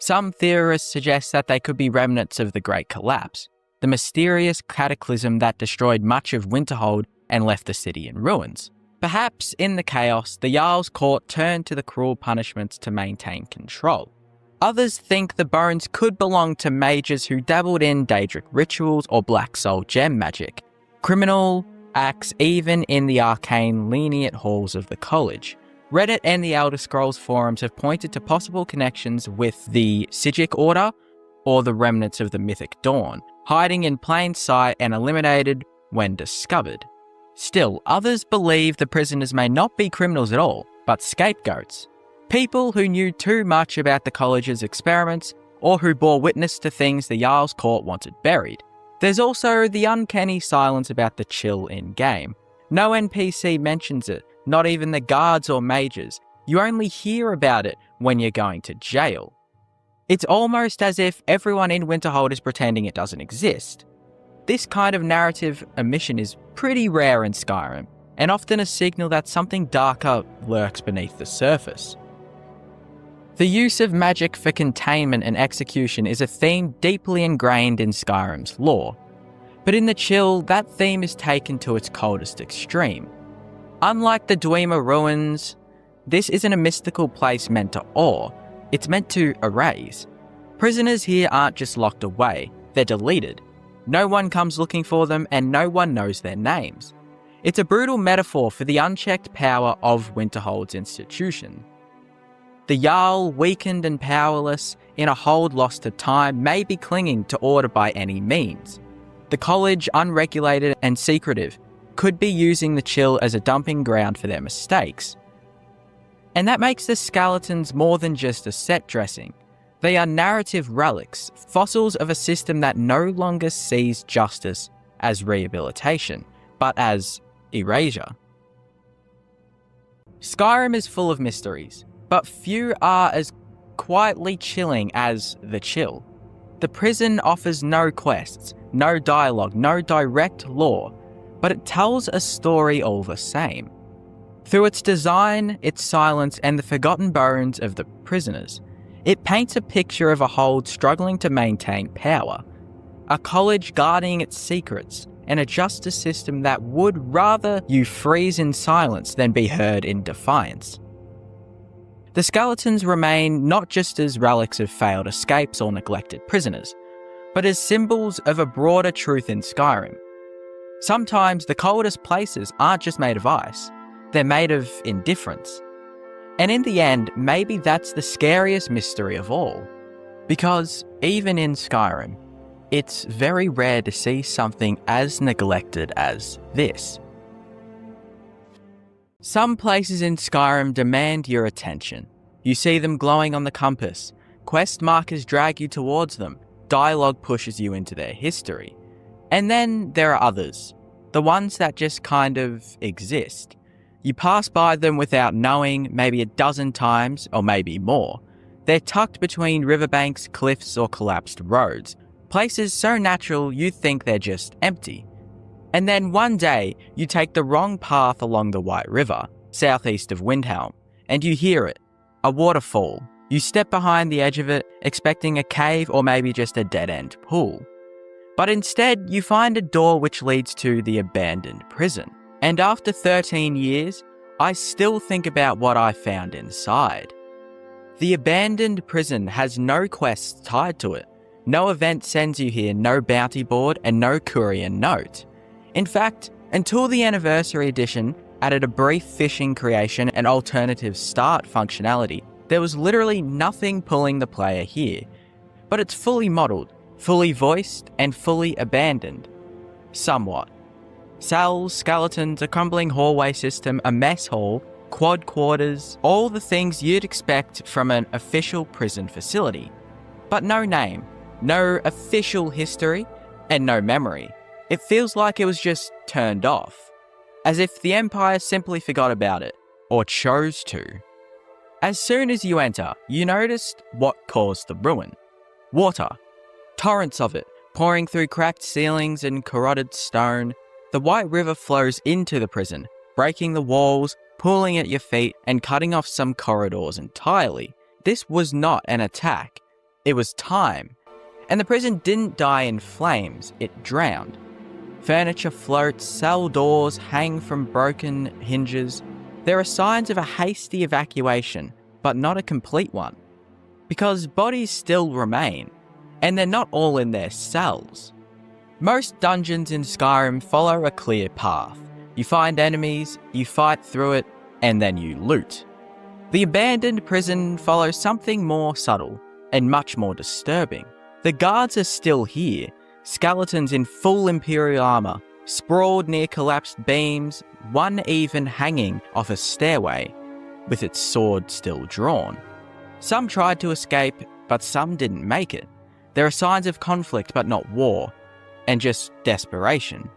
S1: Some theorists suggest that they could be remnants of the Great Collapse, the mysterious cataclysm that destroyed much of Winterhold and left the city in ruins. Perhaps in the chaos, the Jarl's court turned to the cruel punishments to maintain control. Others think the bones could belong to mages who dabbled in Daedric rituals or Black Soul gem magic, criminal acts even in the arcane lenient halls of the college. Reddit and the Elder Scrolls forums have pointed to possible connections with the Sigic Order or the remnants of the Mythic Dawn, hiding in plain sight and eliminated when discovered. Still, others believe the prisoners may not be criminals at all, but scapegoats. People who knew too much about the college's experiments, or who bore witness to things the Jarl's court wanted buried. There's also the uncanny silence about the chill in-game. No NPC mentions it, not even the guards or mages. You only hear about it when you're going to jail. It's almost as if everyone in Winterhold is pretending it doesn't exist. This kind of narrative omission is pretty rare in Skyrim, and often a signal that something darker lurks beneath the surface. The use of magic for containment and execution is a theme deeply ingrained in Skyrim's lore, but in the chill, that theme is taken to its coldest extreme. Unlike the Dwemer ruins, this isn't a mystical place meant to awe, it's meant to erase. Prisoners here aren't just locked away, they're deleted. No one comes looking for them and no one knows their names. It's a brutal metaphor for the unchecked power of Winterhold's institution. The Jarl, weakened and powerless, in a hold lost to time, may be clinging to order by any means. The college, unregulated and secretive, could be using the chill as a dumping ground for their mistakes. And that makes the skeletons more than just a set dressing. They are narrative relics, fossils of a system that no longer sees justice as rehabilitation, but as erasure. Skyrim is full of mysteries, but few are as quietly chilling as the chill. The prison offers no quests, no dialogue, no direct lore, but it tells a story all the same. Through its design, its silence, and the forgotten bones of the prisoners, it paints a picture of a hold struggling to maintain power, a college guarding its secrets, and a justice system that would rather you freeze in silence than be heard in defiance. The skeletons remain not just as relics of failed escapes or neglected prisoners, but as symbols of a broader truth in Skyrim. Sometimes the coldest places aren't just made of ice, they're made of indifference. And in the end, maybe that's the scariest mystery of all. Because even in Skyrim, it's very rare to see something as neglected as this. Some places in Skyrim demand your attention. You see them glowing on the compass, quest markers drag you towards them, dialogue pushes you into their history. And then there are others, the ones that just kind of exist. You pass by them without knowing, maybe a dozen times, or maybe more. They're tucked between riverbanks, cliffs, or collapsed roads. Places so natural you think they're just empty. And then one day, you take the wrong path along the White River, southeast of Windhelm, and you hear it, a waterfall. You step behind the edge of it, expecting a cave or maybe just a dead-end pool. But instead, you find a door which leads to the abandoned prison. And after 13 years, I still think about what I found inside. The abandoned prison has no quests tied to it. No event sends you here, no bounty board, and no courier note. In fact, until the Anniversary Edition added a brief fishing creation and alternative start functionality, there was literally nothing pulling the player here. But it's fully modelled, fully voiced, and fully abandoned. Somewhat. Cells, skeletons, a crumbling hallway system, a mess hall, quad quarters, all the things you'd expect from an official prison facility. But no name, no official history, and no memory. It feels like it was just turned off, as if the Empire simply forgot about it, or chose to. As soon as you enter, you noticed what caused the ruin. Water. Torrents of it, pouring through cracked ceilings and corroded stone. The White River flows into the prison, breaking the walls, pooling at your feet, and cutting off some corridors entirely. This was not an attack. It was time. And the prison didn't die in flames, it drowned. Furniture floats, cell doors hang from broken hinges. There are signs of a hasty evacuation, but not a complete one. Because bodies still remain, and they're not all in their cells. Most dungeons in Skyrim follow a clear path. You find enemies, you fight through it, and then you loot. The abandoned prison follows something more subtle and much more disturbing. The guards are still here, skeletons in full Imperial armor, sprawled near collapsed beams, one even hanging off a stairway, with its sword still drawn. Some tried to escape, but some didn't make it. There are signs of conflict, but not war, and just desperation.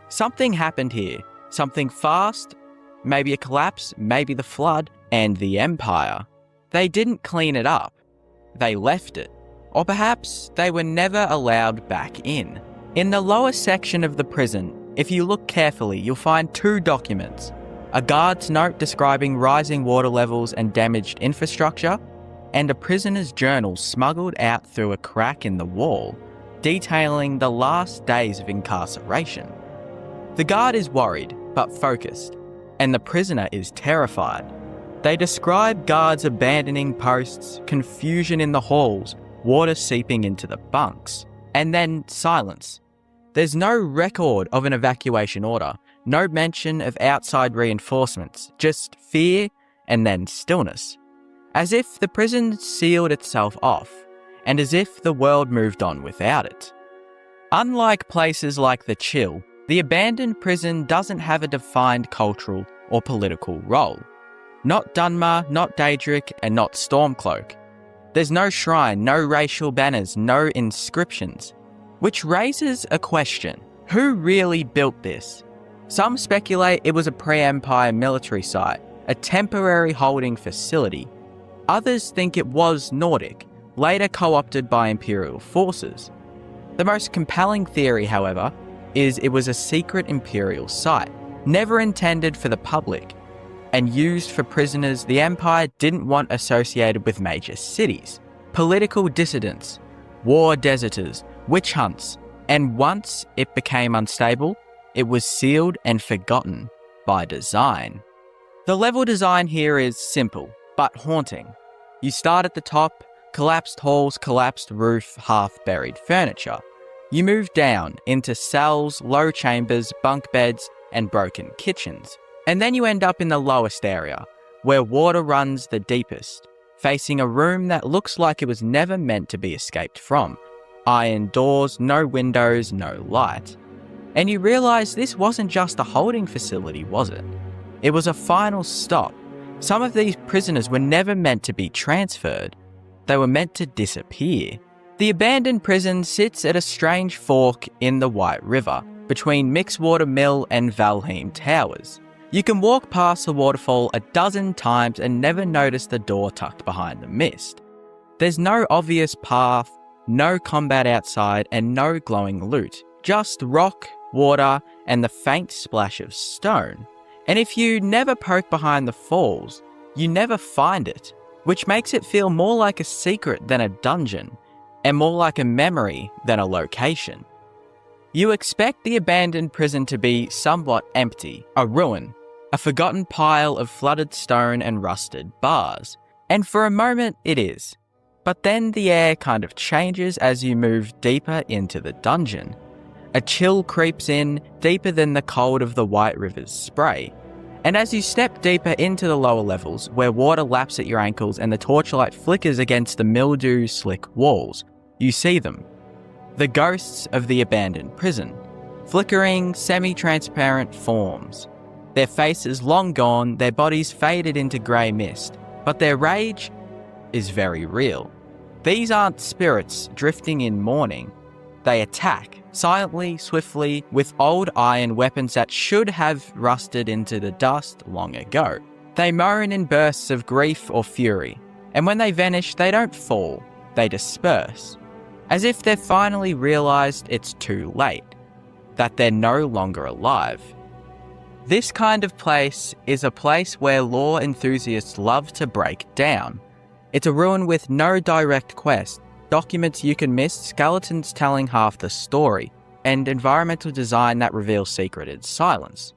S1: Something happened here, something fast, maybe a collapse, maybe the flood, and the Empire. They didn't clean it up. They left it. Or perhaps they were never allowed back in. In the lower section of the prison, if you look carefully, you'll find two documents. A guard's note describing rising water levels and damaged infrastructure, and a prisoner's journal smuggled out through a crack in the wall, detailing the last days of incarceration. The guard is worried, but focused, and the prisoner is terrified. They describe guards abandoning posts, confusion in the halls, water seeping into the bunks, and then silence. There's no record of an evacuation order, no mention of outside reinforcements, just fear and then stillness. As if the prison sealed itself off, and as if the world moved on without it. Unlike places like the Chill, the abandoned prison doesn't have a defined cultural or political role. Not Dunmer, not Daedric, and not Stormcloak. There's no shrine, no racial banners, no inscriptions. Which raises a question. Who really built this? Some speculate it was a pre-Empire military site, a temporary holding facility. Others think it was Nordic, later co-opted by Imperial forces. The most compelling theory, however, is it was a secret Imperial site, never intended for the public, and used for prisoners the Empire didn't want associated with major cities, political dissidents, war deserters, witch hunts, and once it became unstable, it was sealed and forgotten by design. The level design here is simple, but haunting. You start at the top, collapsed halls, collapsed roof, half-buried furniture. You move down into cells, low chambers, bunk beds, and broken kitchens. And then you end up in the lowest area, where water runs the deepest, facing a room that looks like it was never meant to be escaped from. Iron doors, no windows, no light. And you realise this wasn't just a holding facility, was it? It was a final stop. Some of these prisoners were never meant to be transferred. They were meant to disappear. The abandoned prison sits at a strange fork in the White River, between Mixwater Mill and Valheim Towers. You can walk past the waterfall a dozen times and never notice the door tucked behind the mist. There's no obvious path, no combat outside, and no glowing loot. Just rock, water, and the faint splash of stone. And if you never poke behind the falls, you never find it, which makes it feel more like a secret than a dungeon, and more like a memory than a location. You expect the abandoned prison to be somewhat empty, a ruin, a forgotten pile of flooded stone and rusted bars. And for a moment it is. But then the air kind of changes as you move deeper into the dungeon. A chill creeps in, deeper than the cold of the White River's spray. And as you step deeper into the lower levels, where water laps at your ankles and the torchlight flickers against the mildew-slick walls, you see them. The ghosts of the abandoned prison. flickering, semi-transparent forms. Their faces long gone, their bodies faded into grey mist, but their rage is very real. These aren't spirits drifting in mourning. They attack, silently, swiftly, with old iron weapons that should have rusted into the dust long ago. They moan in bursts of grief or fury, and when they vanish, they don't fall, they disperse, as if they've finally realised it's too late, that they're no longer alive. This kind of place is a place where lore enthusiasts love to break down. It's a ruin with no direct quest, documents you can miss, skeletons telling half the story, and environmental design that reveals secreted silence.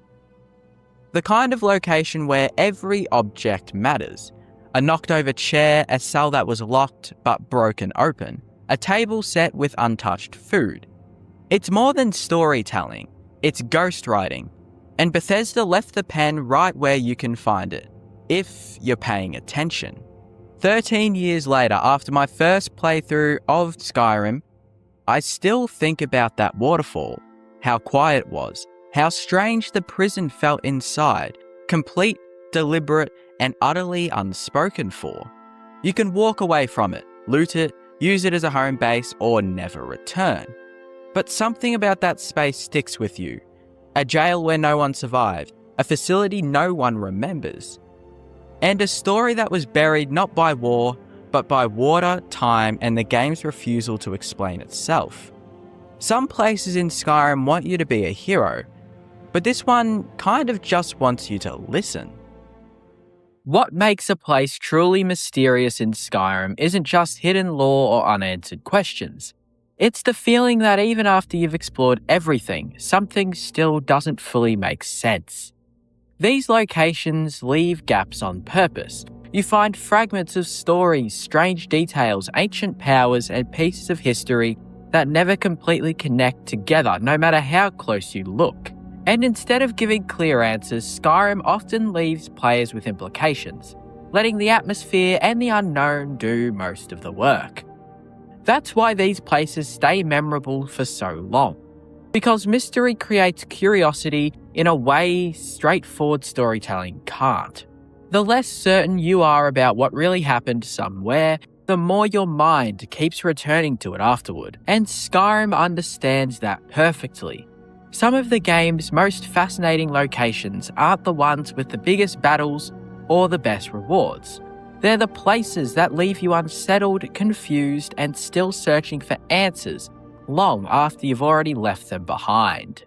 S1: The kind of location where every object matters. A knocked over chair, a cell that was locked but broken open, a table set with untouched food. It's more than storytelling, it's ghostwriting. And Bethesda left the pen right where you can find it, if you're paying attention. 13 years later, after my first playthrough of Skyrim, I still think about that waterfall, how quiet it was, how strange the prison felt inside, complete, deliberate, and utterly unspoken for. You can walk away from it, loot it, use it as a home base, or never return. But something about that space sticks with you. A jail where no one survived, a facility no one remembers, and a story that was buried not by war, but by water, time, and the game's refusal to explain itself. Some places in Skyrim want you to be a hero, but this one kind of just wants you to listen. What makes a place truly mysterious in Skyrim isn't just hidden lore or unanswered questions. It's the feeling that even after you've explored everything, something still doesn't fully make sense. These locations leave gaps on purpose. You find fragments of stories, strange details, ancient powers, and pieces of history that never completely connect together, no matter how close you look. And instead of giving clear answers, Skyrim often leaves players with implications, letting the atmosphere and the unknown do most of the work. That's why these places stay memorable for so long. Because mystery creates curiosity in a way straightforward storytelling can't. The less certain you are about what really happened somewhere, the more your mind keeps returning to it afterward. And Skyrim understands that perfectly. Some of the game's most fascinating locations aren't the ones with the biggest battles or the best rewards. They're the places that leave you unsettled, confused, and still searching for answers long after you've already left them behind.